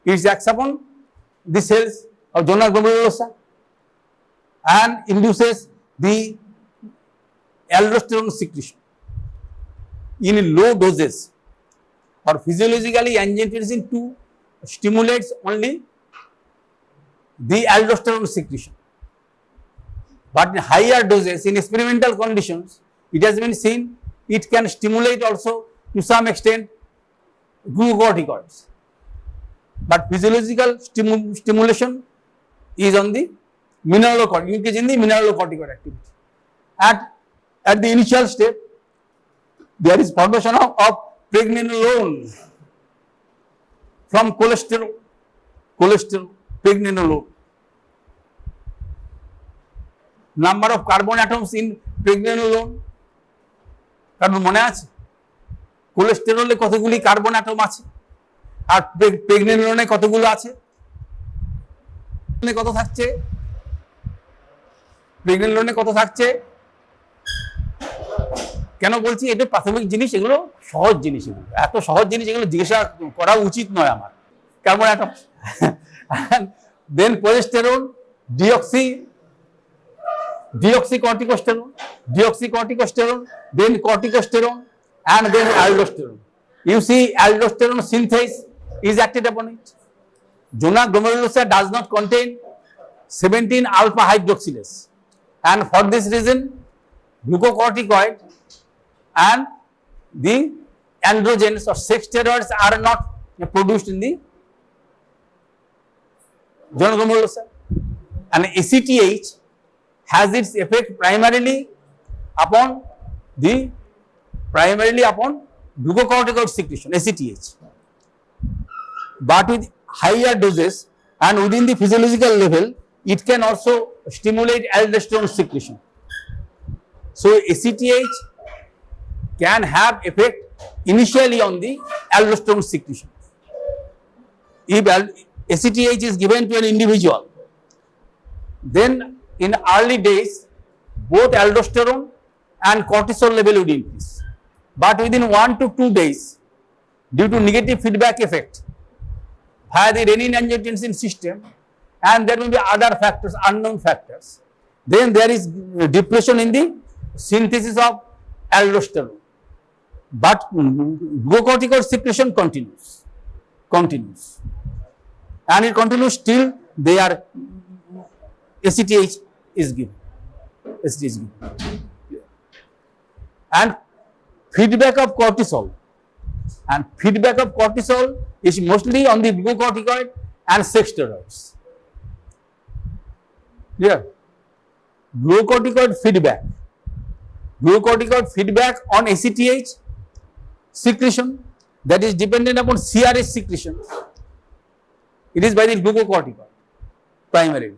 It acts upon the cells of zona glomerulosa and induces the aldosterone secretion in low doses. Or physiologically, angiotensin 2 stimulates only the aldosterone secretion. But in higher doses, in experimental conditions, it has been seen it can stimulate also to some extent glucocorticoids. But physiological stimulation is on the increase in the mineralocorticoid activity. At the initial step, there is formation of pregnenolone from cholesterol, pregnenolone. Number of carbon atoms in pregnenolone, কারণ মনে আছে কোলেস্টেরলে কতগুলি carbon atom আছে আর প্রেগনেনোনে কতগুলো আছে, কত থাকছে, প্রেগনেনোনে কত থাকছে। কেন বলছি এটা প্রাথমিক জিনিস, এগুলো সহজ জিনিস, এত সহজ জিনিস এগুলো জিজ্ঞাসা করা উচিত নয় আমার। Carbon atom, then progesterone, deoxycorticosterone, then corticosterone, and then aldosterone. You see, aldosterone synthase is acted upon it. Zona glomerulosa does not contain 17 alpha hydroxylase, and for this reason, glucocorticoid and the androgens or sex steroids are not produced in the Jonagomolosa. And ACTH has its effect primarily upon glucocorticoid secretion, ACTH. But with higher doses and within the physiological level, it can also stimulate aldosterone secretion. So ACTH can have effect initially on the aldosterone secretion. If ACTH is given to an individual, then in early days, both aldosterone and cortisol level would increase. But within 1 to 2 days, due to negative feedback effect via the renin-angiotensin system, and there may be other factors, unknown factors, then there is depression in the synthesis of aldosterone. But glucocorticoid secretion continues. And it continues till they are ACTH is given. And feedback of cortisol is mostly on the glucocorticoid and sex steroids. Clear? Glucocorticoid feedback on ACTH secretion, that is dependent upon CRH secretion. It is by the glucocorticoid primarily.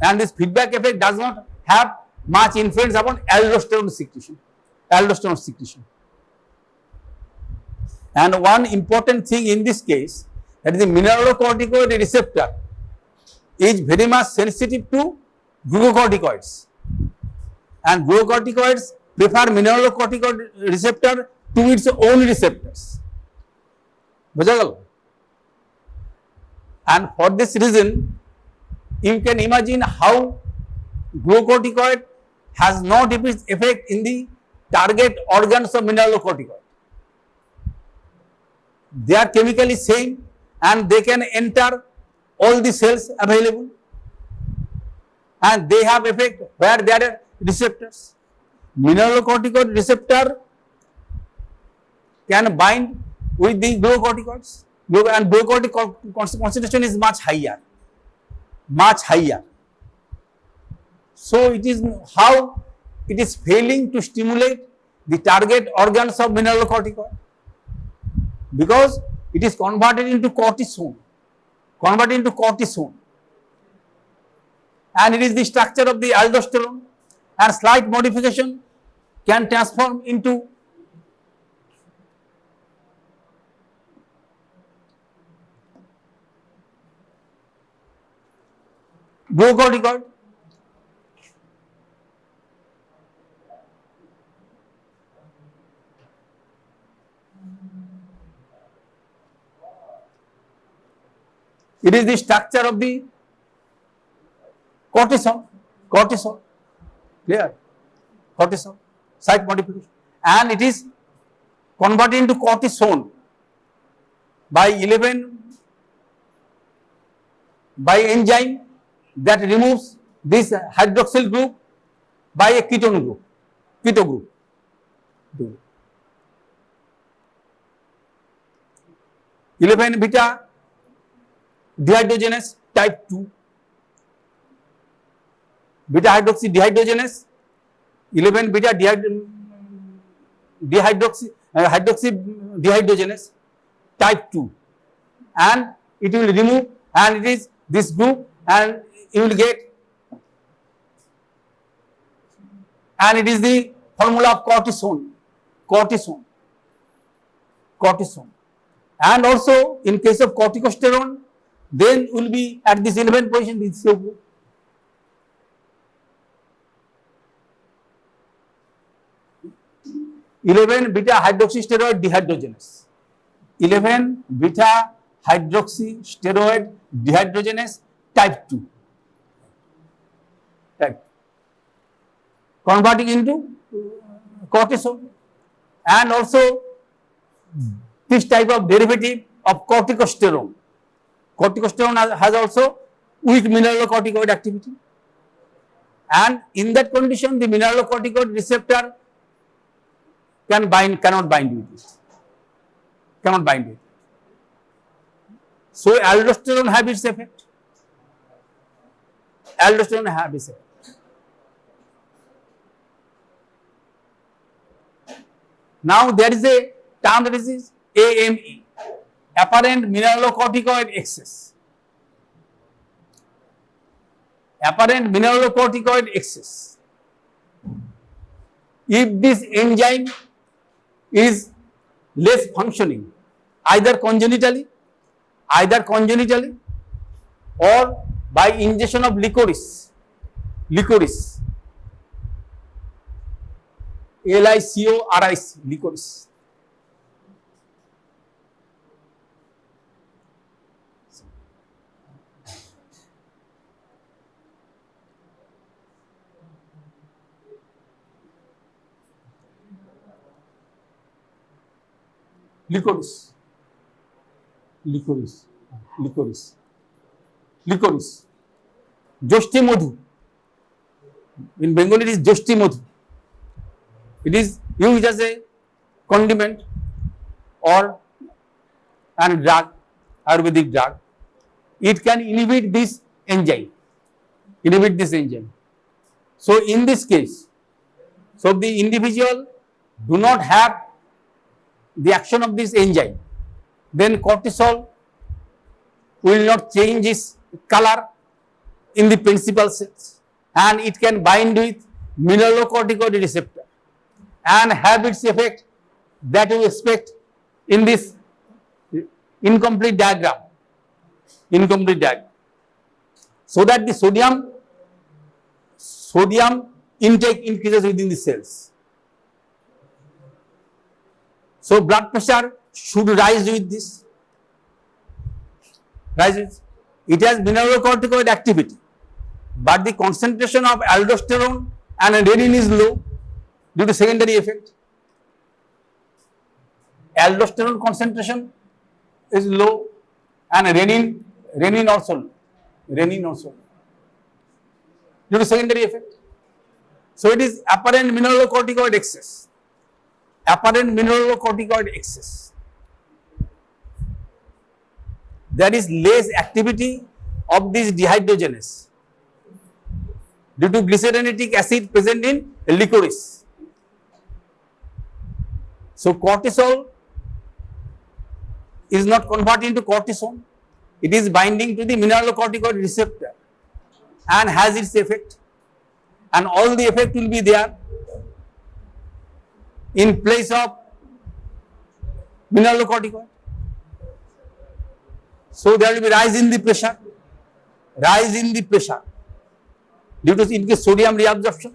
And this feedback effect does not have much influence upon aldosterone secretion. And one important thing in this case, that is the mineralocorticoid receptor is very much sensitive to glucocorticoids, and glucocorticoids prefer mineralocorticoid receptor to its own receptors. And for this reason, you can imagine how glucocorticoid has no effect in the target organs of mineralocorticoid. They are chemically same and they can enter all the cells available, and they have effect where there are receptors. Mineralocorticoid receptor can bind with the glucocorticoids, and glucocorticoid concentration is much higher. So it is how it is failing to stimulate the target organs of mineralocorticoid, because it is converted into cortisone, and it is the structure of the aldosterone, and slight modification can transform into glucocorticoid. It is the structure of the cortisol, clear? Cortisol, site modification, and it is converted into cortisone by enzyme that removes this hydroxyl group by a keto group. 11 beta dehydrogenase type 2, beta hydroxy dehydrogenase, 11 beta hydroxy dehydrogenase type 2, and it will remove, and it is this group, and you will get, and it is the formula of cortisone, and also in case of corticosterone, then will be at this 11 position, this group. Beta hydroxysteroid dehydrogenase, 11 beta hydroxysteroid dehydrogenase type 2, converting into cortisol, and also this type of derivative of corticosterone. Corticosterone has also weak mineralocorticoid activity, And in that condition, the mineralocorticoid receptor cannot bind with it. Cannot bind with it. So aldosterone have its effect. Aldosterone have its effect. Now there is a term that is AME, apparent mineralocorticoid excess. Apparent mineralocorticoid excess. If this enzyme is less functioning, either congenitally or by ingestion of licorice, licorice, licorice. Licorice. Joshti Madhu. In Bengali, it is Joshti Madhu. It is used as a condiment or a drug, Ayurvedic drug. It can inhibit this enzyme. So in this case, so the individual do not have the action of this enzyme, then cortisol will not change its color in the principal cells, and it can bind with mineralocorticoid receptor and have its effect that you expect in this incomplete diagram. So that the sodium intake increases within the cells. So blood pressure should rise with this. It has mineralocorticoid activity, but the concentration of aldosterone and renin is low due to secondary effect. Aldosterone concentration is low and renin also due to secondary effect. So it is apparent mineralocorticoid excess. There is less activity of this dehydrogenase due to glycerinatic acid present in licorice. So cortisol is not converted into cortisone. It is binding to the mineralocorticoid receptor and has its effect, and all the effect will be there in place of mineralocorticoid. So there will be rise in the pressure due to increased sodium reabsorption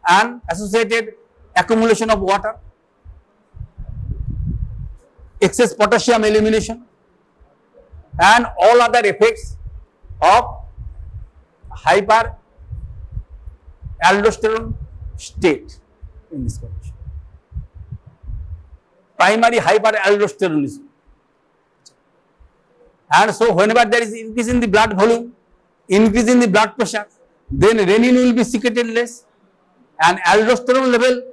and associated accumulation of water, excess potassium elimination, and all other effects of hyperaldosterone state in this condition. Primary hyperaldosteronism. And so whenever there is increase in the blood volume, increase in the blood pressure, then renin will be secreted less and aldosterone level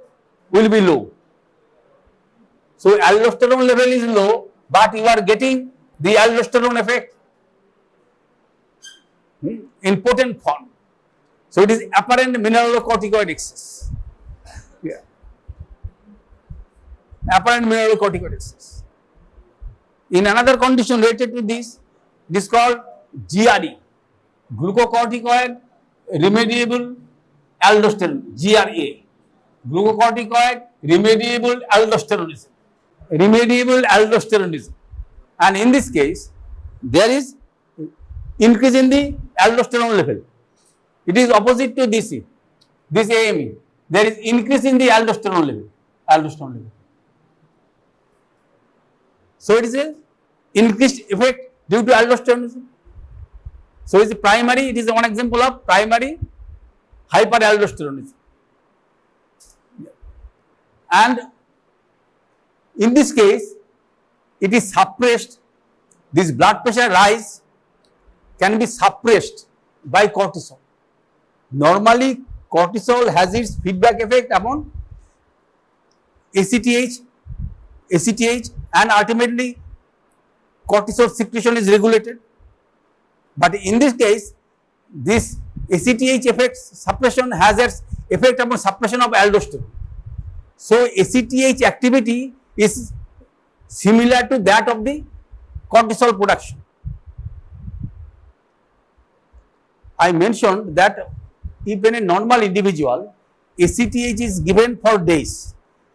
will be low. So aldosterone level is low, but you are getting the aldosterone effect in potent form. So it is apparent mineralocorticoid excess. Yeah. Apparent mineralocorticoid excess. In another condition related to this, it is called GRE, glucocorticoid remediable aldosteronism, GRA, glucocorticoid remediable aldosteronism. And in this case, there is increase in the aldosterone level. It is opposite to this AME. There is increase in the aldosterone level. So it is a increased effect due to aldosteronism. So it is primary, it is one example of primary hyperaldosteronism. And in this case, it is suppressed, this blood pressure rise can be suppressed by cortisol. normally cortisol has its feedback effect upon ACTH, and ultimately cortisol secretion is regulated. But in this case, this ACTH effect suppression has its effect upon suppression of aldosterone. So ACTH activity is similar to that of the cortisol production. I mentioned that if in a normal individual, ACTH is given for days.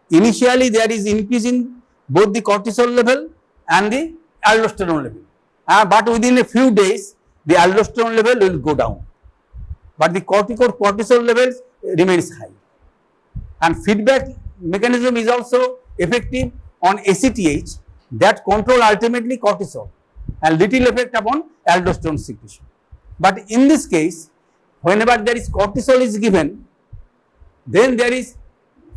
Initially, there is increase in both the cortisol level and the aldosterone level. But within a few days, the aldosterone level will go down. But the cortisol levels remains high. And feedback mechanism is also effective on ACTH that control ultimately cortisol and little effect upon aldosterone secretion. But in this case, whenever there is cortisol is given, then there is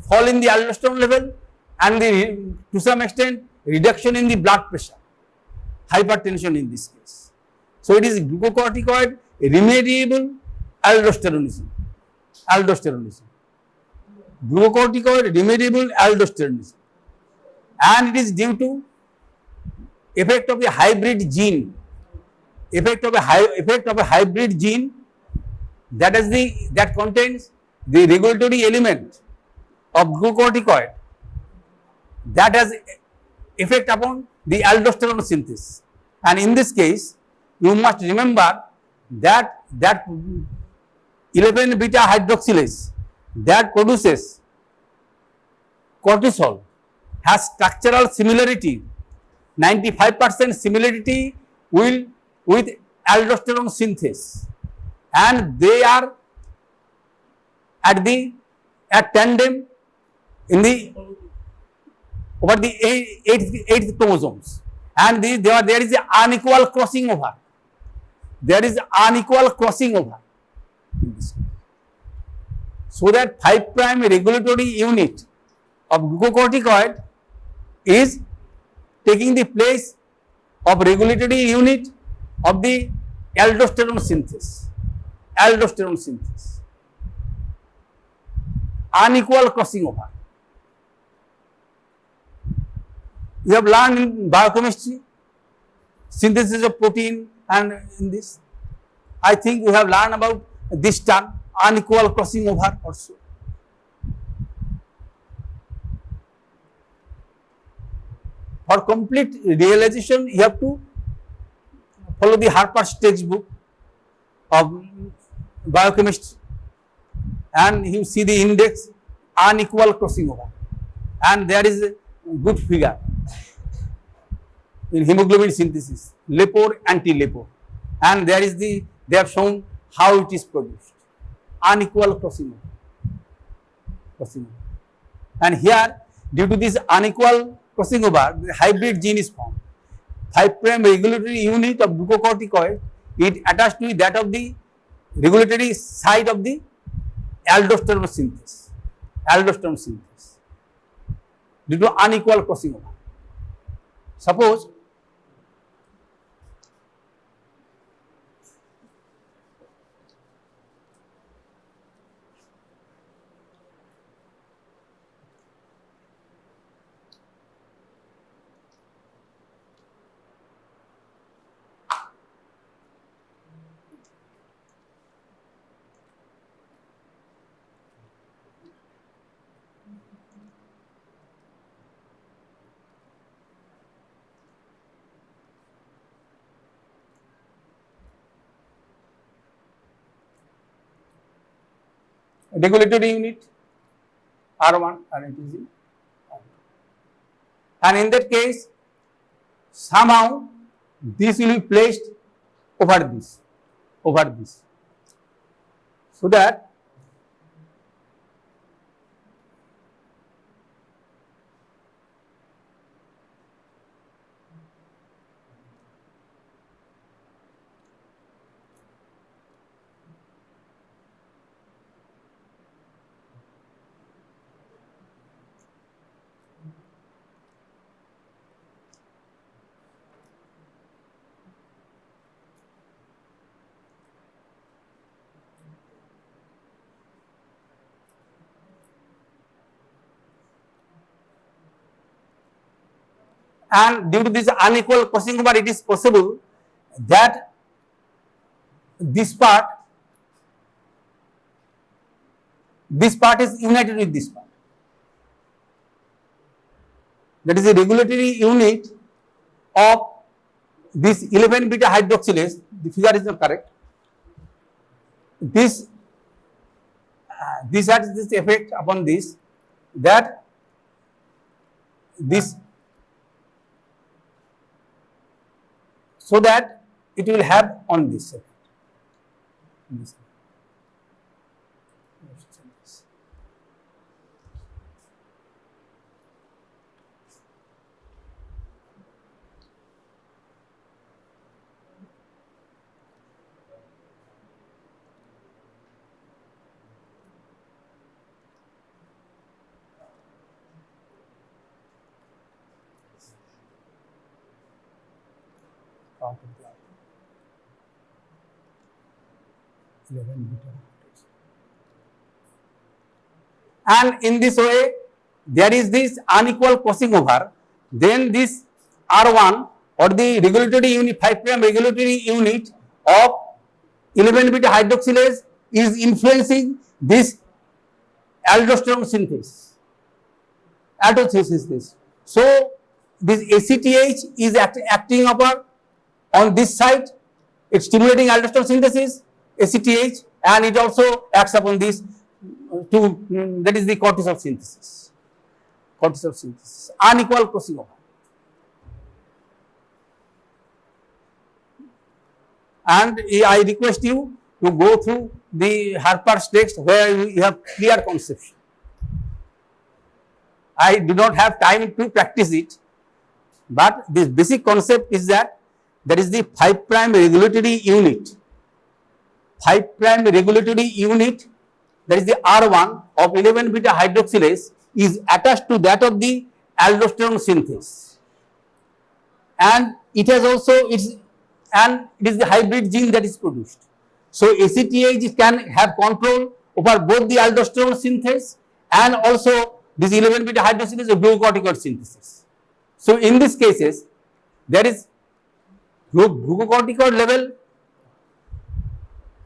fall in the aldosterone level and to some extent reduction in the blood pressure, hypertension in this case. So it is glucocorticoid remediable aldosteronism. Glucocorticoid remediable aldosteronism, and it is due to effect of a hybrid gene. Effect of a hybrid gene that contains the regulatory element of glucocorticoid that has effect upon the aldosterone synthesis. And in this case, you must remember that 11 beta hydroxylase that produces cortisol has structural similarity, 95% similarity with aldosterone synthesis, and they are at tandem in the over the eighth chromosomes, and there is an unequal crossing over. There is unequal crossing over in this. So that 5' regulatory unit of glucocorticoid is taking the place of regulatory unit of the aldosterone synthesis. Unequal crossing over. You have learned in biochemistry, synthesis of protein, and in this, I think you have learned about this term, unequal crossing over also. For complete realization, you have to follow the Harper's textbook of biochemistry, and you see the index unequal crossing over, and there is a good figure in hemoglobin synthesis, LEPOR, anti-LEPOR, and they have shown how it is produced, unequal crossing over. And here, due to this unequal crossing over, the hybrid gene is formed. 5' regulatory unit of glucocorticoid, it attached to that of the regulatory side of the aldosterone synthesis. Due to unequal crossing over. Suppose regulatory unit R1, and it is in R2. And in that case, somehow this will be placed over this, so that and due to this unequal crossing over, it is possible that this part is united with this part. That is the regulatory unit of this 11 beta hydroxylase. The figure is not correct. This has this effect upon this, that this, so that it will have on this effect. And in this way, there is this unequal crossing over. Then this R1 or the regulatory unit, 5' regulatory unit of 11 beta hydroxylase is influencing this aldosterone synthesis. Autosynthesis. So this ACTH is acting upon on this side, it's stimulating aldosterone synthesis, ACTH, and it also acts upon this that is the cortisol synthesis. Cortisol synthesis, unequal crossing over. And I request you to go through the Harper's text where you have clear conception. I do not have time to practice it, but this basic concept is that there is the 5' regulatory unit. 5' regulatory unit, that is the R1 of 11 beta hydroxylase, is attached to that of the aldosterone synthase. And it has also, it is the hybrid gene that is produced. So ACTH can have control over both the aldosterone synthase and also this 11 beta hydroxylase glucocorticoid synthesis. So in these cases, there is glucocorticoid level.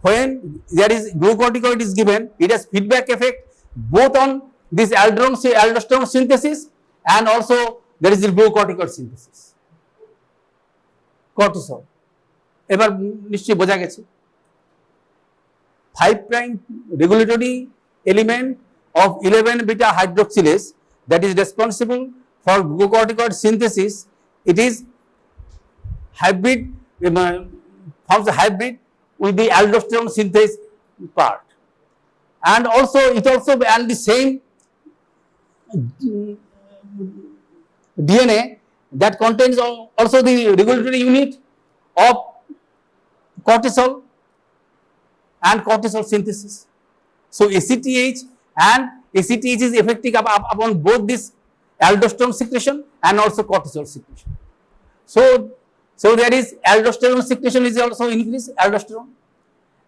When there is glucocorticoid is given, it has feedback effect both on this aldosterone synthesis and also there is the glucocorticoid synthesis. Cortisol. এবার নিশ্চয়ই বোঝা গেছে 5' regulatory element of 11 beta hydroxylase that is responsible for glucocorticoid synthesis. It is hybrid, forms a hybrid with the aldosterone synthase part, and also and the same DNA that contains also the regulatory unit of cortisol and cortisol synthesis. So ACTH is effective upon both this aldosterone secretion and also cortisol secretion. So there is aldosterone secretion is also increased, aldosterone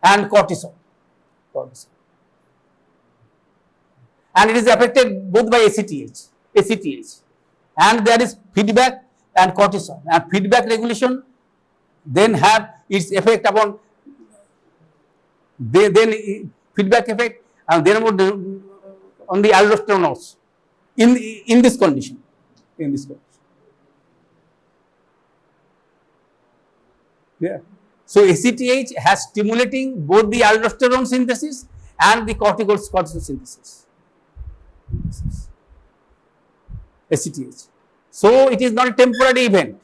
and cortisol. And it is affected both by ACTH, and there is feedback and cortisol, and feedback regulation then have its effect upon feedback effect and then on the aldosterone also in this condition. Yeah. So ACTH has stimulating both the aldosterone synthesis and the cortisol synthesis. ACTH. So it is not a temporary event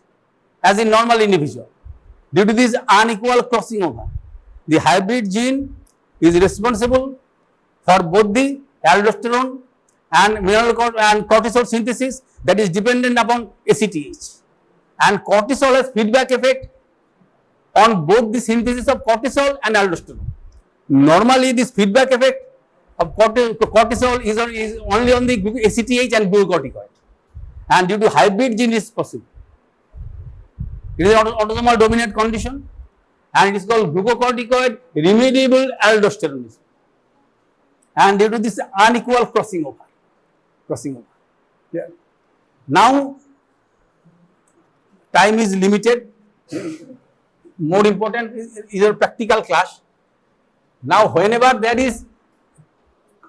as in normal individual. Due to this unequal crossing over, the hybrid gene is responsible for both the aldosterone and cortisol synthesis that is dependent upon ACTH, and cortisol has feedback effect on both the synthesis of cortisol and aldosterone. Normally this feedback effect of cortisol is only on the ACTH and glucocorticoid, and due to hybrid gene is possible. It is an autosomal dominant condition and it is called glucocorticoid remediable aldosteronism, and due to this unequal crossing over. Yeah. Now time is limited. More important is your practical class. Now, whenever there is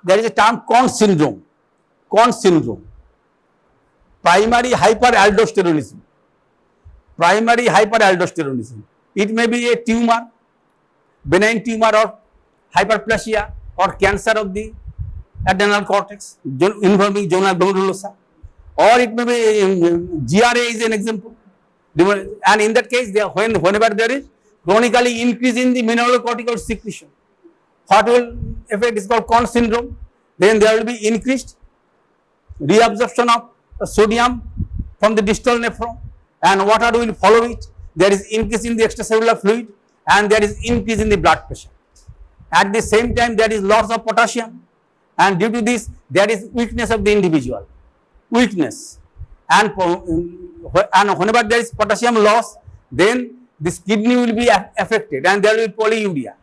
a term Conn syndrome. Conn syndrome. Primary hyperaldosteronism. Primary hyperaldosteronism. It may be a tumor, benign tumor or hyperplasia or cancer of the adrenal cortex involving zona glomerulosa, or it may be GRA is an example. And in that case, whenever there is chronically increase in the mineralocorticoid secretion, what will affect is called Conn syndrome. Then there will be increased reabsorption of sodium from the distal nephron, and water will follow it. There is increase in the extracellular fluid, and there is increase in the blood pressure. At the same time, there is loss of potassium, and due to this, there is weakness of the individual. Weakness. And whenever there is potassium loss, then this kidney will be affected, and there will be polyuria.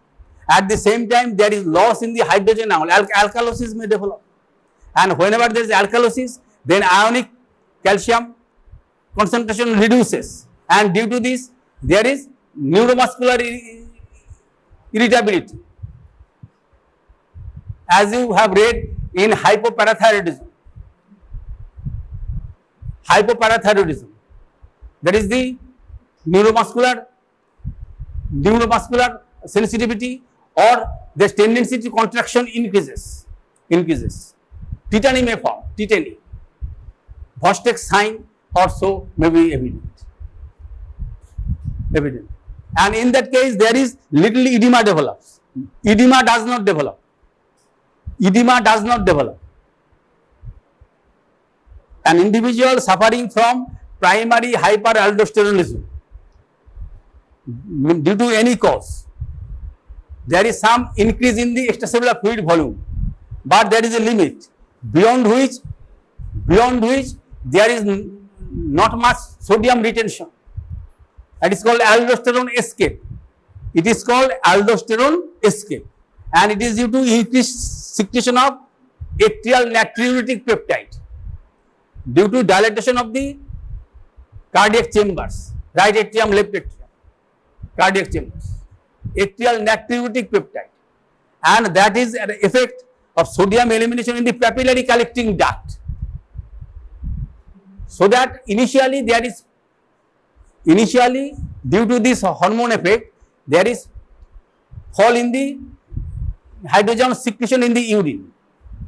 At the same time, there is loss in the hydrogen ion. Alkalosis may develop. And whenever there is alkalosis, then ionic calcium concentration reduces. And due to this, there is neuromuscular irritability. As you have read in hypoparathyroidism. Hypoparathyroidism. That is the neuromuscular sensitivity, or the tendency to contraction increases. Tetany may form, tetany. Vostex sign also may be evident. And in that case, there is little edema develops. Edema does not develop. An individual suffering from primary hyperaldosteronism due to any cause, there is some increase in the extracellular fluid volume, but there is a limit beyond which there is not much sodium retention. That is called aldosterone escape. It is called aldosterone escape, and it is due to increased secretion of atrial natriuretic peptide due to dilatation of the cardiac chambers, right atrium, left atrium, cardiac chambers, atrial natriuretic peptide, and that is an effect of sodium elimination in the papillary collecting duct. So that initially due to this hormone effect, there is fall in the hydrogen secretion in the urine,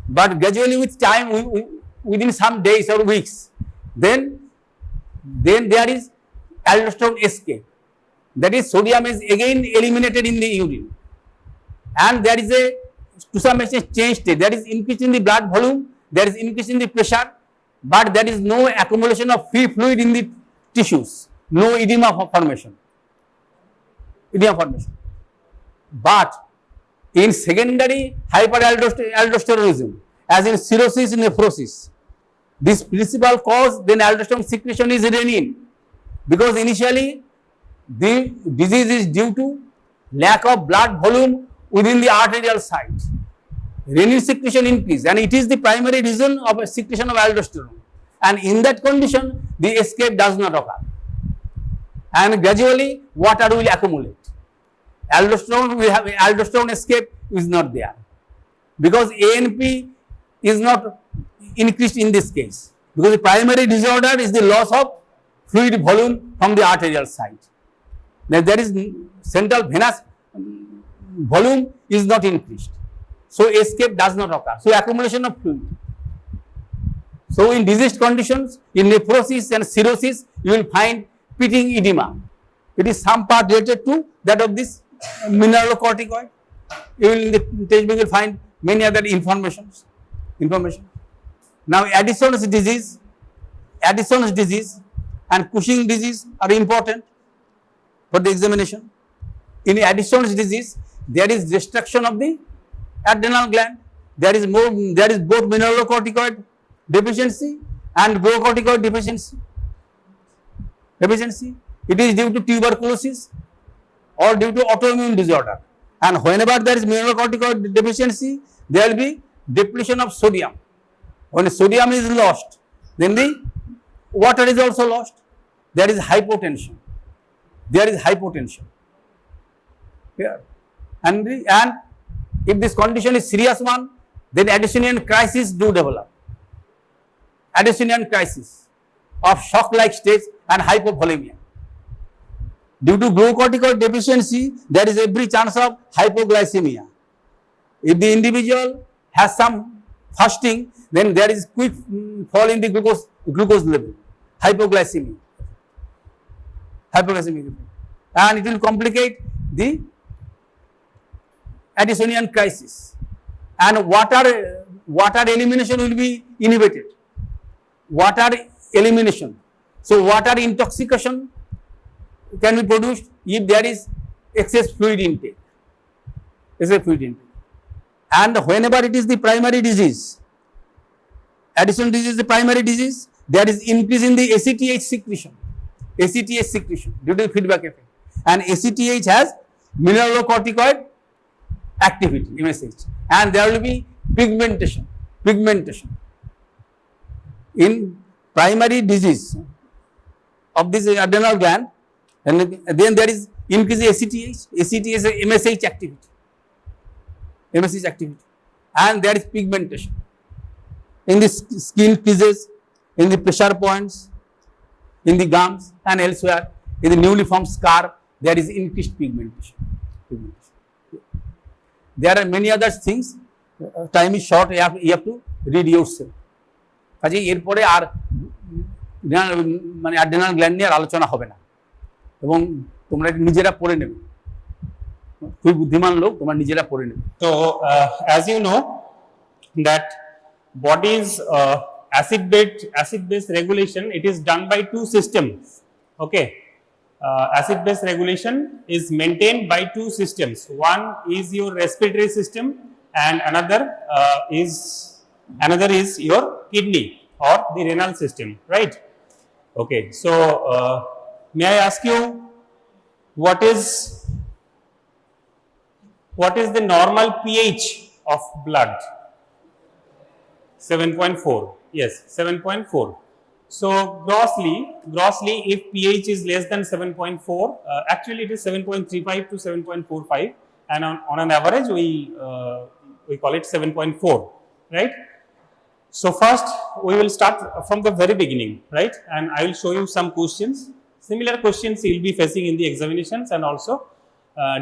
but gradually with time, within some days or weeks, then there is aldosterone escape. That is, sodium is again eliminated in the urine, and there is to some extent change state. There is increase in the blood volume, there is increase in the pressure, but there is no accumulation of free fluid in the tissues, no edema formation. But in secondary hyperaldosteronism, as in cirrhosis, nephrosis, this principal cause, then aldosterone secretion is renin, because initially the disease is due to lack of blood volume within the arterial site. Renin secretion increase, and it is the primary reason of a secretion of aldosterone, and in that condition the escape does not occur, and gradually water will accumulate. Aldosterone escape is not there, because ANP is not increased in this case, because the primary disorder is the loss of fluid volume from the arterial site. There is central venous volume is not increased, so escape does not occur. So accumulation of fluid. So in diseased conditions, in nephrosis and cirrhosis, you will find pitting edema. It is some part related to that of this mineralocorticoid. You will in the textbook will find many other information. Now Addison's disease and Cushing disease are important for the examination. In Addison's disease, there is destruction of the adrenal gland. There is both mineralocorticoid deficiency and glucocorticoid deficiency. It is due to tuberculosis or due to autoimmune disorder. And whenever there is mineralocorticoid deficiency, there will be depletion of sodium. When sodium is lost, then the water is also lost. there is hypotension. There is hypotension. Yeah. And if this condition is serious one, then Addisonian crisis do develop. Addisonian crisis of shock-like states and hypovolemia. Due to glucocorticoid deficiency, there is every chance of hypoglycemia. If the individual has some fasting, then there is quick fall in the glucose level, hypoglycemia. And it will complicate the Addisonian crisis. And water elimination will be inhibited. Water elimination. So water intoxication can be produced if there is excess fluid intake. And whenever it is the primary disease, Addison disease is the primary disease, there is increase in the ACTH secretion. ACTH secretion due to the feedback effect. And ACTH has mineralocorticoid activity, MSH. And there will be pigmentation. In primary disease of this adrenal gland, and then there is increase in ACTH. ACTH is MSH activity. And there is pigmentation. In the skin creases, in the pressure points, in the gums and elsewhere, in the newly formed scar, there is increased pigmentation. There are many other things. Time is short, you have to read yourself. কাজে এরপরে আর মানে adrenal gland নিয়ে আলোচনা হবে না এবং তোমরা নিজেরা পড়ে নেবে খুব বুদ্ধিমান লোক তোমরা নিজেরা পড়ে নেবে So as you know that body's acid base regulation, it is done by two systems. Okay, acid base regulation is maintained by two systems. One is your respiratory system and another is your kidney or the renal system, right? Okay, so may I ask you what is the normal pH of blood? 7.4. Yes, 7.4. So grossly if pH is less than 7.4, actually it is 7.35 to 7.45, and on an average we call it 7.4, right? So first we will start from the very beginning, right? And I will show you some questions. Similar questions you will be facing in the examinations and also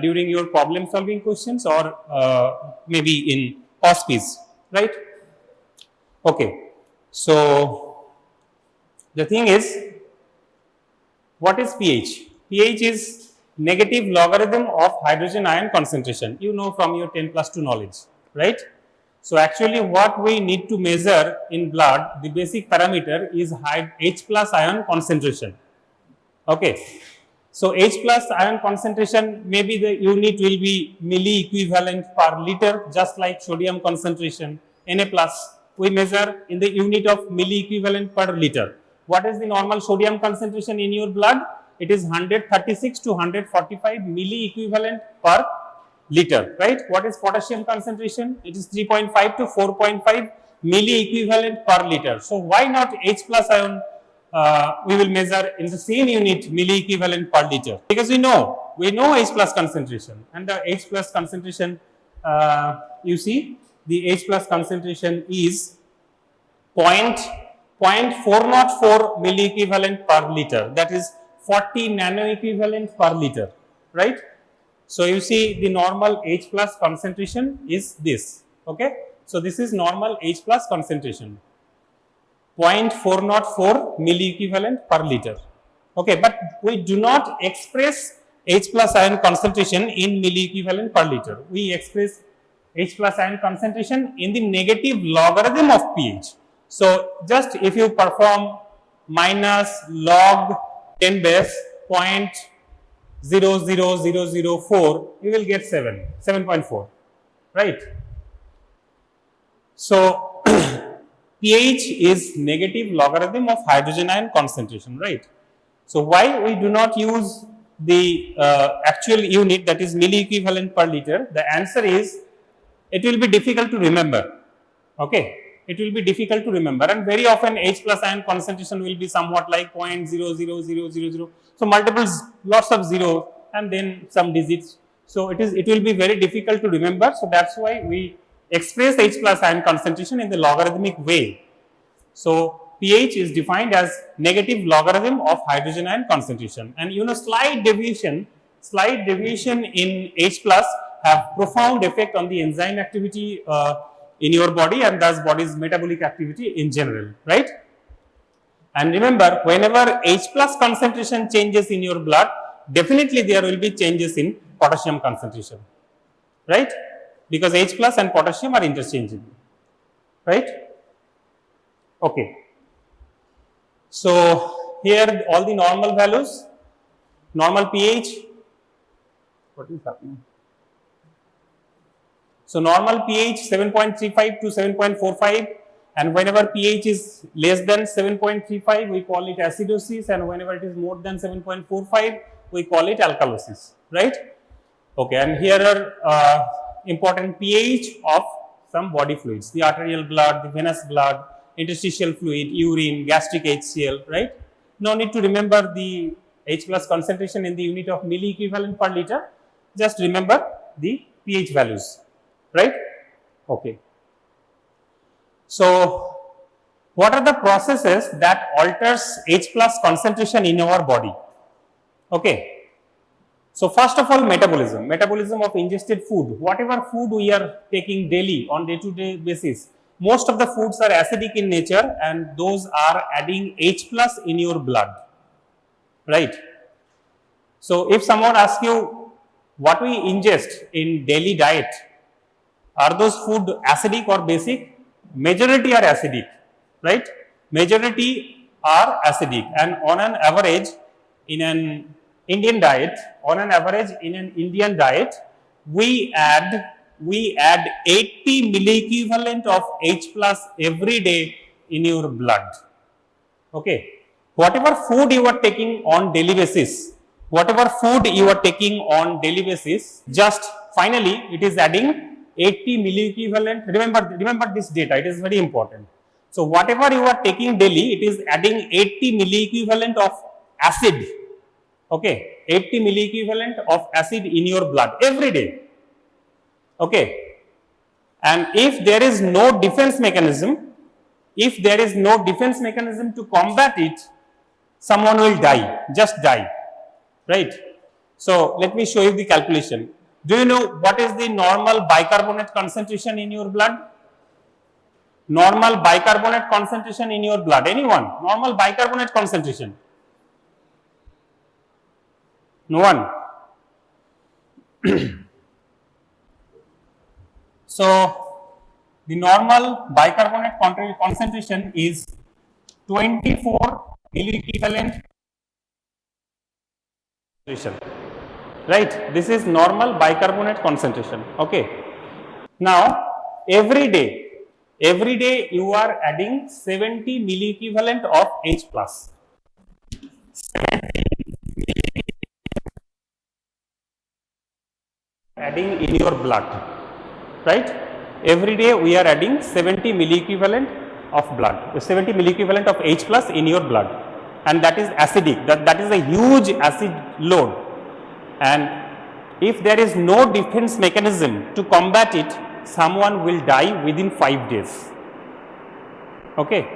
during your problem solving questions or maybe in hospice, right? Okay, so the thing is, what is pH? pH is negative logarithm of hydrogen ion concentration. You know from your 10+2 knowledge, right? So actually what we need to measure in blood, the basic parameter is H plus ion concentration. Okay, so H plus ion concentration, maybe the unit will be milli equivalent per liter, just like sodium concentration. Na plus we measure in the unit of milli equivalent per liter. What is the normal sodium concentration in your blood? It is 136 to 145 milli equivalent per liter, right? What is potassium concentration? It is 3.5 to 4.5 milli equivalent per liter. So why not H plus ion we will measure in the same unit milli equivalent per liter? Because we know H plus concentration, and the H plus concentration, you see the H plus concentration is 0.404 milli equivalent per liter, that is 40 nano equivalent per liter, right? So you see the normal H plus concentration is this, okay? So this is normal H plus concentration, 0.404 milli equivalent per liter, okay? But we do not express H plus ion concentration in milli equivalent per liter. We express H plus ion concentration in the negative logarithm of pH. So just if you perform minus log 10 base 0.00004, you will get 7.4, right? So pH is negative logarithm of hydrogen ion concentration, right? So why we do not use the actual unit, that is milli equivalent per liter? The answer is, it will be difficult to remember, okay? it will be difficult to remember, and very often H plus ion concentration will be somewhat like 0.00000. So multiples, lots of zeros and then some digits. So it will be very difficult to remember. So that's why we express H plus ion concentration in the logarithmic way. So pH is defined as negative logarithm of hydrogen ion concentration, and you know, slight deviation in H plus have profound effect on the enzyme activity in your body, and thus body's metabolic activity in general, right? And remember, whenever H plus concentration changes in your blood, definitely there will be changes in potassium concentration, right? Because H plus and potassium are interchangeable, right? Okay. So here all the normal values, normal pH. What is happening? So normal pH 7.35 to 7.45, and whenever pH is less than 7.35, we call it acidosis, and whenever it is more than 7.45, we call it alkalosis, right? Okay, and here are important pH of some body fluids: the arterial blood, the venous blood, interstitial fluid, urine, gastric HCl, right? No need to remember the H plus concentration in the unit of milliequivalent per liter. Just remember the pH values, right? Okay. So what are the processes that alters H plus concentration in our body? Okay. So first of all, metabolism of ingested food. Whatever food we are taking daily on day-to-day basis, most of the foods are acidic in nature, and those are adding H plus in your blood, right? So if someone asks you what we ingest in daily diet, are those food acidic or basic? Majority are acidic, right? Majority are acidic, and on an average in an Indian diet, we add 80 milliequivalent of H plus every day in your blood. Okay. Whatever food you are taking on daily basis, just finally it is adding 80 milliequivalent. Remember this data, it is very important. So whatever you are taking daily, it is adding 80 milliequivalent of acid. Okay, 80 milliequivalent of acid in your blood every day. Okay, and if there is no defense mechanism, to combat it, someone will die, just die, right? So let me show you the calculation. Do you know what is the normal bicarbonate concentration in your blood? Normal bicarbonate concentration in your blood. Anyone? Normal bicarbonate concentration? No one. So the normal bicarbonate concentration is 24 milliequivalent, right? This is normal bicarbonate concentration. Okay. Now every day you are adding 70 milliequivalent of H plus. Adding in your blood, right? Every day we are adding 70 milliequivalent of blood, 70 milliequivalent of H plus in your blood, and that is acidic. That is a huge acid load, and if there is no defense mechanism to combat it, someone will die within 5 days. Okay,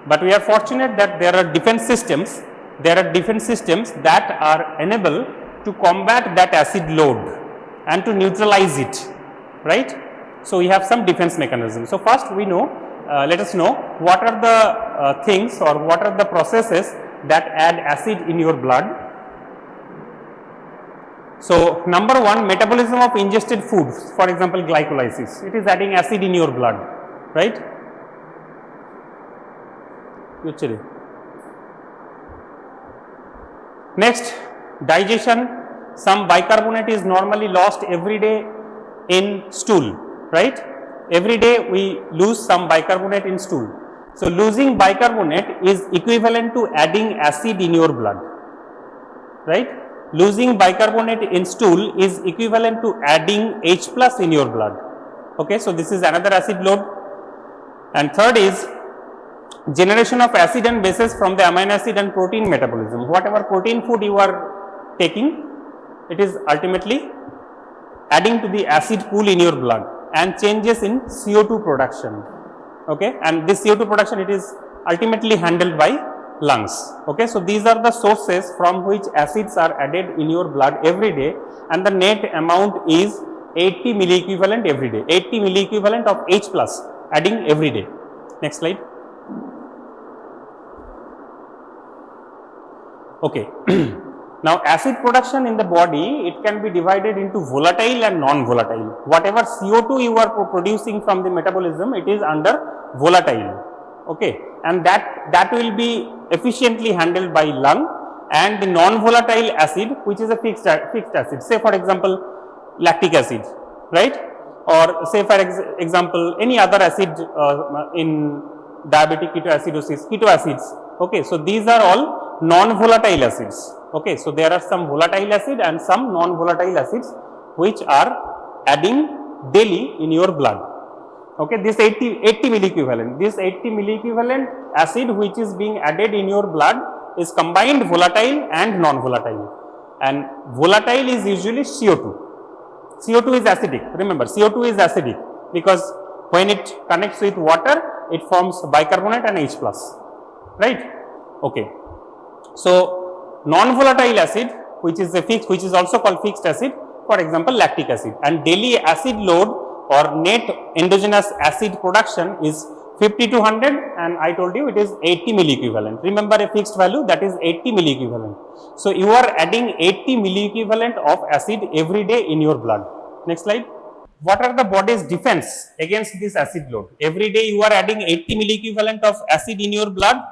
but we are fortunate that there are defense systems. That are enabled to combat that acid load and to neutralize it, right? So we have some defense mechanism. So first we know, let us know what are the things or what are the processes that add acid in your blood. So number one, metabolism of ingested foods, for example glycolysis, it is adding acid in your blood, right? Next, digestion. Some bicarbonate is normally lost every day in stool, right? Every day we lose some bicarbonate in stool. So losing bicarbonate is equivalent to adding acid in your blood, right? Losing bicarbonate in stool is equivalent to adding H plus in your blood. Okay, so this is another acid load. And third is generation of acid and bases from the amino acid and protein metabolism. Whatever protein food you are taking, it is ultimately adding to the acid pool in your blood and changes in CO2 production. Okay, and this CO2 production, it is ultimately handled by lungs. Okay, so these are the sources from which acids are added in your blood every day, and the net amount is 80 milliequivalent every day, 80 milliequivalent of H plus adding every day. Next slide. Okay. Now, acid production in the body, it can be divided into volatile and non-volatile. Whatever CO2 you are producing from the metabolism, it is under volatile. Okay, and that will be efficiently handled by lung, and the non-volatile acid, which is a fixed acid. Say for example, lactic acid, right? Or say for example, any other acid in diabetic ketoacidosis, keto acids. Okay, so these are all non-volatile acids. Okay, so there are some volatile acid and some non-volatile acids which are adding daily in your blood. Okay, this 80 milliequivalent, this 80 milliequivalent acid which is being added in your blood is combined volatile and non-volatile, and volatile is usually CO2. CO2 is acidic. Remember, CO2 is acidic because when it connects with water, it forms bicarbonate and H plus, right? Okay. So non-volatile acid, which is also called fixed acid, for example, lactic acid, and daily acid load or net endogenous acid production is 50 to 100, and I told you it is 80 milliequivalent. Remember a fixed value, that is 80 milliequivalent. So you are adding 80 milliequivalent of acid every day in your blood. Next slide. What are the body's defense against this acid load? Every day you are adding 80 milliequivalent of acid in your blood.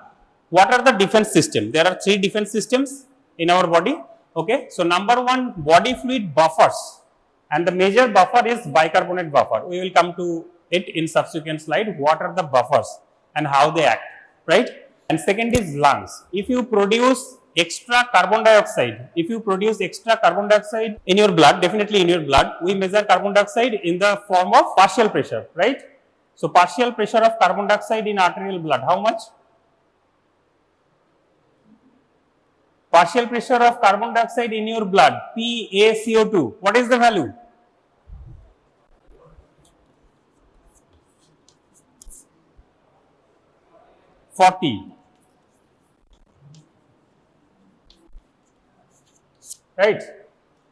What are the defense system? There are 3 defense systems in our body. Okay, so number 1, body fluid buffers, and the major buffer is bicarbonate buffer. We will come to it in subsequent slide. What are the buffers and how they act, right? And second is lungs. If you produce extra carbon dioxide, in your blood, definitely in your blood, we measure carbon dioxide in the form of partial pressure, right? So partial pressure of carbon dioxide in arterial blood, how much? Partial pressure of carbon dioxide in your blood, PaCO2, what is the value? Right?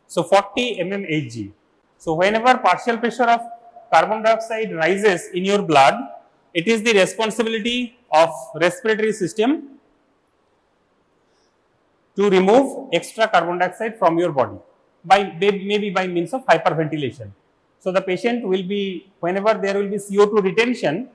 So 40 mmHg. So whenever partial pressure of carbon dioxide rises in your blood, it is the responsibility of respiratory system to remove extra carbon dioxide from your body maybe by means of hyperventilation. So the patient will be, whenever there will be CO2 retention,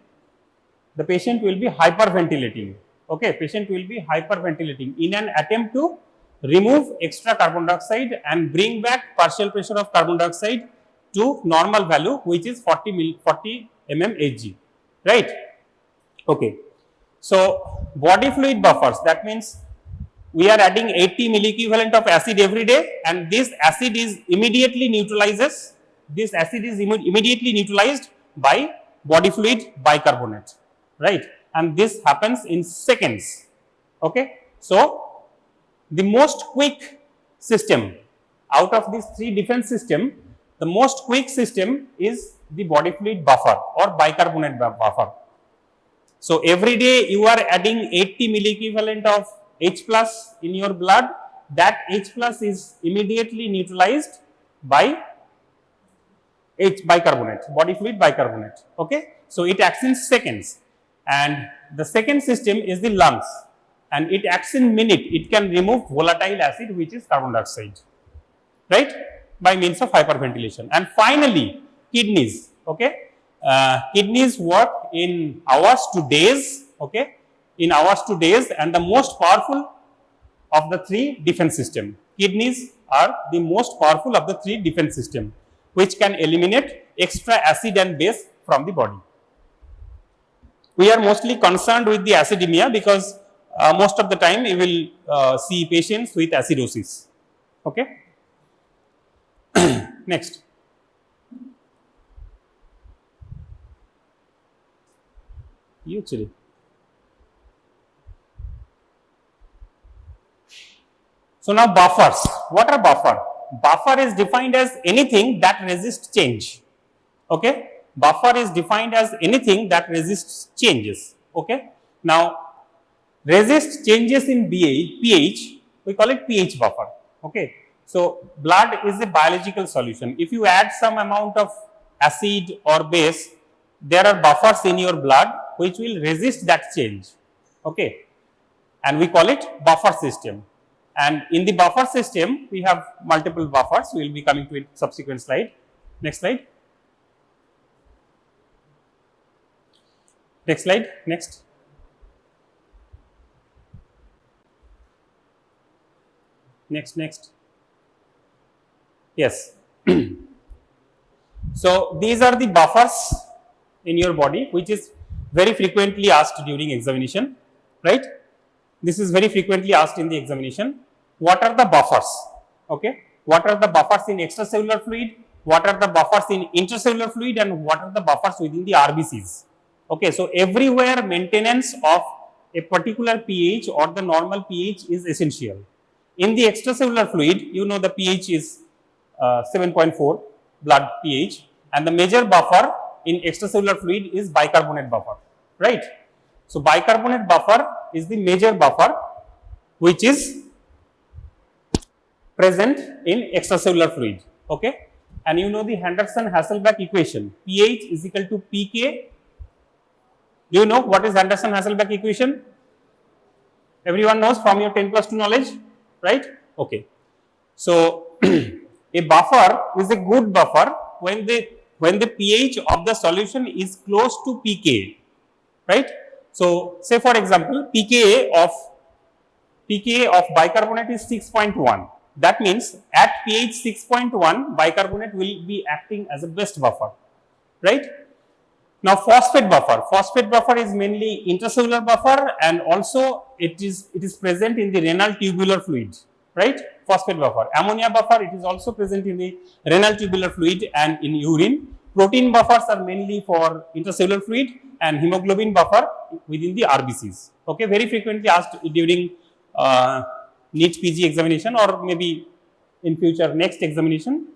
the patient will be hyperventilating. Okay, patient will be hyperventilating in an attempt to remove extra carbon dioxide and bring back partial pressure of carbon dioxide to normal value, which is 40 mmHg, right? Okay, so body fluid buffers, that means we are adding 80 milliequivalent of acid every day, and this acid is immediately neutralized by body fluid bicarbonate, right? And this happens in seconds. Okay, so the most quick system out of these 3 defense system, the most quick system is the body fluid buffer or bicarbonate buffer. So every day you are adding 80 milliequivalent of H plus in your blood, that H plus is immediately neutralized by bicarbonate, body fluid bicarbonate. Okay, so it acts in seconds, and the second system is the lungs, and it acts in minute. It can remove volatile acid, which is carbon dioxide, right, by means of hyperventilation. And finally, kidneys. Okay, kidneys work in hours to days. Okay, in hours to days, and the most powerful of the 3 defense system. Kidneys are the most powerful of the 3 defense system, which can eliminate extra acid and base from the body. We are mostly concerned with the acidemia because most of the time we will see patients with acidosis. Okay. Next. Usually. So now buffers. What are buffer? Buffer is defined as anything that resists change. Okay. Buffer is defined as anything that resists changes. Okay. Now resist changes in pH, we call it pH buffer. Okay. So blood is a biological solution. If you add some amount of acid or base, there are buffers in your blood which will resist that change. Okay. And we call it buffer system. And in the buffer system, we have multiple buffers. We will be coming to it subsequent slide. Next slide. Next slide. Next. Next. Yes. So these are the buffers in your body, which is very frequently asked during examination, right? This is very frequently asked in the examination. What are the buffers? Okay. What are the buffers in extracellular fluid? What are the buffers in intracellular fluid? And what are the buffers within the RBCs? Okay. So everywhere maintenance of a particular pH or the normal pH is essential. In the extracellular fluid, you know the pH is 7.4 blood pH, and the major buffer in extracellular fluid is bicarbonate buffer, right? So bicarbonate buffer is the major buffer which is present in extracellular fluid, okay? And you know the Henderson-Hasselbalch equation, pH is equal to pK. Do you know what is Henderson-Hasselbalch equation? Everyone knows from your 10+2 knowledge, right? Okay. So a buffer is a good buffer when the pH of the solution is close to pKa, right? So say for example, pKa of bicarbonate is 6.1. That means at pH 6.1, bicarbonate will be acting as a best buffer, right? Now phosphate buffer is mainly intracellular buffer, and also it is present in the renal tubular fluid, right? Phosphate buffer. Ammonia buffer, it is also present in the renal tubular fluid and in urine. Protein buffers are mainly for intracellular fluid, and hemoglobin buffer within the RBCs. Okay, very frequently asked during NEET PG examination, or maybe in future next examination.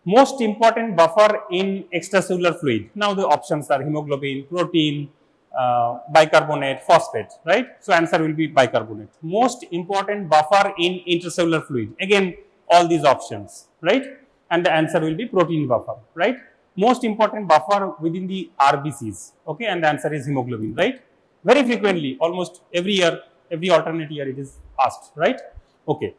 Most important buffer in extracellular fluid. Now the options are hemoglobin, protein, bicarbonate, phosphate, right? So answer will be bicarbonate. Most important buffer in intracellular fluid. Again, all these options, right? And the answer will be protein buffer, right? Most important buffer within the RBCs, okay? And the answer is hemoglobin, right? Very frequently, almost every year, every alternate year it is asked, right? Okay.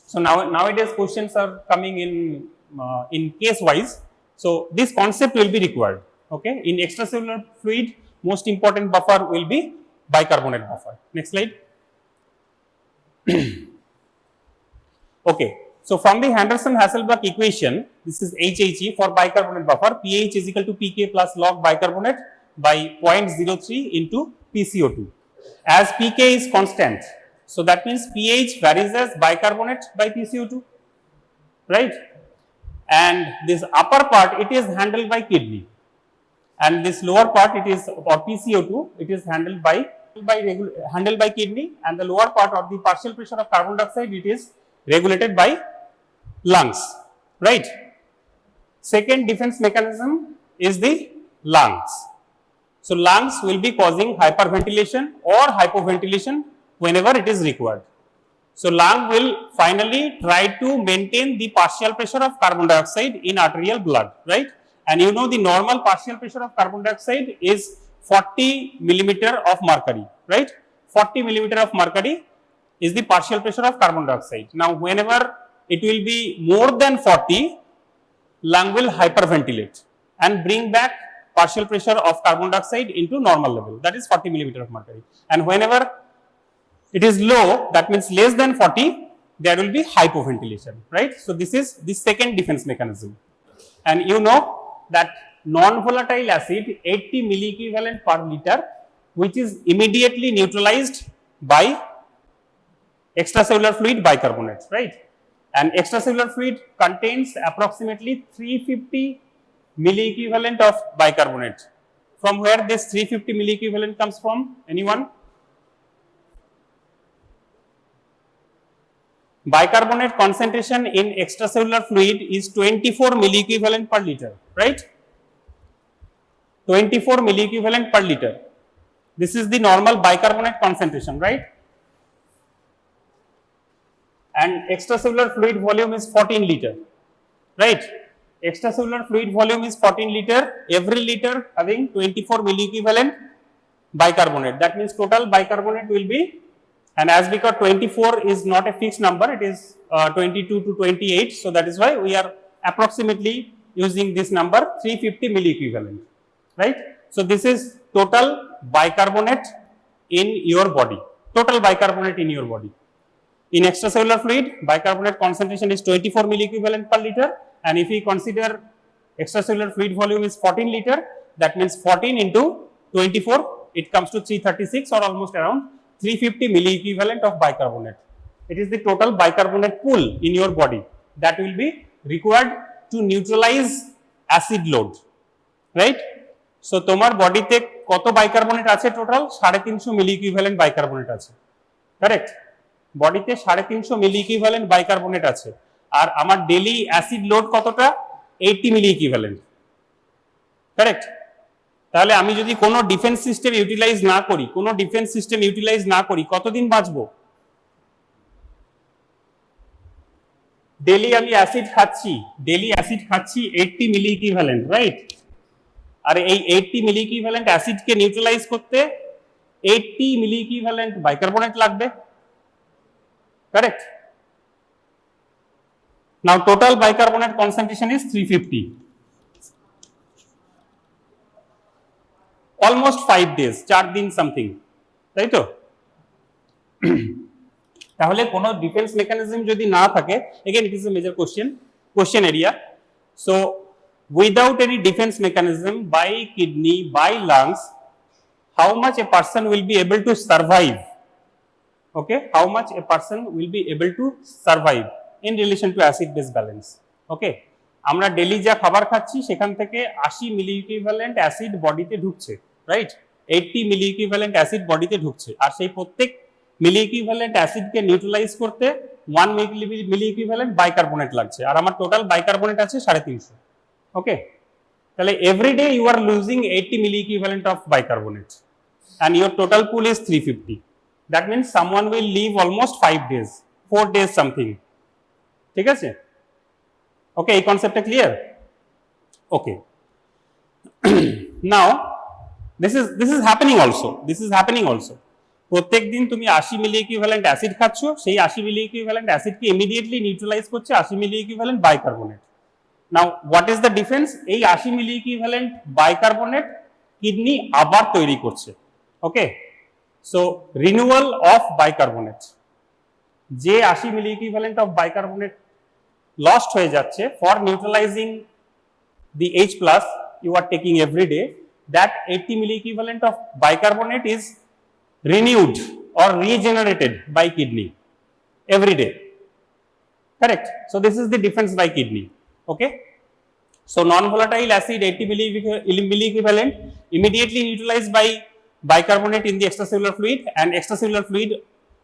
So nowadays questions are coming in case wise. So this concept will be required, okay? In extracellular fluid, most important buffer will be bicarbonate buffer. Next slide. Okay. So from the Henderson-Hasselbalch equation, this is HHE for bicarbonate buffer, pH is equal to pK plus log bicarbonate by 0.03 into PCO2. As pK is constant, so that means pH varies as bicarbonate by PCO2, right? And this upper part, it is handled by kidney, and this lower part, it is, or PCO2, it is handled by kidney, and the lower part of the partial pressure of carbon dioxide, it is regulated by lungs, right? Second defense mechanism is the lungs. So lungs will be causing hyperventilation or hypoventilation whenever it is required. So lung will finally try to maintain the partial pressure of carbon dioxide in arterial blood, right? And you know the normal partial pressure of carbon dioxide is 40 millimeter of mercury, right? 40 millimeter of mercury is the partial pressure of carbon dioxide. Now whenever it will be more than 40, lung will hyperventilate and bring back partial pressure of carbon dioxide into normal level, that is 40 millimeter of mercury. And whenever it is low, that means less than 40, there will be hypoventilation, right? So this is the second defense mechanism. And you know that non-volatile acid 80 milliequivalent per liter, which is immediately neutralized by extracellular fluid bicarbonate, right? And extracellular fluid contains approximately 350 milliequivalent of bicarbonate, From where this 350 milliequivalent comes from? Anyone? Bicarbonate concentration in extracellular fluid is 24 milliequivalent per liter, right? 24 milliequivalent per liter. This is the normal bicarbonate concentration, right? And extracellular fluid volume is 14 liter, right? Extracellular fluid volume is 14 liter, every liter having 24 milliequivalent bicarbonate. That means total bicarbonate will be, and as because 24 is not a fixed number, it is 22 to 28. So that is why we are approximately using this number 350 milliequivalent, right? So this is total bicarbonate in your body, total bicarbonate in your body. In extracellular fluid, bicarbonate concentration is 24 milliequivalent per liter, and if we consider extracellular fluid volume is 14 liter, that means 14 into 24, it comes to 336 or almost around 350 milliequivalent of bicarbonate. It is the total bicarbonate pool in your body that will be required to neutralize acid load, right? So তোমার বডিতে কত bicarbonate আছে total? 350 milliequivalent bicarbonate আছে, correct? বডিতে 350 milliequivalent bicarbonate আছে, আর আমার daily acid load কতটা? 80 milliequivalent, correct? তাহলে আমি যদি কোনো ডিফেন্স সিস্টেম ইউটিলাইজ না করি, কতদিন বাঁচবো? ডেইলি আমি অ্যাসিড খাচ্ছি 80 milliequivalent, রাইট? আর এই 80 milliequivalent অ্যাসিডকে নিউট্রালাইজ করতে 80 milliequivalent বাইকার্বনেট লাগবে, correct? Now total bicarbonate concentration is 350, almost 5 days, 4 দিন something, তাই তো? তাহলে কোনো ডিফেন্স মেকানিজম যদি না থাকে, again it is a major question area. So without any defense mechanism by kidney, by lungs, how much a person will be able to survive? Okay, how much a person will be able to survive in relation to acid base balance? Okay, আমরা daily যা খাবার খাচ্ছি সেখান থেকে 80 milliequivalent acid বডিতে ঢুকছে, right? 80 milliequivalent acid বডিতে ঢুকছে, আর সেই প্রত্যেক milliequivalent অ্যাসিডকে নিউট্রালাইজ করতে 1 milliequivalent বাইকার্বনেট লাগছে, আর আমার টোটাল বাইকার্বনেট আছে 350. ওকে, তাহলে every day you are losing 80 milliequivalent of bicarbonate and your total pool is 350. That means someone will live almost 5 days, 4 days something. ঠিক আছে? Okay, এই কনসেপ্টটা clear? Okay. Now this is happening also. প্রত্যেক দিন তুমি 80 milliequivalent acid খাচ্ছ, সেই 80 milliequivalent অ্যাসিডকে immediately neutralise করছে 80 milliequivalent bicarbonate. Now what is the difference? এই 80 milliequivalent বাইকার্বনেট কিডনি আবার তৈরি করছে। ওকে, সো রিনিউয়াল অফ বাইকার্বনেট, যে 80 milliequivalent of bicarbonate লস্ট হয়ে যাচ্ছে for neutralising the H plus you are taking every day, that 80 milliequivalent of bicarbonate is renewed or regenerated by kidney every day, correct? So this is the difference by kidney. Okay, so non-volatile acid 80 milliequivalent immediately neutralized by bicarbonate in the extracellular fluid, and extracellular fluid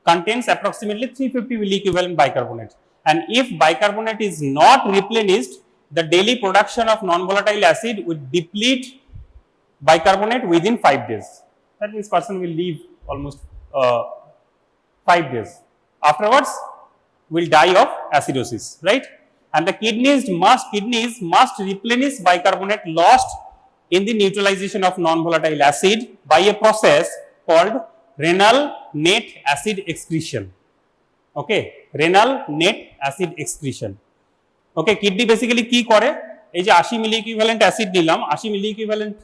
contains approximately 350 milliequivalent bicarbonate, and if bicarbonate is not replenished, the daily production of non-volatile acid would deplete bicarbonate within 5 days. That means person will live almost 5 days. Afterwards will die of acidosis, right? And the kidneys must replenish bicarbonate lost in the neutralization of non-volatile acid by a process called renal net acid excretion. Okay, renal net acid excretion. Okay, kidney basically কি করে, এই যে 80 milliequivalent acid নিলাম, 80 milliequivalent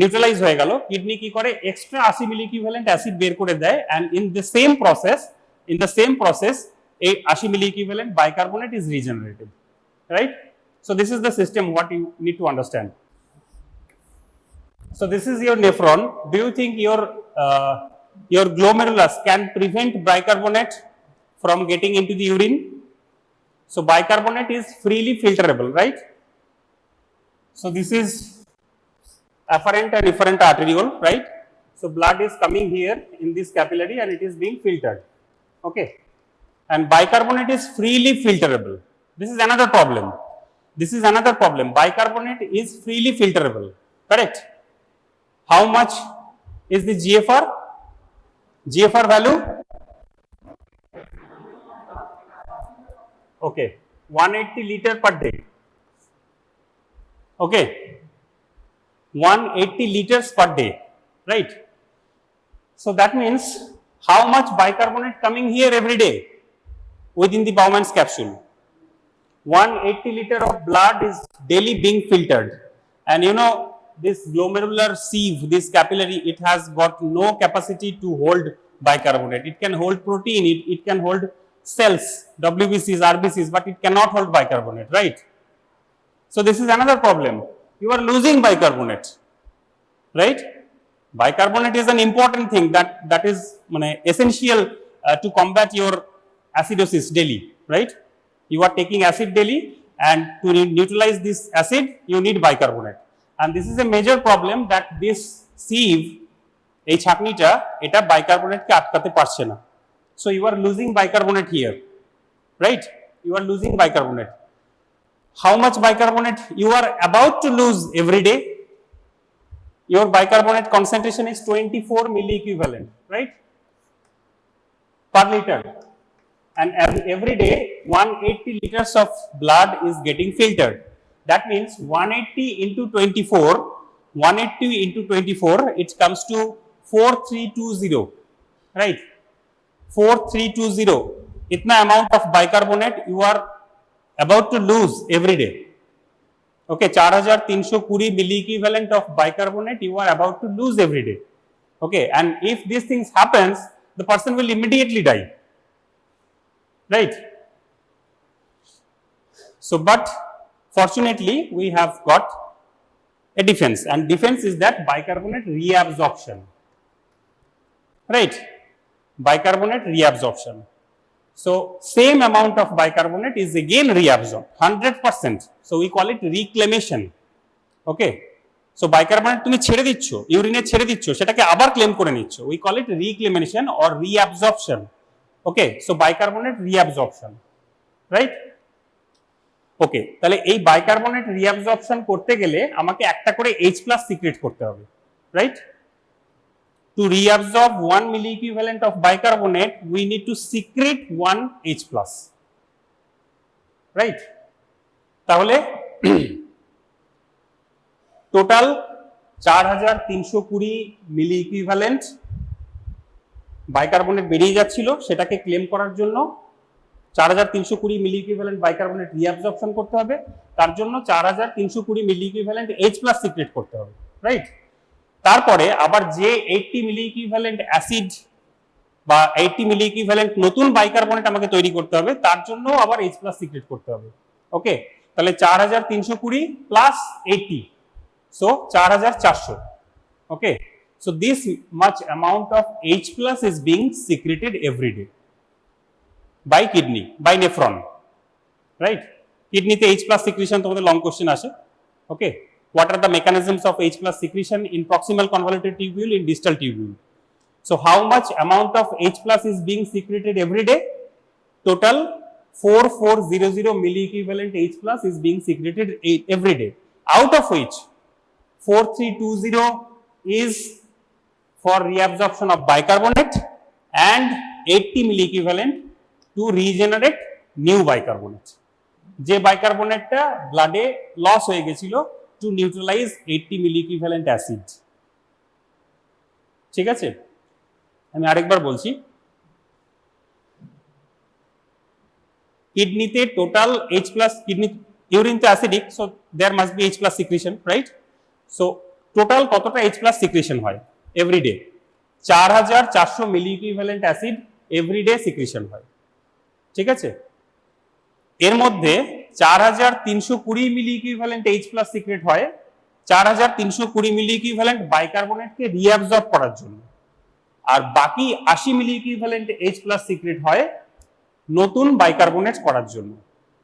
neutralise হয়ে গেল, kidney কি করে extra 80 milliequivalent acid বের করে দেয়, and in the same process a 80 milliequivalent bicarbonate is regenerated, right? So this is the system what you need to understand. So this is your nephron. Do you think your glomerulus can prevent bicarbonate from getting into the urine? So bicarbonate is freely filterable, right? So this is afferent and efferent arteriole, right? So blood is coming here in this capillary and it is being filtered. Okay. And bicarbonate is freely filterable. This is another problem. This is another problem. Bicarbonate is freely filterable. Correct? How much is the GFR? GFR value? Okay. 180 liter per day. Okay. 180 liters per day. Right? So that means how much bicarbonate coming here every day within the Bowman's capsule? 180 liter of blood is daily being filtered, and you know this glomerular sieve, this capillary, it has got no capacity to hold bicarbonate. It can hold protein, it can hold cells, WBCs, RBCs, but it cannot hold bicarbonate, right? So this is another problem. You are losing bicarbonate, right? Bicarbonate is an important thing that is essential to combat your acidosis daily, right? You are taking acid daily, and to neutralize this acid, you need bicarbonate. And this is a major problem that this sieve, এই ছাঁকনিটা এটা বাইকার্বনেটকে আটকাতে পারছে না. So you are losing bicarbonate here, right? You are losing bicarbonate. How much bicarbonate you are about to lose every day? Your bicarbonate concentration is 24 milliequivalent, right? Per liter. And every day 180 liters of blood is getting filtered. That means 180 into 24, 180 into 24, it comes to 4320, right? 4320. Itna amount of bicarbonate you are about to lose every day. Okay, 4320 milliequivalent of bicarbonate you are about to lose every day. Okay, and if these things happens, the person will immediately die, right? So, but fortunately we have got a defense, and defense is that bicarbonate reabsorption, right? Bicarbonate reabsorption. So same amount of bicarbonate is again reabsorbed 100%. So we call it reclamation. Okay, so bicarbonate তুমি ছেড়ে দিচ্ছ, ইউরিনে ছেড়ে দিচ্ছ, সেটাকে আবার claim করে নিচ্ছ. We call it reclamation or reabsorption. Okay, so bicarbonate reabsorption, right? Okay, তাহলে এই বাইকার্বনেট রিঅ্যাবজর্পশন করতে গেলে আমাকে একটা করে H+ সিক্রেট করতে হবে, right? To reabsorb 1 milliequivalent of bicarbonate, we need to secrete 1 H+, right? তাহলে টোটাল 4320 milliequivalent বাইকার্বনেট বেরিয়ে যাচ্ছিল, সেটাকে ক্লেম করার জন্য 4320 milliequivalent বাইকার্বনেট রিঅ্যাবজর্পশন করতে হবে, তার জন্য 4320 milliequivalent H+ সিক্রেট করতে হবে, রাইট? তারপরে আবার যে 80 milliequivalent অ্যাসিড বা 80 milliequivalent নতুন বাইকার্বনেট আমাকে তৈরি করতে হবে, তার জন্য আবার H+ সিক্রেট করতে হবে। ওকে, তাহলে 4320 plus 80, so 4400। Okay, so this much amount of H+ is being secreted every day by kidney, by nephron, right? কিডনিতে H+ secretion তোমাদের লং কোশ্চেন আসে। ওকে, what are the mechanisms of H+ secretion in proximal convoluted tubule, in distal tubule? So how much amount of H+ is being secreted every day? Total 4400 milliequivalent H+ is being secreted every day, out of which 4320 is for reabsorption of bicarbonate and 80 milliequivalent to regenerate new bicarbonate, যে বাইকার্বনেটটা ব্লাডে loss হয়ে গেছিল, to neutralize 80 milliequivalent acid. ঠিক আছে, আমি আরেকবার বলছি, কিডনিতে total H+, kidney urine তো acidic, so there must be H+ secretion, right? So total কতটা H+ সিক্রেশন হয় every day? 4400 milliequivalent acid every day secretion হয়, ঠিক আছে? এর মধ্যে 4320 milliequivalent H+ সিক্রেট হয় 4320 milliequivalent বাইকার্বনেটকে রিঅ্যাবজর্ব করার জন্য, আর বাকি 80 milliequivalent H+ সিক্রেট হয় নতুন বাইকার্বনেট করার জন্য,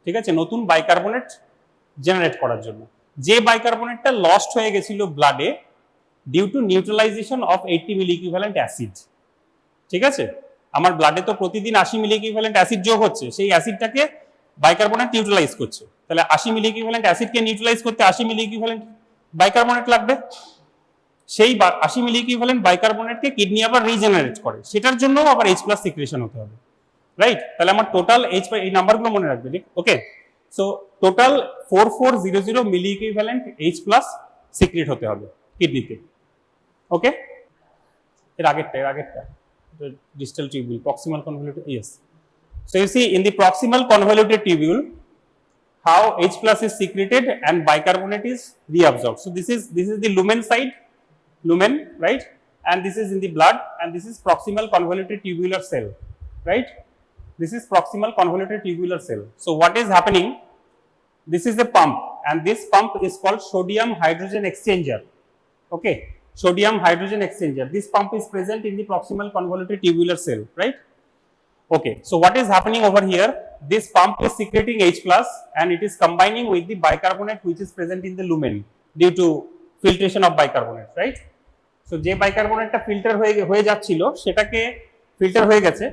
ঠিক আছে? নতুন বাইকার্বনেট জেনারেট করার জন্য। যে বাইকার্বনেটটা লস্ট হয়ে গেছিল ব্লাডে, due to neutralization of 80 milliequivalent acid. ঠিক আছে, আমার ব্লাডে তো প্রতিদিন 80 মিলিইকুইভ্যালেন্ট অ্যাসিড যোগ হচ্ছে, সেই অ্যাসিডটাকে বাইকার্বনেট নিউট্রালাইজ করছে। তাহলে 80 মিলিইকুইভ্যালেন্ট অ্যাসিডকে নিউট্রালাইজ করতে 80 মিলিইকুইভ্যালেন্ট বাইকার্বনেট লাগবে। সেই 80 মিলিইকুইভ্যালেন্ট বাইকার্বনেটকে কিডনি আবার রিজেনারেট করে, সেটার জন্য আবার H+ সিক্রেশন হতে হবে, রাইট? তাহলে আমার টোটাল এই নাম্বারগুলো মনে রাখবে, ঠিক? ওকে, সো টোটাল 4400 মিলিইকুইভ্যালেন্ট H+ সিক্রেট হতে হবে কিডনিতে। ওকে, এর আগেরটা the distal tubule, proximal convoluted, yes. So you see in the proximal convoluted tubule how H+ is secreted and bicarbonate is reabsorbed. So this is the lumen side, lumen, right? And this is in the blood, and this is proximal convoluted tubular cell, right? This is proximal convoluted tubular cell. So what is happening? This is a pump, and this pump is called sodium hydrogen exchanger. Okay, sodium hydrogen exchanger. This pump is present in the proximal convoluted tubular cell, right? Okay, so what is happening over here? This pump is secreting H+ and it is combining with the bicarbonate which is present in the lumen due to filtration of bicarbonate, right? So যে বাইকার্বনেটটা filter হয়ে যাচ্ছিল সেটাকে filter হয়ে গেছে,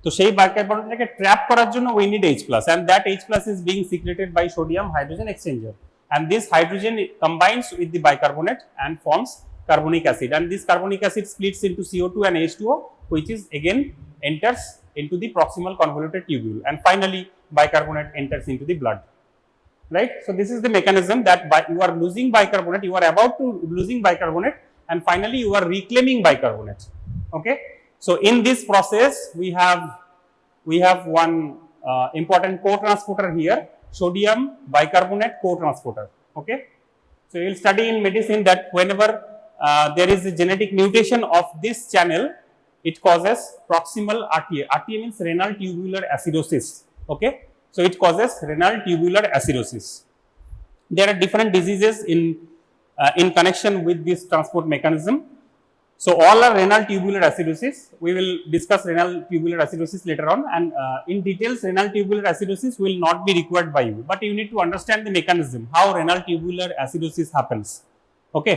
তো সেই বাইকার্বনেটটাকে trap করার জন্য we need H+, and that H+ is being secreted by sodium hydrogen exchanger, and this hydrogen combines with the bicarbonate and forms carbonic acid, and this carbonic acid splits into CO2 and H2O, which is again enters into the proximal convoluted tubule, and finally bicarbonate enters into the blood, right? So this is the mechanism that you are losing bicarbonate, you are about to losing bicarbonate, and finally you are reclaiming bicarbonate. Okay, so in this process we have one important co-transporter here, sodium bicarbonate co-transporter. Okay, so you will study in medicine that whenever there is a genetic mutation of this channel, it causes proximal RTA. RTA means renal tubular acidosis. Okay, so it causes renal tubular acidosis. There are different diseases in connection with this transport mechanism. So all are renal tubular acidosis. We will discuss renal tubular acidosis later on, and in details renal tubular acidosis will not be required by you, but you need to understand the mechanism, how renal tubular acidosis happens. Okay,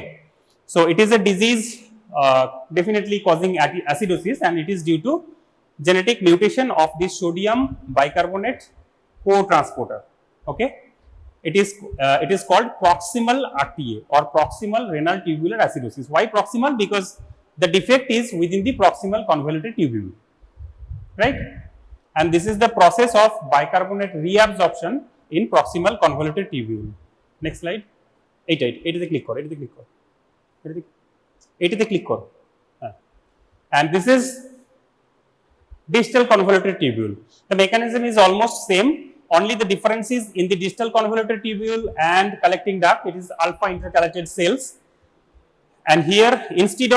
so it is a disease definitely causing acidosis, and it is due to genetic mutation of this sodium bicarbonate co-transporter. Okay, it is called proximal RTA or proximal renal tubular acidosis. Why proximal? Because the defect is within the proximal convoluted tubule, right? And this is the process of bicarbonate reabsorption in proximal convoluted tubule. Next slide. এটাতে click করো, and this is distal convoluted tubule. The mechanism is almost same, only the difference is in the distal convoluted tubule and collecting duct, it is alpha intercalated cells, and here instead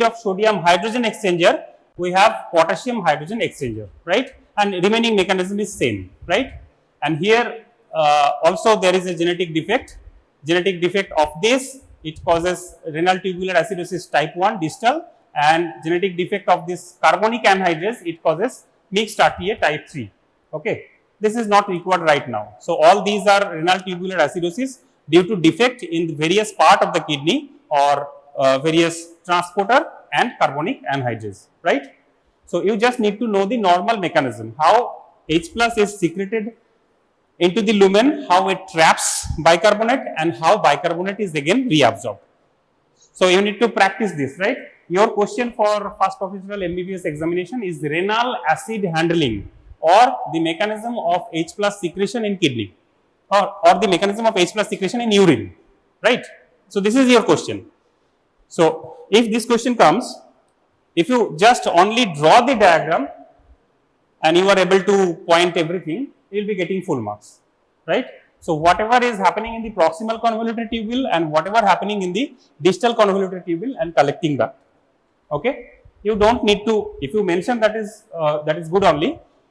of sodium hydrogen exchanger we have potassium hydrogen exchanger, right? And remaining mechanism is same, right? And here also there is a genetic defect of this, it causes renal tubular acidosis type 1 distal, and genetic defect of this carbonic anhydrase, it causes mixed RTA type 3. Okay, this is not required right now. So all these are renal tubular acidosis due to defect in the various part of the kidney or various transporter and carbonic anhydrase, right? So you just need to know the normal mechanism, how H+ is secreted into the lumen, how it traps bicarbonate, and how bicarbonate is again reabsorbed. So you need to practice this, right? Your question for first official MBBS examination is renal acid handling or the mechanism of H+ secretion in kidney, or the mechanism of H+ secretion in urine, right? So this is your question. So if this question comes, if you just only draw the diagram and you are able to point everything, you will be getting full marks, right? So whatever is happening in the proximal convoluted tubule and whatever happening in the distal convoluted tubule and collecting duct, okay, you don't need to, if you mention that is good only.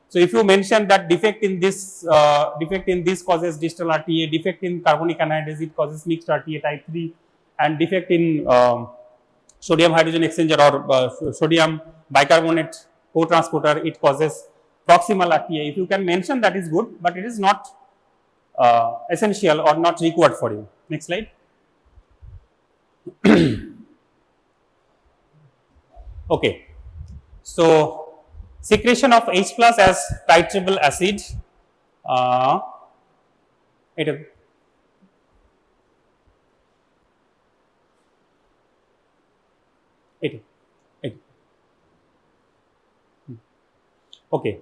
So if you mention that defect in this causes distal RTA, defect in carbonic anhydrase, it causes mixed RTA type 3, and defect in sodium hydrogen exchanger or sodium bicarbonate co-transporter, it causes proximal RTA. If you can mention, that is good, but it is not essential or not required for you. Next slide. Okay, so secretion of H plus as titrable acid, এটা এটা এটা okay,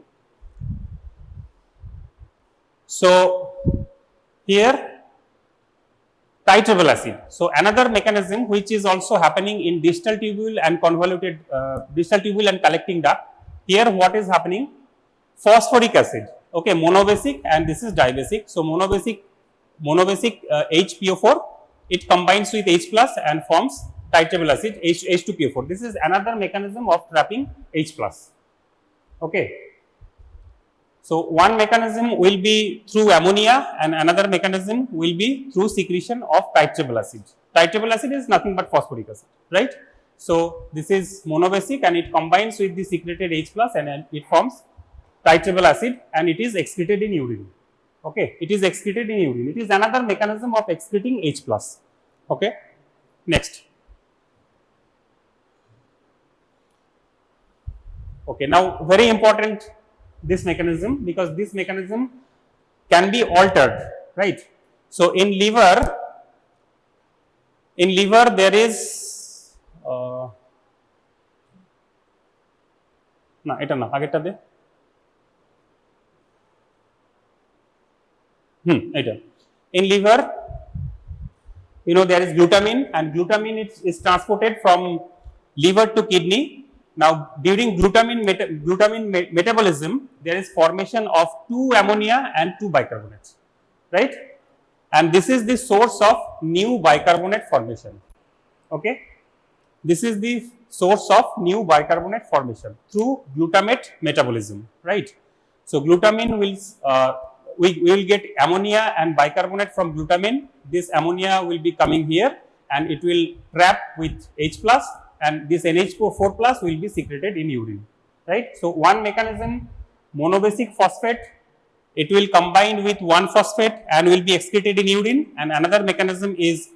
so here titrable acid. So another mechanism which is also happening in distal tubule and convoluted distal tubule and collecting duct. Here what is happening? Phosphoric acid. Okay, monobasic and this is dibasic. So monobasic HPO4, it combines with H plus and forms titrable acid H2PO4. This is another mechanism of trapping H plus. Okay. So one mechanism will be through ammonia and another mechanism will be through secretion of titrable acid. Titrable acid is nothing but phosphoric acid, right? So this is monobasic and it combines with the secreted H plus and it forms titrable acid and it is excreted in urine. Okay, it is excreted in urine. It is another mechanism of excreting H plus. Okay, next. Okay, now very important this mechanism, because this mechanism can be altered, right? So in liver there is na eta na agerta de eta in liver, you know, there is glutamine and glutamine is transported from liver to kidney. Now during glutamine metabolism there is formation of 2 ammonia and 2 bicarbonates, right? And this is the source of new bicarbonate formation. Okay, this is the source of new bicarbonate formation through glutamate metabolism, right? So glutamine will we will get ammonia and bicarbonate from glutamine. This ammonia will be coming here and it will trap with H plus and this NH4 plus will be secreted in urine, right? So one mechanism, monobasic phosphate, it will combine with 1 phosphate and will be excreted in urine, and another mechanism is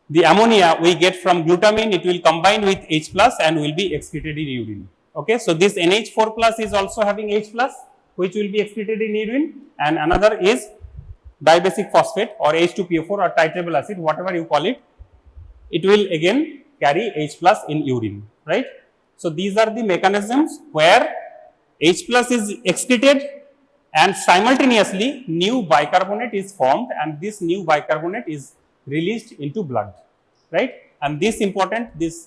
the ammonia we get from glutamine, it will combine with H plus and will be excreted in urine. Okay, so this NH4 plus is also having H plus which will be excreted in urine, and another is dibasic phosphate or H2PO4 or titrable acid, whatever you call it, it will again carry H plus in urine, right? So these are the mechanisms where H plus is excreted and simultaneously new bicarbonate is formed and this new bicarbonate is released into blood, right? And this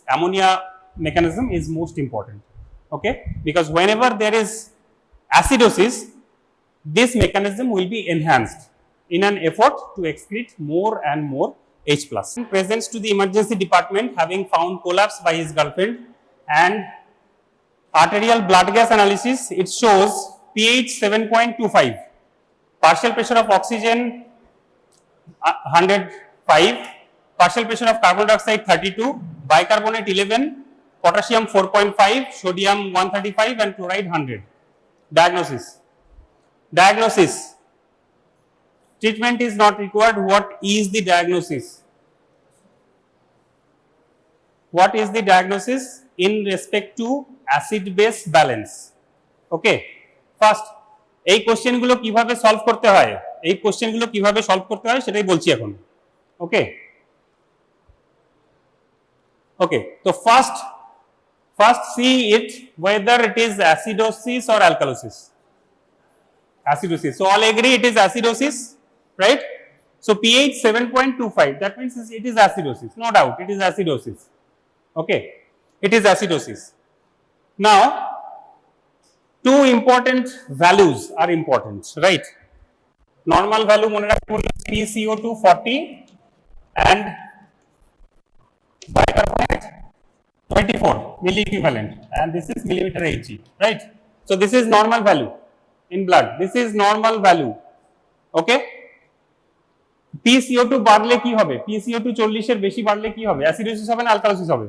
ammonia mechanism is most important, okay, because whenever there is acidosis, this mechanism will be enhanced in an effort to excrete more and more H plus. Presents to the emergency department having found collapse by his girlfriend, and arterial blood gas analysis, it shows pH 7.25, partial pressure of oxygen 105, partial pressure of carbon dioxide 32, bicarbonate 11, potassium 4.5, sodium 135 and chloride 100. Diagnosis. Treatment is not required. What is the diagnosis? What is the diagnosis in respect to acid base balance? Okay, first এই question গুলো কিভাবে solve করতে হয়, সেটাই বলছি এখন। ওকে ওকে, তো first see it whether it is acidosis or alkalosis. Acidosis, so all agree it is acidosis, right? So pH 7.25, that means it is acidosis, no doubt it is acidosis. Okay, it is acidosis. Now 2 important values are important, right? Normal value mone rakhte bolle PCO2 40 and bicarbonate 24 milli equivalent, and this is millimeter Hg, right? So this is normal value in blood, this is normal value. Okay, PCO2 বাড়লে কি হবে? PCO2 40 এর বেশি বাড়লে কি হবে? Acidosis হবে না অ্যালকালোসিস হবে?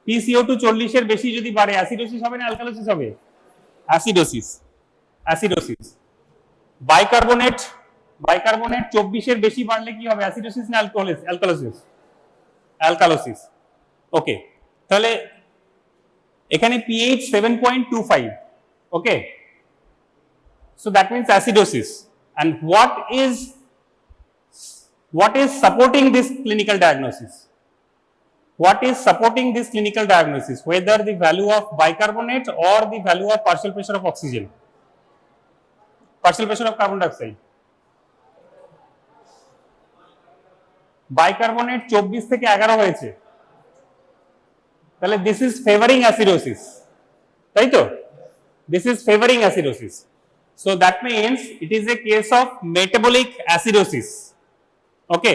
PCO2 40 এর বেশি যদি বাড়ে অ্যাসিডোসিস হবে না অ্যালকালোসিস হবে? অ্যাসিডোসিস। বাইকার্বনেট 24 এর বেশি বাড়লে কি হবে, অ্যাসিডোসিস না অ্যালকালোসিস? অ্যালকালোসিস। ওকে, তাহলে এখানে pH 7.25, okay, so that means acidosis. And what is supporting this clinical diagnosis? What is supporting this clinical diagnosis, whether the value of bicarbonate or the value of partial pressure of oxygen, partial pressure of carbon dioxide? Bicarbonate 24 থেকে 11 হয়েছে, তাহলে this is favouring acidosis, তাই তো? This is favouring acidosis, so that means it is A case of metabolic acidosis. Okay,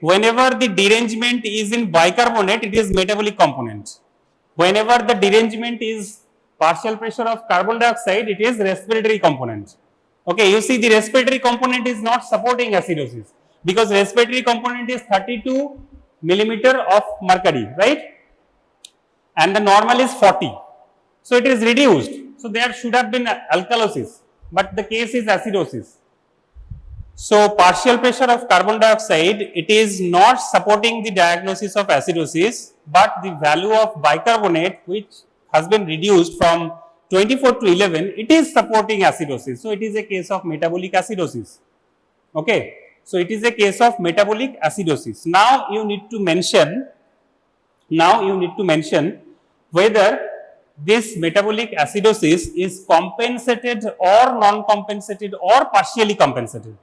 whenever the derangement is in bicarbonate, it is metabolic component. Whenever the derangement is partial pressure of carbon dioxide, it is respiratory component. Okay, you see the respiratory component is not supporting acidosis, because respiratory component is 32 millimeter of mercury, right? And the normal is 40. So it is reduced. So there should have been alkalosis, but the case is acidosis. So partial pressure of carbon dioxide, it is not supporting the diagnosis of acidosis, but the value of bicarbonate, which has been reduced from 24 to 11, it is supporting acidosis. So it is a case of metabolic acidosis. Okay, so it is a case of metabolic acidosis. Now you need to mention whether this metabolic acidosis is compensated or non-compensated or partially compensated.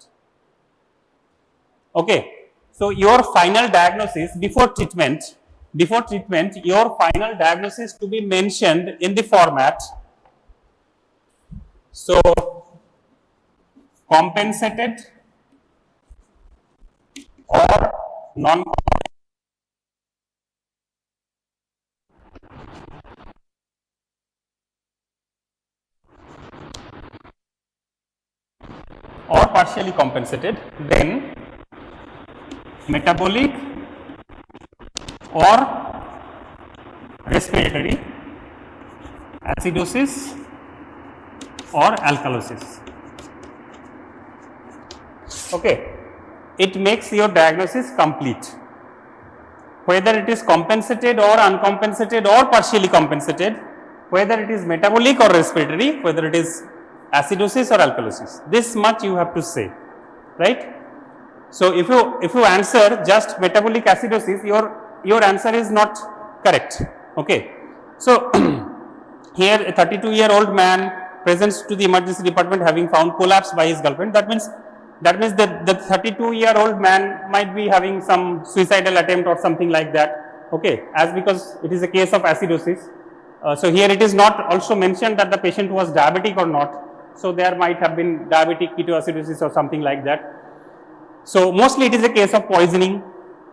Okay, so your final diagnosis before treatment, your final diagnosis to be mentioned in the format. So compensated or non or partially compensated, then metabolic or respiratory acidosis or alkalosis. Okay, it makes your diagnosis complete. Whether it is compensated or uncompensated or partially compensated, whether it is metabolic or respiratory, whether it is acidosis or alkalosis, this much you have to say, right? So if you answer just metabolic acidosis, your answer is not correct. Okay, so here a 32-year-old man presents to the emergency department having found collapse by his girlfriend. That means that the 32-year-old man might be having some suicidal attempt or something like that. Okay, as because it is a case of acidosis, so here it is not also mentioned that the patient was diabetic or not. So there might have been diabetic ketoacidosis or something like that. So mostly it is a case of poisoning,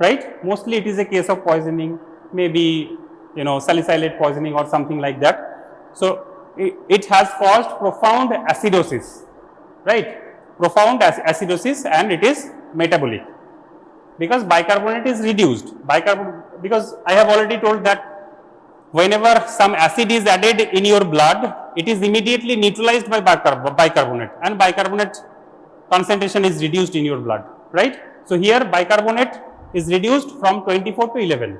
right? Mostly it is a case of poisoning, maybe salicylate poisoning or something like that. So it has caused profound acidosis, right? Profound acidosis, and it is metabolic because bicarbonate is reduced. Because I have already told that whenever some acid is added in your blood, it is immediately neutralized by bicarbonate, and bicarbonate concentration is reduced in your blood, right? So here bicarbonate is reduced from 24 to 11,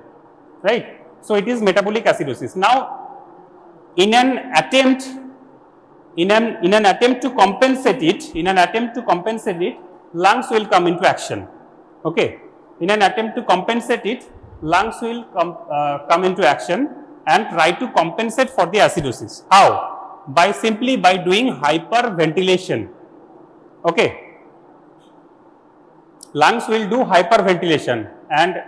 right? So it is metabolic acidosis. Now in an attempt to compensate it, lungs will come into action. Okay, in an attempt to compensate it, lungs will come into action and try to compensate for the acidosis. How? Simply by doing hyperventilation. Okay, lungs will do hyperventilation, and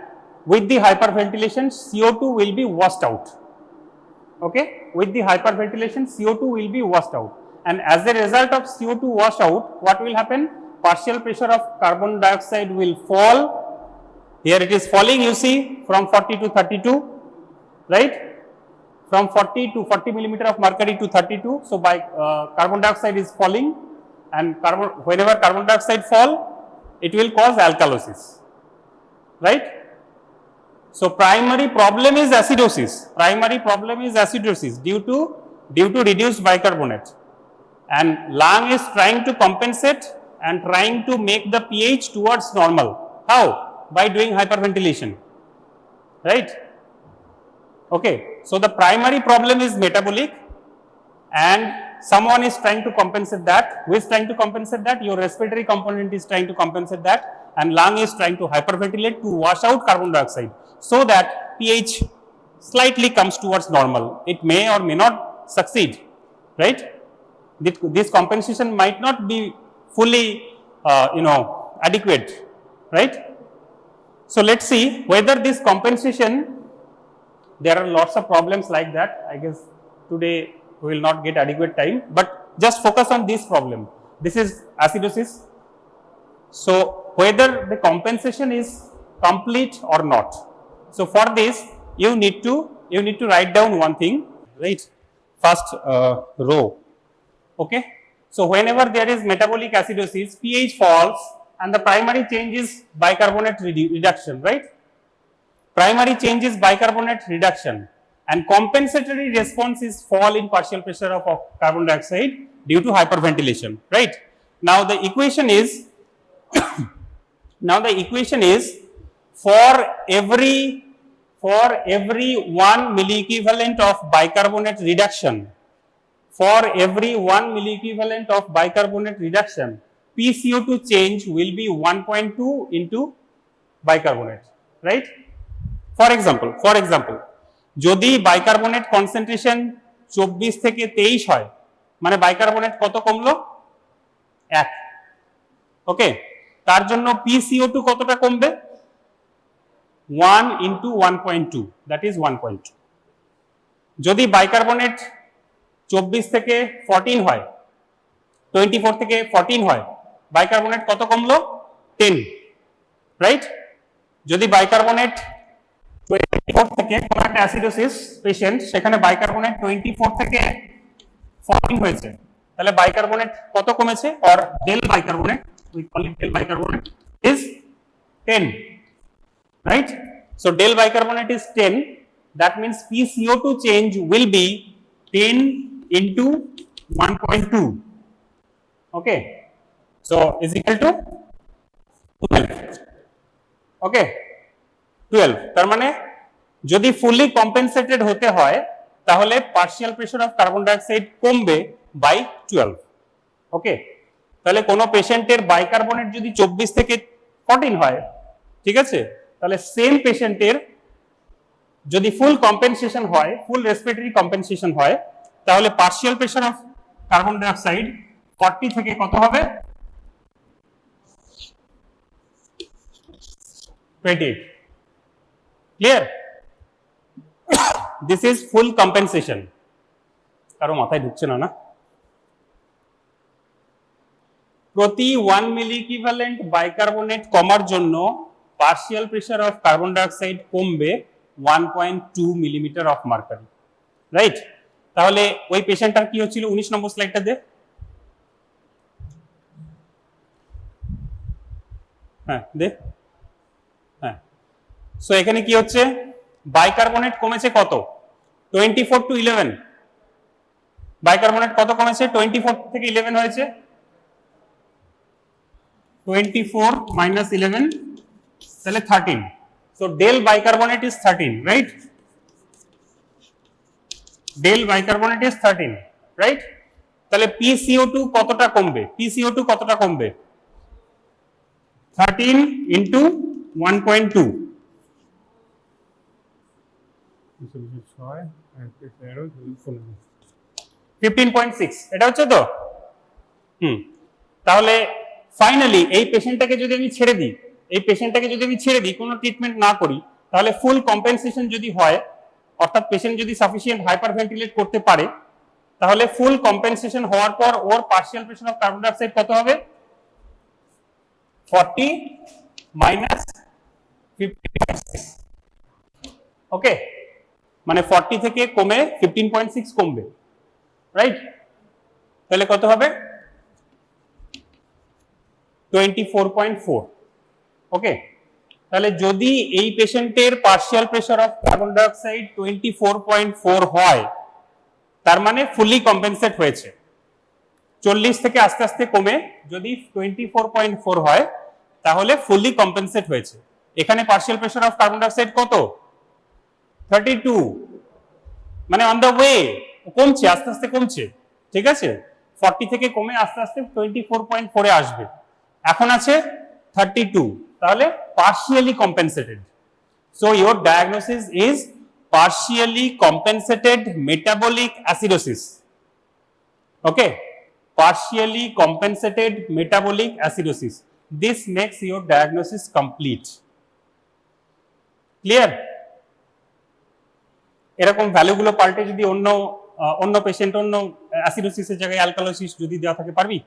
with the hyperventilation CO2 will be washed out. Okay, with the hyperventilation CO2 will be washed out, and as a result of CO2 wash out, what will happen? Partial pressure of carbon dioxide will fall. Here it is falling, you see, from 40 to 32, right? From 40 to 40 millimeter of mercury to 32. So by carbon dioxide is falling, and whenever carbon dioxide fall, it will cause alkalosis, right? So primary problem is acidosis. Due to reduced bicarbonate, and lung is trying to compensate, and trying to make the pH towards normal. How? By doing hyperventilation, right? Okay, so the primary problem is metabolic and someone is trying to compensate that. Who is trying to compensate that? Your respiratory component is trying to compensate that, and lung is trying to hyperventilate to wash out carbon dioxide so that pH slightly comes towards normal. It may or may not succeed, right? This compensation might not be fully adequate, right? So let's see whether this compensation, there are lots of problems like that. I guess today we will not get adequate time, but just focus on this problem. This is acidosis. So whether the compensation is complete or not. So for this you need to write down one thing, right? First row. Okay, so whenever there is metabolic acidosis, pH falls and the primary change is bicarbonate reduction, right? Primary change is bicarbonate reduction, and compensatory response is fall in partial pressure of carbon dioxide due to hyperventilation, right? Now the equation is for every 1 milliequivalent of bicarbonate reduction, for every 1 milliequivalent of bicarbonate reduction, PCO2 change will be 1.2 into bicarbonate, right? For example, যদি bicarbonate concentration 24 থেকে 23 হয়, মানে bicarbonate কত কমলো? 1। ওকে, তার জন্য PCO2 কতটা কমবে? 1 into 1.2, that is 1.2। যদি বাইকার্বনেট 24 থেকে 14 হয়, 24 থেকে 14 হয়, বাইকার্বনেট কত কমলো? 10, রাইট? যদি বাইকার্বনেট 24 থেকে কোন একটা অ্যাসিডোসিস পেশেন্ট, সেখানে বাইকার্বনেট 24 থেকে 14 হয়েছে, তাহলে বাইকার্বনেট কত কমেছে? Or del bicarbonate, we call it del bicarbonate, is 10, right? So del bicarbonate is 10, that means PCO2 change will be 10 into 1.2, okay, so is equal to 12, okay, 12। তার মানে যদি fully compensated হতে হয় তাহলে partial pressure of carbon dioxide কমবে by 12, ওকে। তাহলে কোন পেশেন্টের বাইকার্বনেট যদি 24 থেকে 14 হয়, ঠিক আছে, তাহলে সেম পেশেন্টের যদি ফুল কম্পেনসেশন হয়, ফুল রেসপিরেটরি কম্পেনসেশন হয়, তাহলে partial pressure of carbon dioxide 40 থেকে কত হবে? 28। Clear? This is full compensation. কারো মাথায় ঢুকছে না? প্রতি 1 মিলি ইকুইভ্যালেন্ট বাইকার্বনেট কমার জন্য partial pressure of carbon dioxide কমবে 1.2 মিলিমিটার অফ মার্কারি, রাইট? তাহলে ওই পেশেন্টটার কি হচ্ছিল? 19 নম্বর স্লাইডটা দে। হ্যাঁ দে, হ্যাঁ। সো এখানে কি হচ্ছে? বাইকার্বনেট কমেছে কত? 24 to 11। বাইকার্বনেট কত কমেছে? 24 থেকে 11 হয়েছে, 24 minus 11, তাহলে 13। So del bicarbonate is 13, right? Del bicarbonate is 13, right? তাহলে PCO2 কতটা কমবে? PCO2 কতটা কমবে? 13 into 1.2, 15.6, এটা হচ্ছে তো? তাহলে ফাইনালি এই পেশেন্টটাকে যদি আমি ছেড়ে দিই, কোনো ট্রিটমেন্ট না করি, তাহলে ফুল কম্পেনসেশন যদি হয়, অর্থাৎ পেশেন্ট যদি সাফিসিয়েন্ট হাইপারভেন্টিলেট করতে পারে, তাহলে ফুল কম্পেনসেশন হওয়ার পর ওর partial pressure of carbon dioxide কত হবে? 40 minus 15.6, ওকে, মানে 40 থেকে কমে 15.6 কমবে, রাইট? তাহলে কত হবে? 24.4, ওকে। তাহলে যদি এই পেশেন্টের partial pressure of carbon dioxide 24.4 হয়, তার মানে ফুলি কম্পেনসেট হয়েছে। 40 থেকে আস্তে আস্তে কমে যদি 24.4 হয় তাহলে ফুললি কম্পেনসেট হয়েছে। এখানে partial pressure of carbon dioxide কত? 32, মানে অন দ্য ওয়ে, কমছে, আস্তে আস্তে কমছে, ঠিক আছে। 40 থেকে কমে আস্তে আস্তে 24.4 এ আসবে, এখন আছে 32, তাহলে partially compensated. So your diagnosis is partially compensated metabolic acidosis. Okay, partially compensated metabolic acidosis. This makes your diagnosis complete. Clear? এরকম ভ্যালুগুলো পাল্টে যদি অন্য পেশেন্ট অন্য অ্যাসিডোসিসের জায়গায় অ্যালকালোসিস যদি দেওয়া থাকে, পারবি?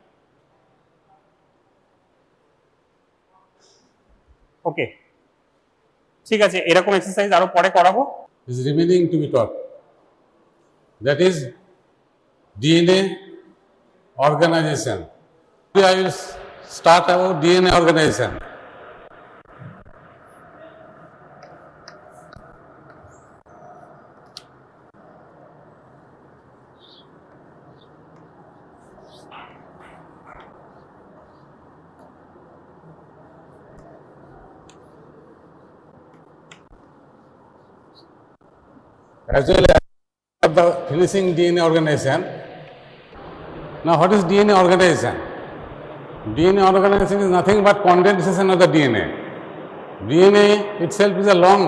ওকে, ঠিক আছে, এরকম এক্সারসাইজ আরো পরে করাবো। is remaining to be taught. That is DNA organization. I will start about DNA organization. As well as the finishing DNA organization. Now, what is DNA organization? DNA organization is nothing but condensation of the DNA. DNA itself is a long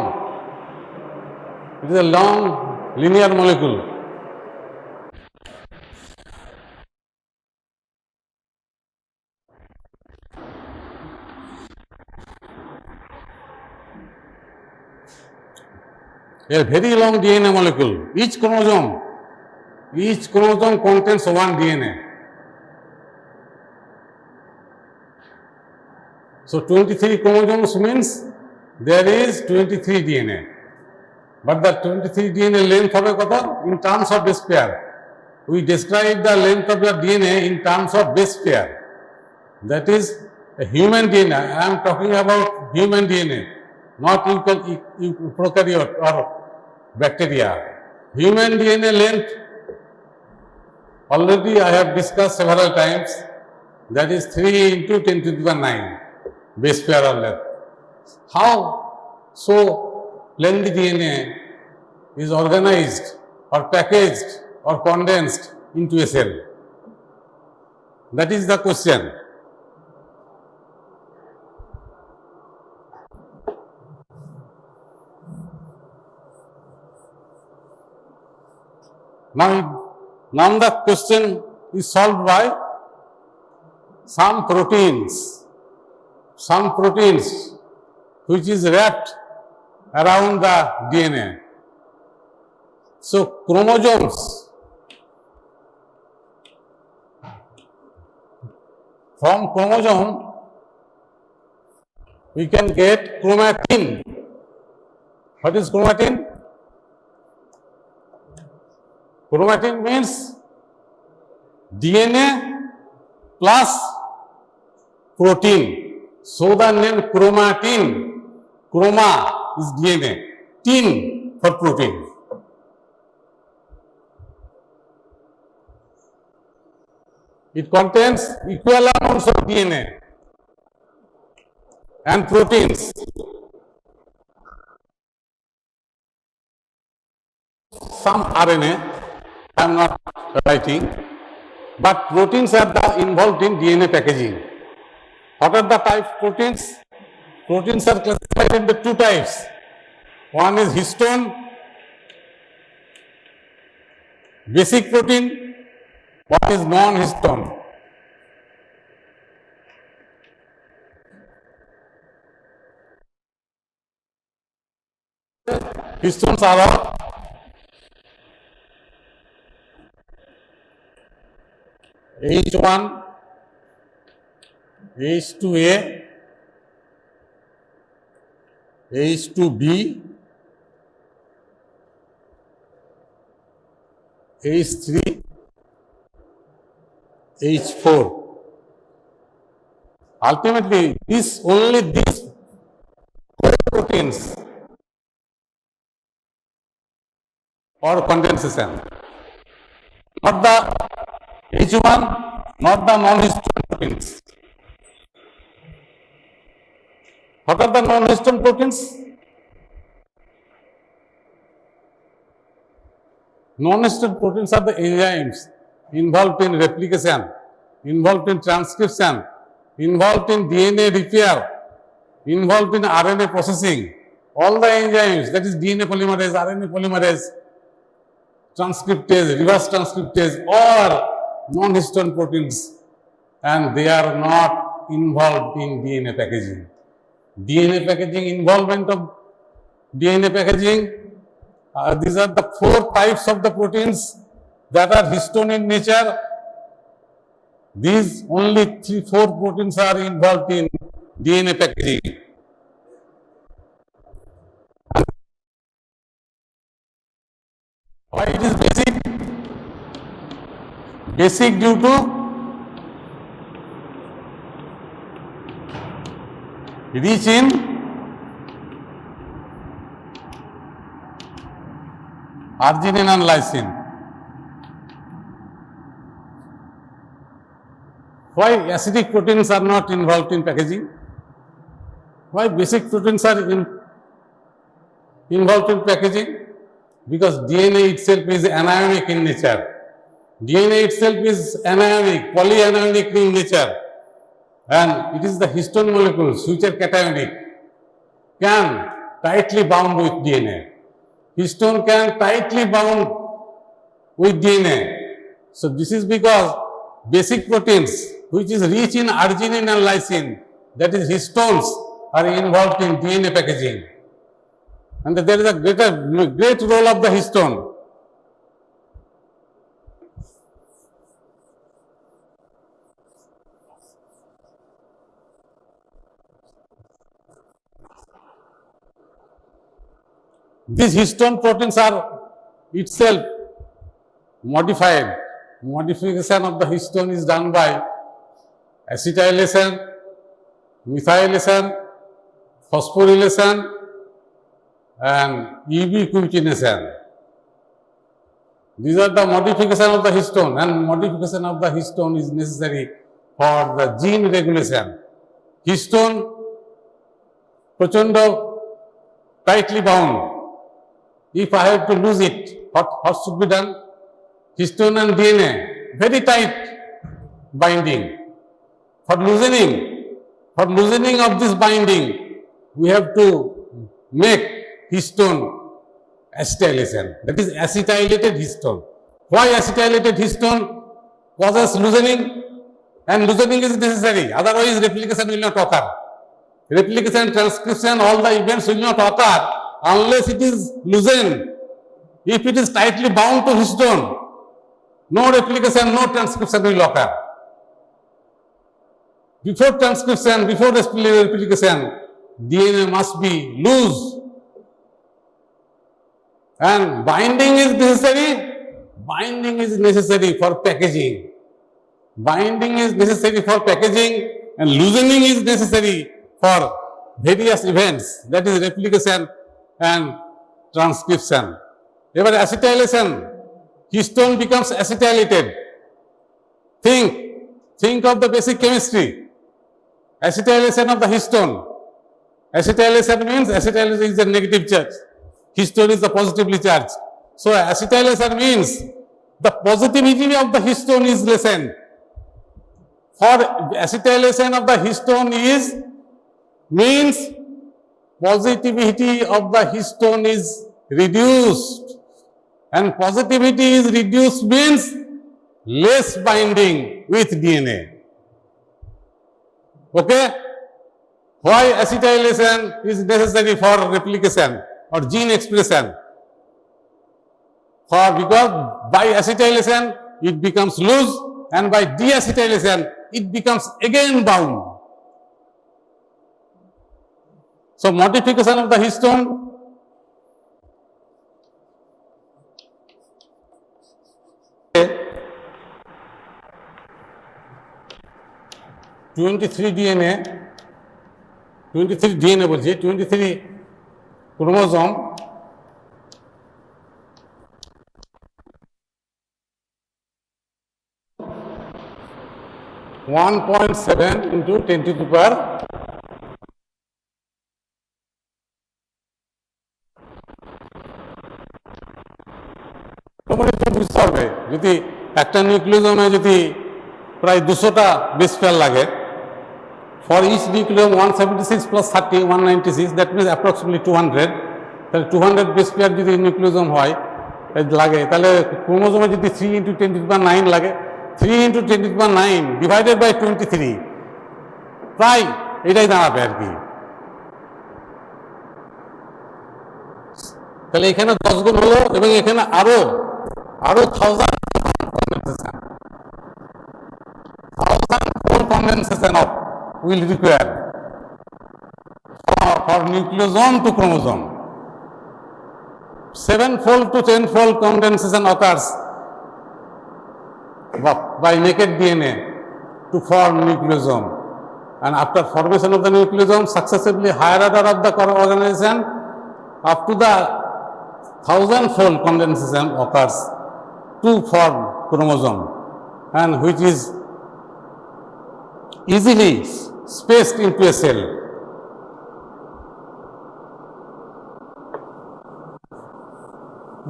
linear molecule. A very long DNA molecule. Each chromosome contains one DNA. So 23 chromosomes means there is 23 DNA. But the 23 DNA length of a kata in terms of base pair. We describe the length of the DNA in terms of base pair. That is a human DNA. I am talking about human DNA, not prokaryote or bacteria. Human DNA length already I have discussed several times. That is 3 into 10 to the power 9 base pair of length. How so lengthy DNA is organized or packaged or condensed into a cell? That is the question. Now the question is solved by some proteins which is wrapped around the DNA. So chromosomes, from chromosome we can get chromatin. What is chromatin? Chromatin means DNA plus protein. So the name chromatin, chroma is DNA, tin for protein. It contains equal amounts of DNA and proteins. Some RNA, I am not writing, but proteins are involved in DNA packaging. What are the types of proteins? Proteins are classified into two types. One is histone, basic protein, one is non-histone. Histones are all H1, H2A, H2B, H3, H4. Ultimately, only these proteins or condensation, not the H1, not the non-histone proteins. What are the non-histone proteins? Non-histone proteins are the enzymes involved in replication, involved in transcription, involved in DNA repair, involved in RNA processing. All the enzymes, that is DNA polymerase, RNA polymerase, transcriptase, reverse transcriptase, or non-histone proteins, and they are not involved in DNA packaging. DNA packaging, involvement of DNA packaging, these are the 4 types of the proteins that are histone in nature. These only 4 proteins are involved in DNA packaging. Why it is basic? Basic due to rich in arginine and lysine. Why acidic proteins are not involved in packaging? Why basic proteins are involved in packaging? Because DNA itself is anionic in nature. DNA itself is anionic, polyanionic in nature, and it is the histone molecules which are cationic, can tightly bound with DNA. Histone can tightly bound with DNA. So this is because basic proteins which is rich in arginine and lysine, that is histones, are involved in DNA packaging. And there is a great role of the histone. These histone proteins are itself modified. Modification of the histone is done by acetylation, methylation, phosphorylation, and ubiquitination. These are the modification of the histone, and modification of the histone is necessary for the gene regulation. Histone prochando tightly bound. If I have to lose it, what should be done? Histone and DNA, very tight binding. For loosening of this binding, we have to make histone acetylation. That is acetylated histone. Why acetylated histone causes loosening? And loosening is necessary, otherwise replication will not occur. Replication, transcription, all the events will not occur unless it is loosened. If it is tightly bound to histone, no replication, no transcription will occur. Before transcription, before replication, DNA must be loose. And binding is necessary. Binding is necessary for packaging. Binding is necessary for packaging, and loosening is necessary for various events, that is replication and transcription. Ever acetylation, histone becomes acetylated. Think of the basic chemistry. Acetylation of the histone. Acetylation means acetylation is the negative charge. Histone is the positively charged. So acetylation means the positivity of the histone is lessened. For acetylation of the histone means positivity of the histone is reduced, and positivity is reduced means less binding with DNA. Okay? Why acetylation is necessary for replication or gene expression? Because by acetylation it becomes loose, and by deacetylation it becomes again bound. So modification of the histone, বলছি 23 chromosome 1.7 into 10 to the power বুঝতে পারবে যদি একটা নিউক্লিওজোমে যদি প্রায় 200টা base pair লাগে, for each nucleome 176 plus 30 196, that means approximately 200, তাহলে 200 base pair যদি নিউক্লিওজোম হয় লাগে, তাহলে ক্রোমোজোমে যদি 3 into 10 to the power 9 লাগে, 3 into 10 to the power 9 divided by 23, প্রায় এটাই দাঁড়াবে আর কি। তাহলে এখানে 10 গুণ হলো এবং এখানে আরো 1000 condensation of will require for nucleosome to chromosome. 7-fold to 10-fold condensation occurs by naked DNA to form nucleosome, and after formation of the nucleosome, successively higher order of the organization up to the 1000-fold condensation occurs to form chromosome, and which is easily spaced into a cell.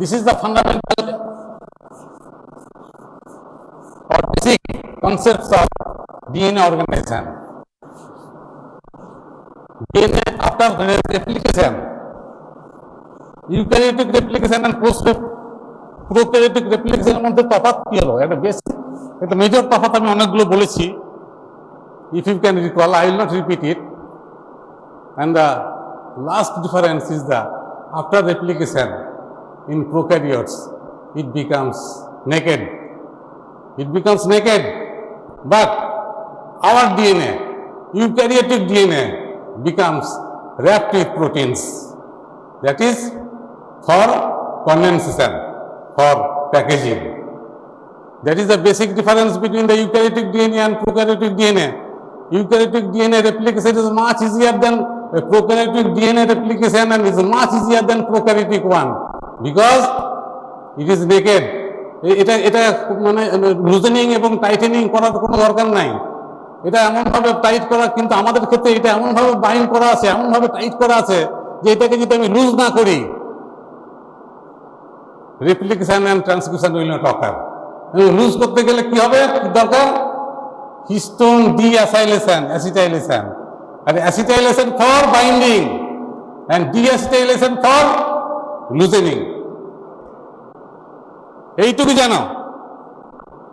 This is the fundamental or basic concepts of DNA organization. DNA after replication, eukaryotic replication and prokaryotic replication এর মধ্যে তফাৎ কি হলো? একটা major তফাৎ আমি অনেকগুলো বলেছি। If you can recall, I will not repeat it. And the last difference is the after replication in prokaryotes, it becomes naked. It becomes naked, but our DNA, eukaryotic DNA, becomes wrapped with proteins. That is for condensation, for packaging. That is the basic difference between the eukaryotic DNA and prokaryotic DNA. Eukaryotic DNA replication is much easier than prokaryotic DNA replication and is much easier than prokaryotic one because it is naked. এটা মানে লুজেনিং এবং tightening করার কোনো দরকার নাই। এটা এমনভাবে tight করা, কিন্তু আমাদের ক্ষেত্রে এটা এমনভাবে বাইন্ড করা আছে, এমনভাবে টাইট করা আছে যে এটাকে যদি আমি লুজ না করি, replication and transcription will not occur. Loose করতে গেলে কি হবে, দরকার হিস্টোন ডিঅ্যাসাইলেশন, অ্যাসিটাইলেশন, আর acetylation for binding and deacetylation for loosening. এইটুকু জানো,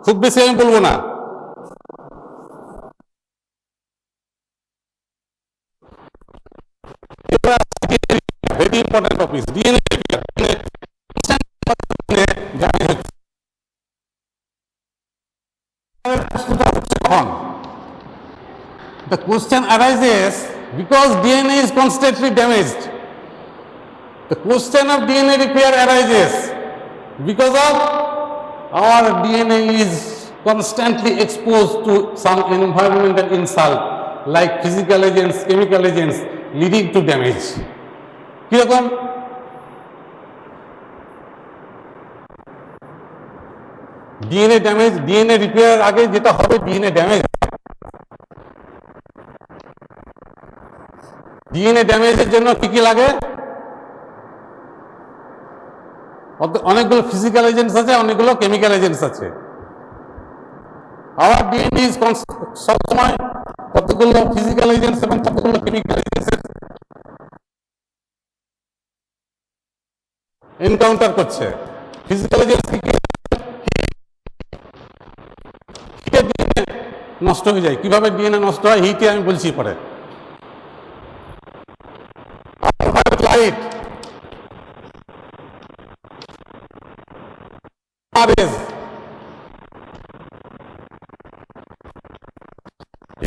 খুব বেশি আমি বলবো না। Very important topic DNA. The question arises because DNA is constantly damaged. The question of DNA repair arises because of our DNA is constantly exposed to some environmental insult like physical agents, chemical agents leading to damage. কিরকম? DNA damage, DNA repair আগে যেটা হবে DNA damage. DNA ড্যামেজের জন্য কি কি লাগে? অনেকগুলো physical agents আছে, অনেকগুলো কেমিক্যাল এজেন্টস আছে। আওয়ার ডিএনএ ইজ সবসময় কতগুলো ফিজিক্যাল এজেন্টস এবং কতগুলো কেমিক্যাল এজেন্টস এনকাউন্টার করছে। ফিজিক্যাল এজেন্টস কি ডিএনএ নষ্ট হয়ে যায়। কিভাবে ডিএনএ নষ্ট হয় হিটে আমি বলছি পরে। লাইট,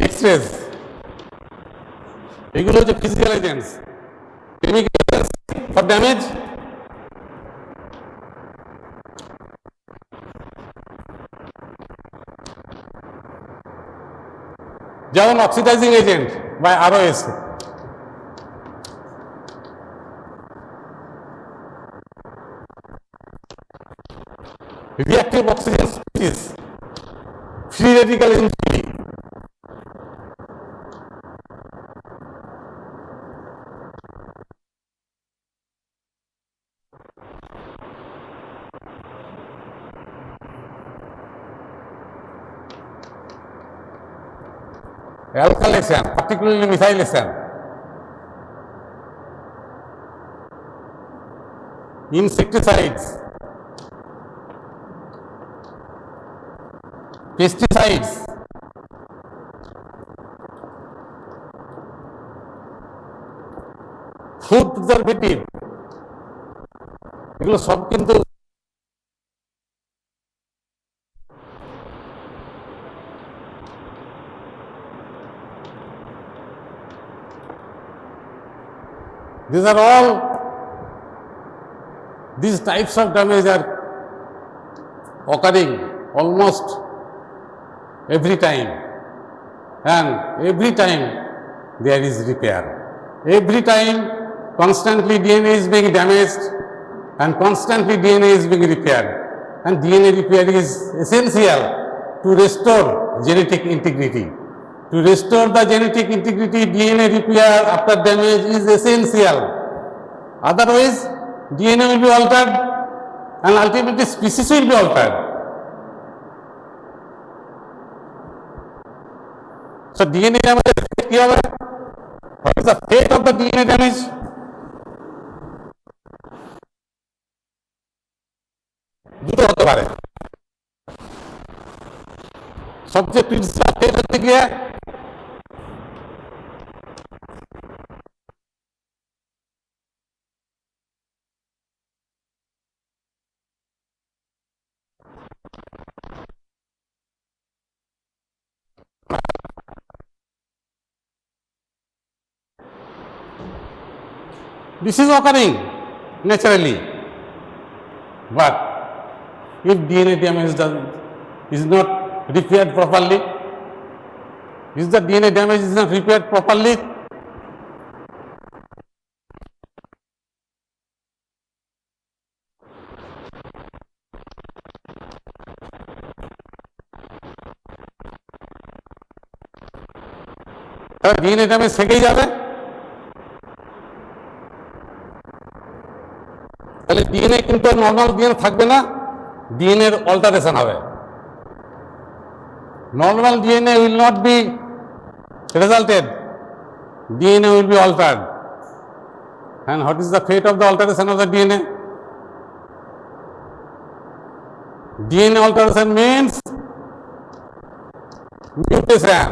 এক্সরেজ, এগুলো হচ্ছে physical agents. Chemical agents for damage, যেমন অক্সিডাইজিং এজেন্ট বা ROS. reactive oxygen species, free radical injury, alkylation, particularly methylation. Insecticides, pesticides, food preservative, এগুলো সব কিন্তু these are all, these types of damage are occurring almost every time, and every time there is repair. Every time constantly DNA is being damaged and constantly DNA is being repaired, and DNA repair is essential to restore genetic integrity. To restore the genetic integrity, DNA repair after damage is essential. Otherwise, DNA will be altered and ultimately species will be altered. So DNA damage কি হবে? What is the fate of the DNA damage? দুটো হতে পারে। সবচেয়ে principal ফেট হচ্ছে গিয়ে this is occurring naturally, but if DNA damage is not repaired properly, if the DNA damage is not repaired properly, DNA damage থেকেই যাবে। তাহলে DNA কিন্তু নর্মাল ডিএনএ থাকবে না, ডিএনএ এর অল্টারেশন হবে। Normal DNA will not be resulted, DNA will be altered. And what is the fate of the alteration of the DNA? DNA alteration means mutation.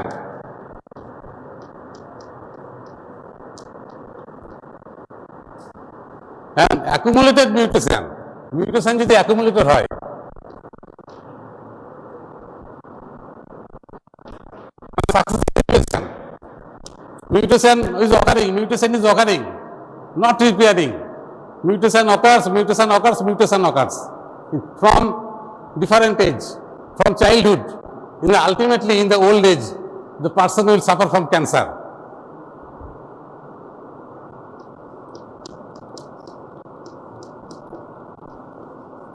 And accumulated mutation. Mutation যদি accumulated হয়, mutation is occurring, not repairing. Mutation occurs from different age, from childhood. Ultimately, in the old age, the person will suffer from cancer.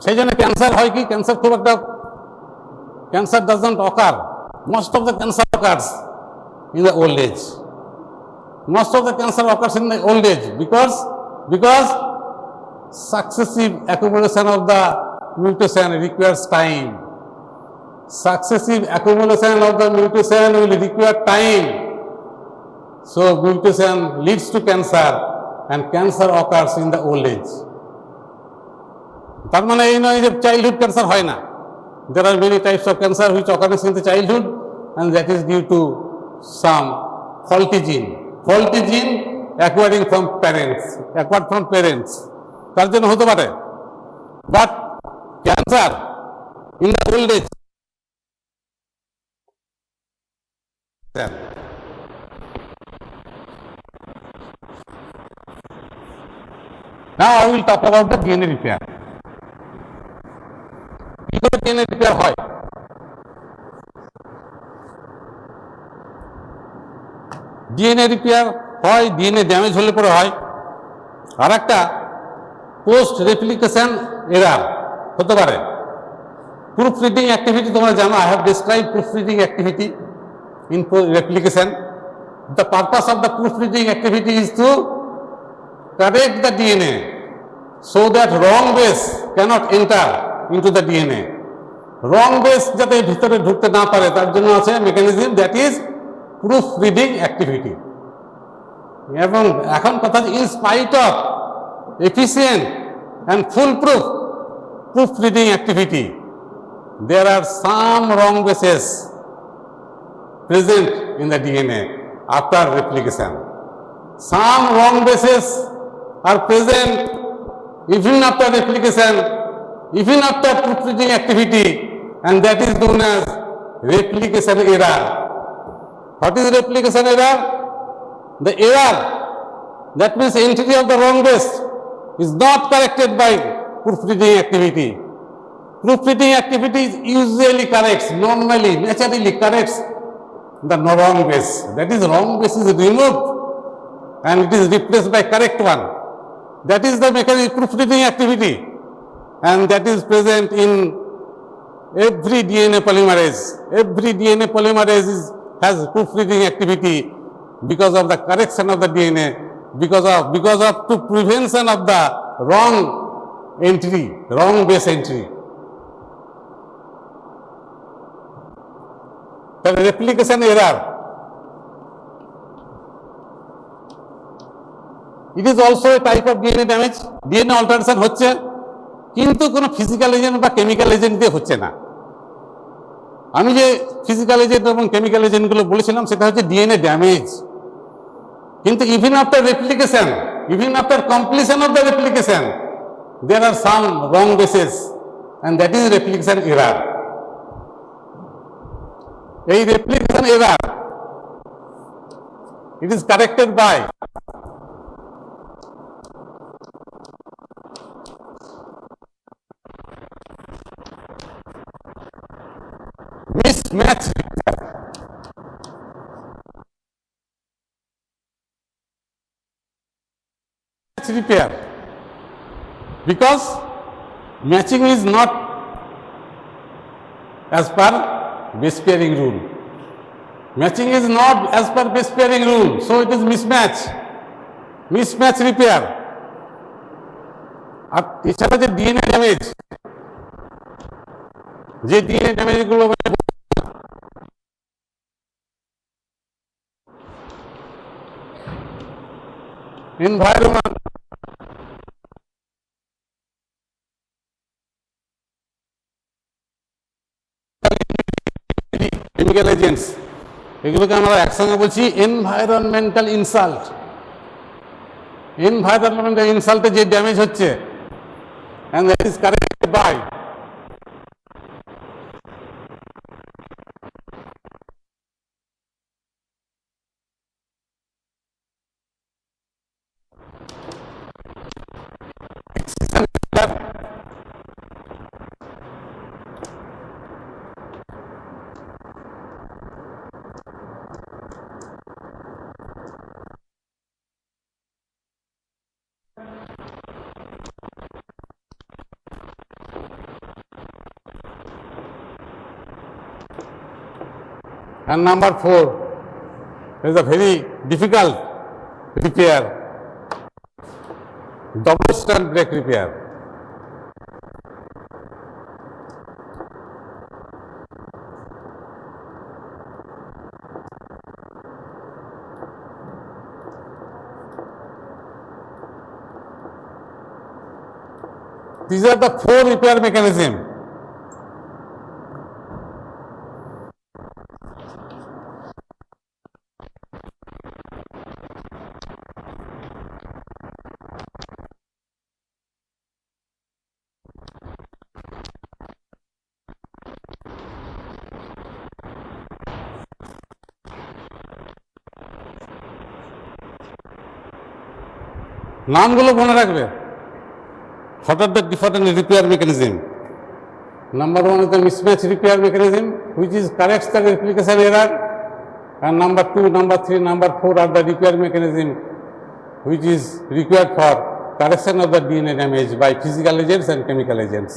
সেই জন্য cancer হয় কি, cancer খুব একটা, cancer doesn't occur. Most of the cancer occurs in the old age. Most of the cancer occurs in the old age because successive accumulation of the mutation requires time. Successive accumulation of the mutation will require time. So mutation leads to cancer, and cancer occurs in the old age. তার মানে এই নয় যে childhood cancer হয় না। There are many types of cancer which occurs in the childhood, and that is due to some faulty gene acquired from parents, তার জন্য হতে পারে। But cancer in the old age, now I will talk about the DNA repair. কি করে DNA repair হয়? DNA repair হয়, DNA damage হলে পরে হয়। আর একটা পোস্ট রেপ্লিকেশন এরার হতে পারে। প্রুফ রিডিং অ্যাক্টিভিটি তোমরা জানো, I have describe proof reading activity in replication. The purpose of the proof reading activity is to correct the DNA so that wrong base cannot enter into the DNA. Wrong base যাতে ভিতরে ঢুকতে না পারে তার জন্য আছে mechanism, that is proof reading activity. এবং এখন কথা, in spite of efficient and foolproof proofreading activity, there are some wrong bases present in the DNA after replication. Some wrong bases are present even after replication, even after proofreading activity, and that is known as replication error. What is replication error? The error, that means entry of the wrong base, is not corrected by proofreading activity. Proofreading activity usually corrects, normally, naturally corrects the wrong base. That is, wrong base is removed and it is replaced by correct one. That is the mechanism, proofreading activity, and that is present in every DNA polymerase. Every DNA polymerase has proofreading activity because of the correction of the DNA, because of to prevention of the wrong entry, wrong base entry. The replication error, it is also a type of DNA damage. DNA alteration হচ্ছে, কিন্তু কোনো physical agent বা chemical agent দিয়ে হচ্ছে না। আমি যে physical agent এবং কেমিক্যাল এজেন্টগুলো বলেছিলাম সেটা হচ্ছে ডিএনএ ড্যামেজ। কিন্তু even after replication, even after completion of the replication, there are some wrong bases, and that is replication error. এই replication error, it is corrected by mismatch repair, because matching is not as per base pairing rule. Matching is not as per base pairing rule, so it is mismatch. Mismatch repair. আর এছাড়া যে DNA damage, যে DNA damage গুলো environment, chemical agents, এগুলোকে আমরা একসঙ্গে বলছি environmental insult. Environmental ইনসাল্টে যে damage হচ্ছে, and that is corrected by and number 4 is a very difficult repair, double strand break repair. These are the 4 repair mechanisms. নামগুলো মনে রাখবে। What are the different repair mechanism? Number 1 is the mismatch repair mechanism, which is corrects the replication error, and number 2, number 3, number 4 are the repair mechanism which is required for correction of the DNA damage by physical agents and chemical agents.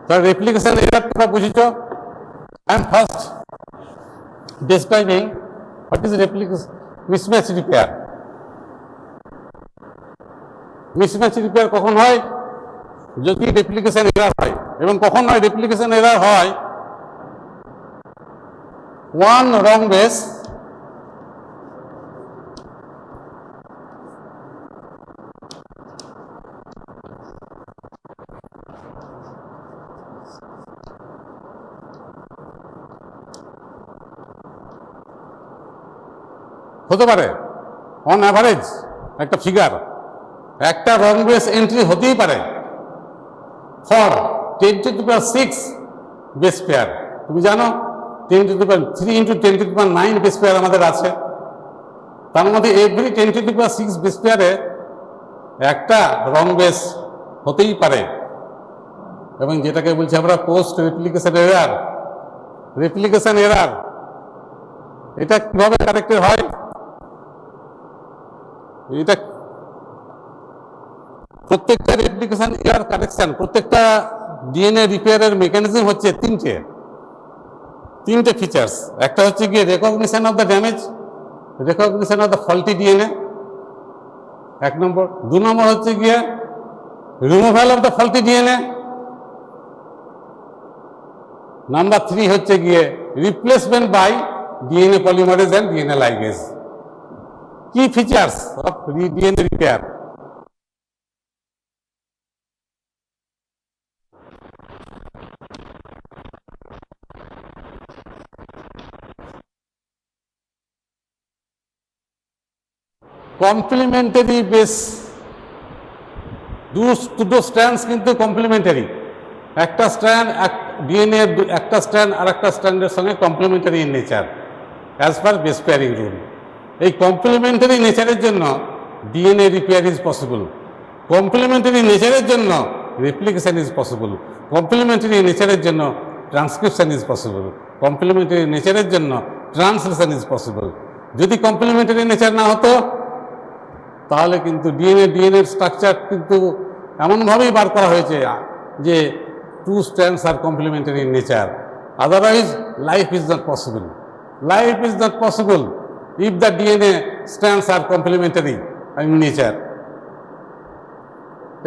So replication error কথা বুঝিছো? I am first describing what is replication mismatch repair. Mismatch repair কখন হয়? যদি replication error হয়। এবং কখন হয় replication error হয়? one wrong base হতে পারে অন অ্যাভারেজ একটা ফিগার, একটা রং বেস এন্ট্রি হতেই পারে ফর 10⁶ বেস পেয়ার। তুমি জানো 3 ইন্টু 10⁹ বেস পেয়ার আমাদের আছে, তার মধ্যে এভরি 10⁶ বেস পেয়ারে একটা রং বেস হতেই পারে, এবং যেটাকে বলছি আমরা পোস্ট রেপ্লিকেশন এরার। এটা কিভাবে কারেক্টেড হয়? এটা প্রত্যেকটা রেপ্লিকেশন এরার কারেকশন, প্রত্যেকটা ডিএনএ রিপেয়ারের মেকানিজম হচ্ছে তিনটে ফিচার্স। একটা হচ্ছে গিয়ে recognition of the damage, recognition of the faulty DNA, 1 নম্বর। 2 নম্বর হচ্ছে গিয়ে removal of the faulty DNA. Number 3 হচ্ছে গিয়ে replacement by DNA polymerase and DNA ligase. কি features of DNA repair? Complementary base, দুটো স্ট্র্যান্ডস কিন্তু কমপ্লিমেন্টারি। একটা স্ট্র্যান্ড ডিএনএ একটা স্ট্র্যান্ড আর একটা স্ট্র্যান্ডের সঙ্গে complementary in nature as per base pairing rule. এই কমপ্লিমেন্টারি নেচারের জন্য DNA repair is possible, complementary নেচারের জন্য রেপ্লিকেশন ইজ পসিবল, কমপ্লিমেন্টারি নেচারের জন্য ট্রান্সক্রিপশন ইজ পসিবল, কমপ্লিমেন্টারি নেচারের জন্য ট্রান্সলেশন ইজ পসিবল। যদি কমপ্লিমেন্টারি নেচার না হতো তাহলে কিন্তু ডিএনএর স্ট্রাকচার কিন্তু এমনভাবেই বার করা হয়েছে যে 2 strands are complementary in nature, otherwise life is not possible. Life is not possible if the DNA strands are complementary in nature.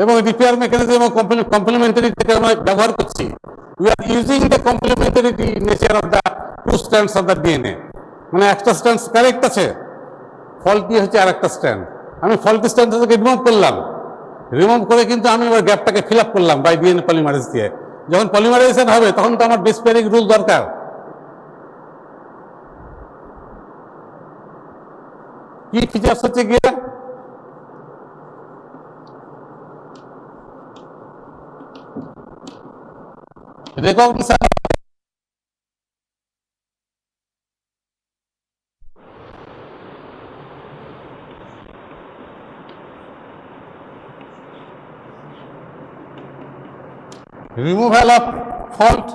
এবং রিপেয়ার মেকানিজম এবং কমপ্লিমেন্টারি যেটা আমরা ব্যবহার করছি, we are using the complementary nature of the 2 strands of the DNA. মানে একটা strand correct আছে, faulty হচ্ছে আর একটা স্ট্র্যান্ড। আমি ফল্টি স্ট্র্যান্ডটাকে রিমুভ করে কিন্তু আমি ওই গ্যাপটাকে ফিল আপ করলাম বাই ডিএনএ পলিমারেজ দিয়ে। যখন পলিমারাইজেশন হবে তখন তো আমার বেস পেয়ারিং রুল দরকার। কি ফিচার্স হচ্ছে গিয়ে recognition removal of fault,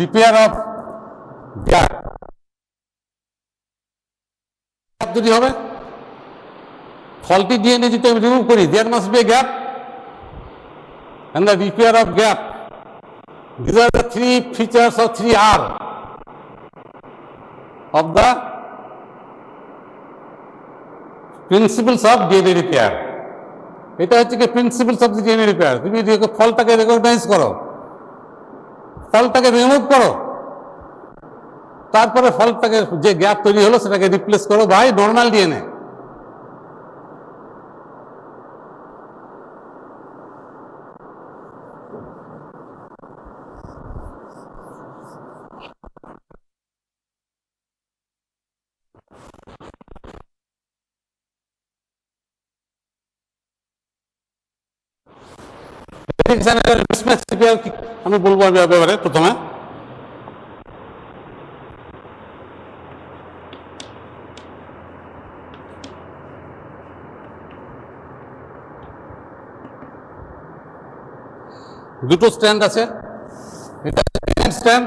repair of gap যদি হবে, ফল্টি ডিএনএ যদি আমি রিমুভ করি, there must be a gap and the repair of gap. These are the 3 features or 3R of the principles of DNA repair. এটা হচ্ছে কি principles of the DNA repair. তুমি ফলটাকে recognise করো, ফলটাকে remove করো, তারপরে ফলটাকে যে গ্যাপ তৈরি হলো সেটাকে রিপ্লেস করো by normal DNA. Mismatch repair আমি বলবো এবারে প্রথমে। দুটো স্ট্যান্ড আছে, এটা strand,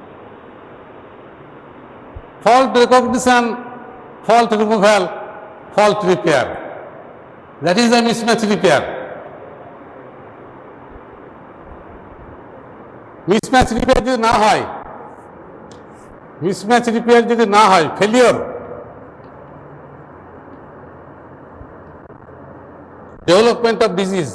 fault recognition, fault removal, fault repair. That is the mismatch repair. Mismatch repair যদি না হয়, mismatch repair যদি না হয়, failure, development of disease.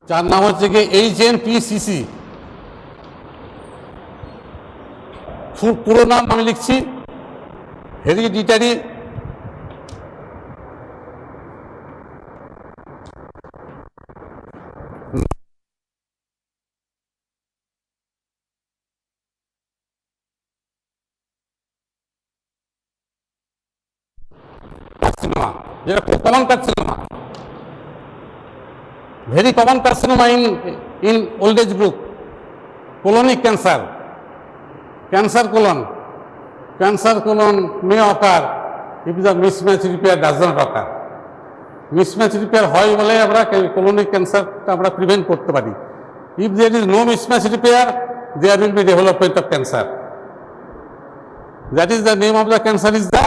যার নাম হচ্ছে কি HNPCC। পুরো নাম আমি লিখছি, হেরিডিটারি কার্সিনোমা, যেটা খুব common carcinoma, very common carcinoma in old age group. Colonic cancer, cancer colon may occur if the mismatch repair does not occur. Mismatch repair হয় বলে আমরা colonic cancer আমরা প্রিভেন্ট করতে পারি। If there is no mismatch repair, there will be development of cancer. That is the name of the cancer is the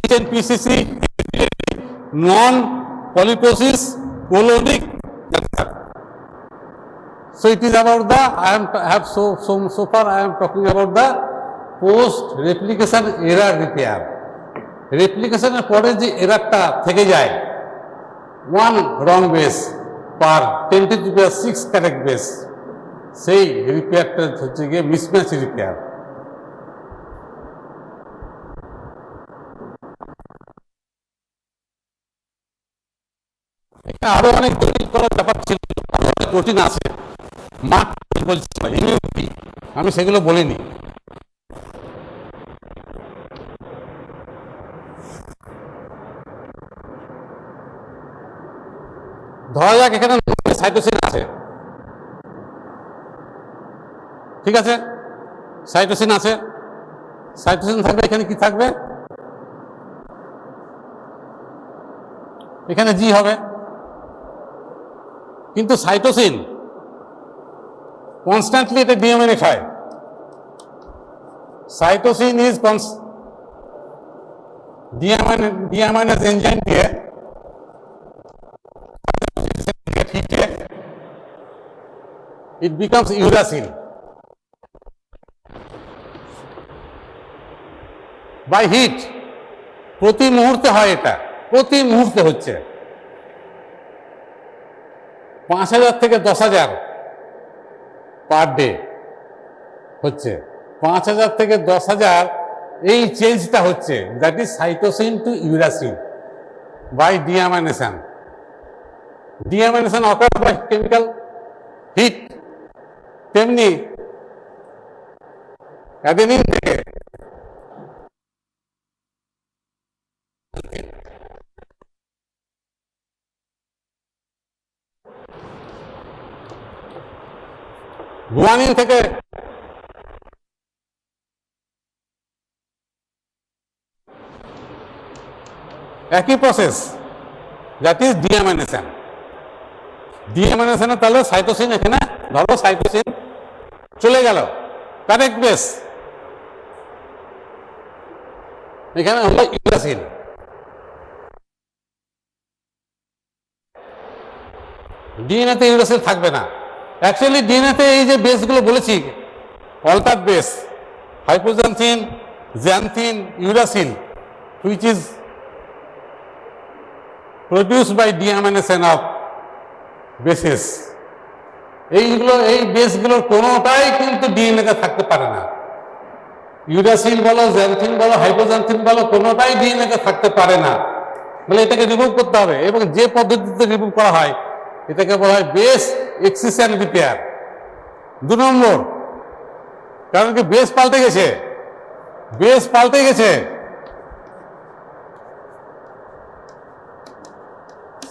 HNPCC, non-polyposis colonic cancer. So it is about the so far I am talking about the post replication error repair. Replication এর পরে যে এরারটা থেকে যায়, 1 wrong base per 10⁶ correct base, সেই রিপেয়ারটা হচ্ছে গিয়ে mismatch repair. এখানে আরো অনেক জটিল করার ব্যাপার ছিল, কঠিন আছে, আমি সেগুলো বলিনি। ধরা যাক এখানে সাইটোসিন আছে, ঠিক আছে, সাইটোসিন আছে, সাইটোসিন থাকবে, এখানে কি থাকবে, এখানে জি হবে। কিন্তু সাইটোসিন কনস্ট্যান্টলি এটা ডিএমএনএফ হয়। সাইটোসিন ইজ ডিএমএনএস এনজাইম দিয়ে it becomes uracil by heat। প্রতি মুহূর্তে হয়, এটা প্রতি মুহূর্তে হচ্ছে 5000 থেকে 10,000 পার ডে হচ্ছে, 5000 থেকে 10,000 এই চেঞ্জটা হচ্ছে, that is cytosine to uracil by deamination. Deamination occur by chemical heat. তেমনি অ্যাডেনিন থেকে গুয়ানিন থেকে একই প্রসেস, দ্যাট ইজ ডিঅ্যামাইনেশন। ডিঅ্যামাইনেশনে তাহলে সাইটোসিন, এখানে ধরো সাইটোসিন চলে গেল, কারেক্ট বেস, এখানে হলো ইউরাসিল। ডিএনএতে ইউরাসিল থাকবে না। অ্যাকচুয়ালি ডিএনএতে এই যে বেসগুলো বলেছি, alter base, hypoxanthine, xanthine, uracil, which is produced by deamination of bases. এই বেসগুলোর কোনোটাই কিন্তু ডিএনএতে থাকতে পারে না। ইউরাসিল বলো, জ্যান্থিন বলো, হাইপোজান্থিন বলো, কোনোটাই ডিএনএতে থাকতে পারে না। বলে এটাকে রিমুভ করতে হবে, এবং যে পদ্ধতিতে রিমুভ করা হয় এটাকে বলা হয় বেস এক্সিশন রিপেয়ার। 2 নম্বর, কারণ কি বেস পাল্টে গেছে, বেস পাল্টে গেছে,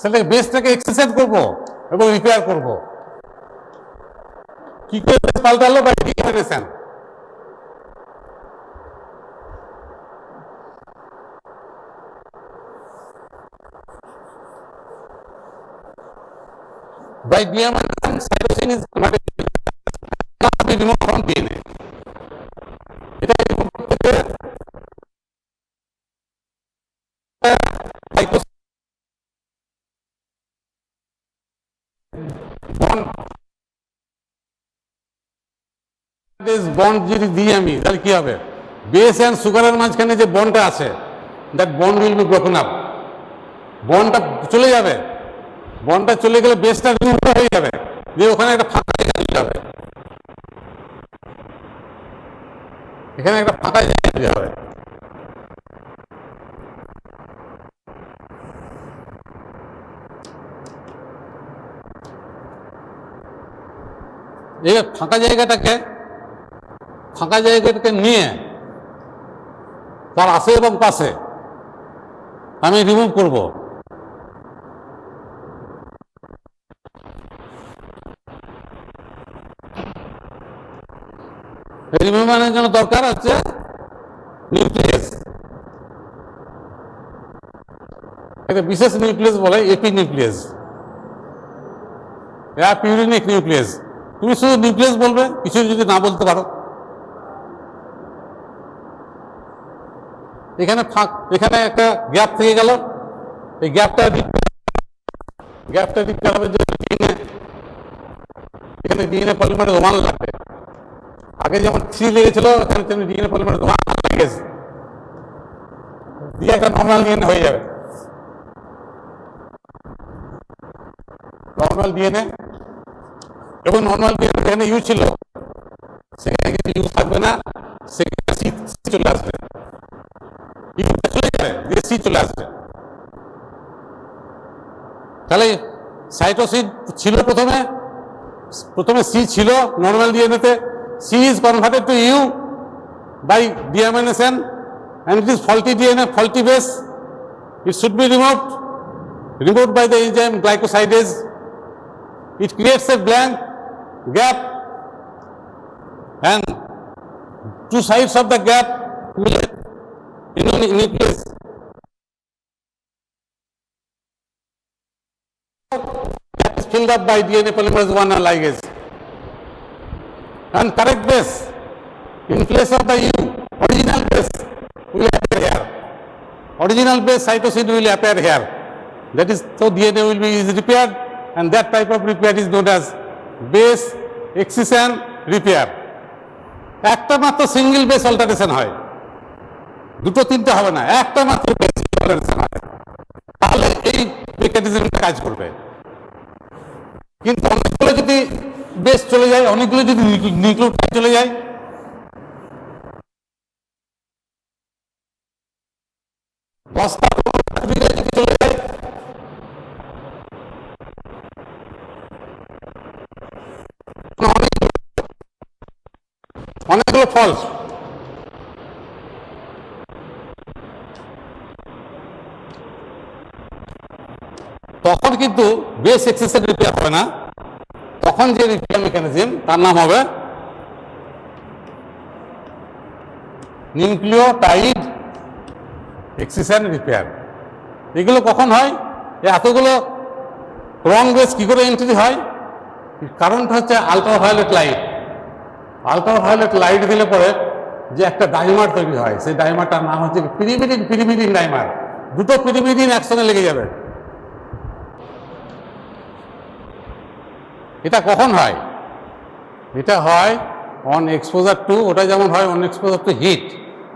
সেটাকে বেসটাকে এক্সিশন করবো এবং রিপেয়ার করবো। কি করে বেস পাল্টালো? By ডিঅ্যামাইনেশন। by deamination, cytosine is cannot be removed from DNA. এটা remove করতে গেলে বন্ড যদি দিই আমি তাহলে কি হবে, বেস অ্যান্ড সুগারের মাঝখানে যে বন্ডটা আছে, that bond will be broken up. বন্ডটা চলে যাবে, বন্ডটা চলে গেলে বেসটা রিমুভ হয়ে যাবে, দিয়ে ওখানে একটা ফাঁকা জায়গা দিতে হবে, এখানে একটা ফাঁকা জায়গা দিতে হবে। এই ফাঁকা জায়গাটাকে নিয়ে তার আশে এবং পাশে আমি রিমুভ করব। রিমুভারের জন্য দরকার হচ্ছে নিউক্লিয়াস, একটা বিশেষ নিউক্লিয়াস বলে এপি নিউক্লিয়াস, পিউরিনিক নিউক্লিয়াস। তুমি শুধু নিউক্লিয়াস বলবে, কিছু যদি না বলতে পারো। এখানে একটা গ্যাপ থেকে গেল, এই গ্যাপটা দিতে হবে যে এখানে ডিএনএ পলিমারেজ 1 লাগবে। আগে যেমন 3 লেগেছিল, এখানে তেমনি ডিএনএ পলিমারেজ 1 লেগেছে, দিয়ে একটা নর্মাল ডিএনএ হয়ে যাবে। নর্মাল ডিএনএ এবং নর্মাল ডিএনএ যেখানে ইউ ছিল সেখানে কিন্তু ইউ থাকবে না, সেখানে সি চলে আসবে, ইউটা চলে যাবে, দিয়ে সি চলে আসবে। তাহলে সাইটোসিন ছিল প্রথমে সি ছিল নর্মাল ডিএনএতে, C is converted to U by deamination and it is faulty DNA, faulty base. It should be removed by the enzyme glycosidase. It creates a blank gap, and two sides of the gap will nucleus. That is filled up by DNA polymerase 1 and ligase. And correct base in place of the U, original base will appear here. Original base cytosine will appear here. That is, so DNA will be repaired, and that type of repair is known as base excision repair. একটা মাত্র single base alteration হয়, দুটো তিনটে হবে না, একটা মাত্র base alteration হয়, তাহলে এই মেকানিজমটা কাজ করবে। কিন্তু অনেকগুলো যদি বেস চলে যায়, অনেকগুলো যদি নিউক্লিওটাইড চলে যায়, চলে যায়, অনেকগুলো ফলস, তখন কিন্তু বেস এক্সেসিভ রিপেয়ার হবে না, তখন যে রিপেয়ার মেকানিজম তার নাম হবে নিউক্লিওটাইড এক্সিশন রিপেয়ার। এগুলো কখন হয়? এতগুলো রং বেস কি করে এন্ট্রি হয়? কারণটা হচ্ছে আলট্রাভায়োলেট লাইট। আলট্রাভায়োলেট লাইট দিলে পরে যে একটা ডাইমার তৈরি হয়, সেই ডাইমারটার নাম হচ্ছে পিরিমিডিন ডাইমার। দুটো পিরিমিডিন একসঙ্গে লেগে যাবে। এটা কখন হয়? এটা হয় অন এক্সপোজার টু, ওটা যেমন হয় on exposure to heat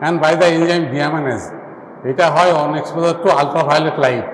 and by the enzyme deaminase, এটা হয় on exposure to ultraviolet light.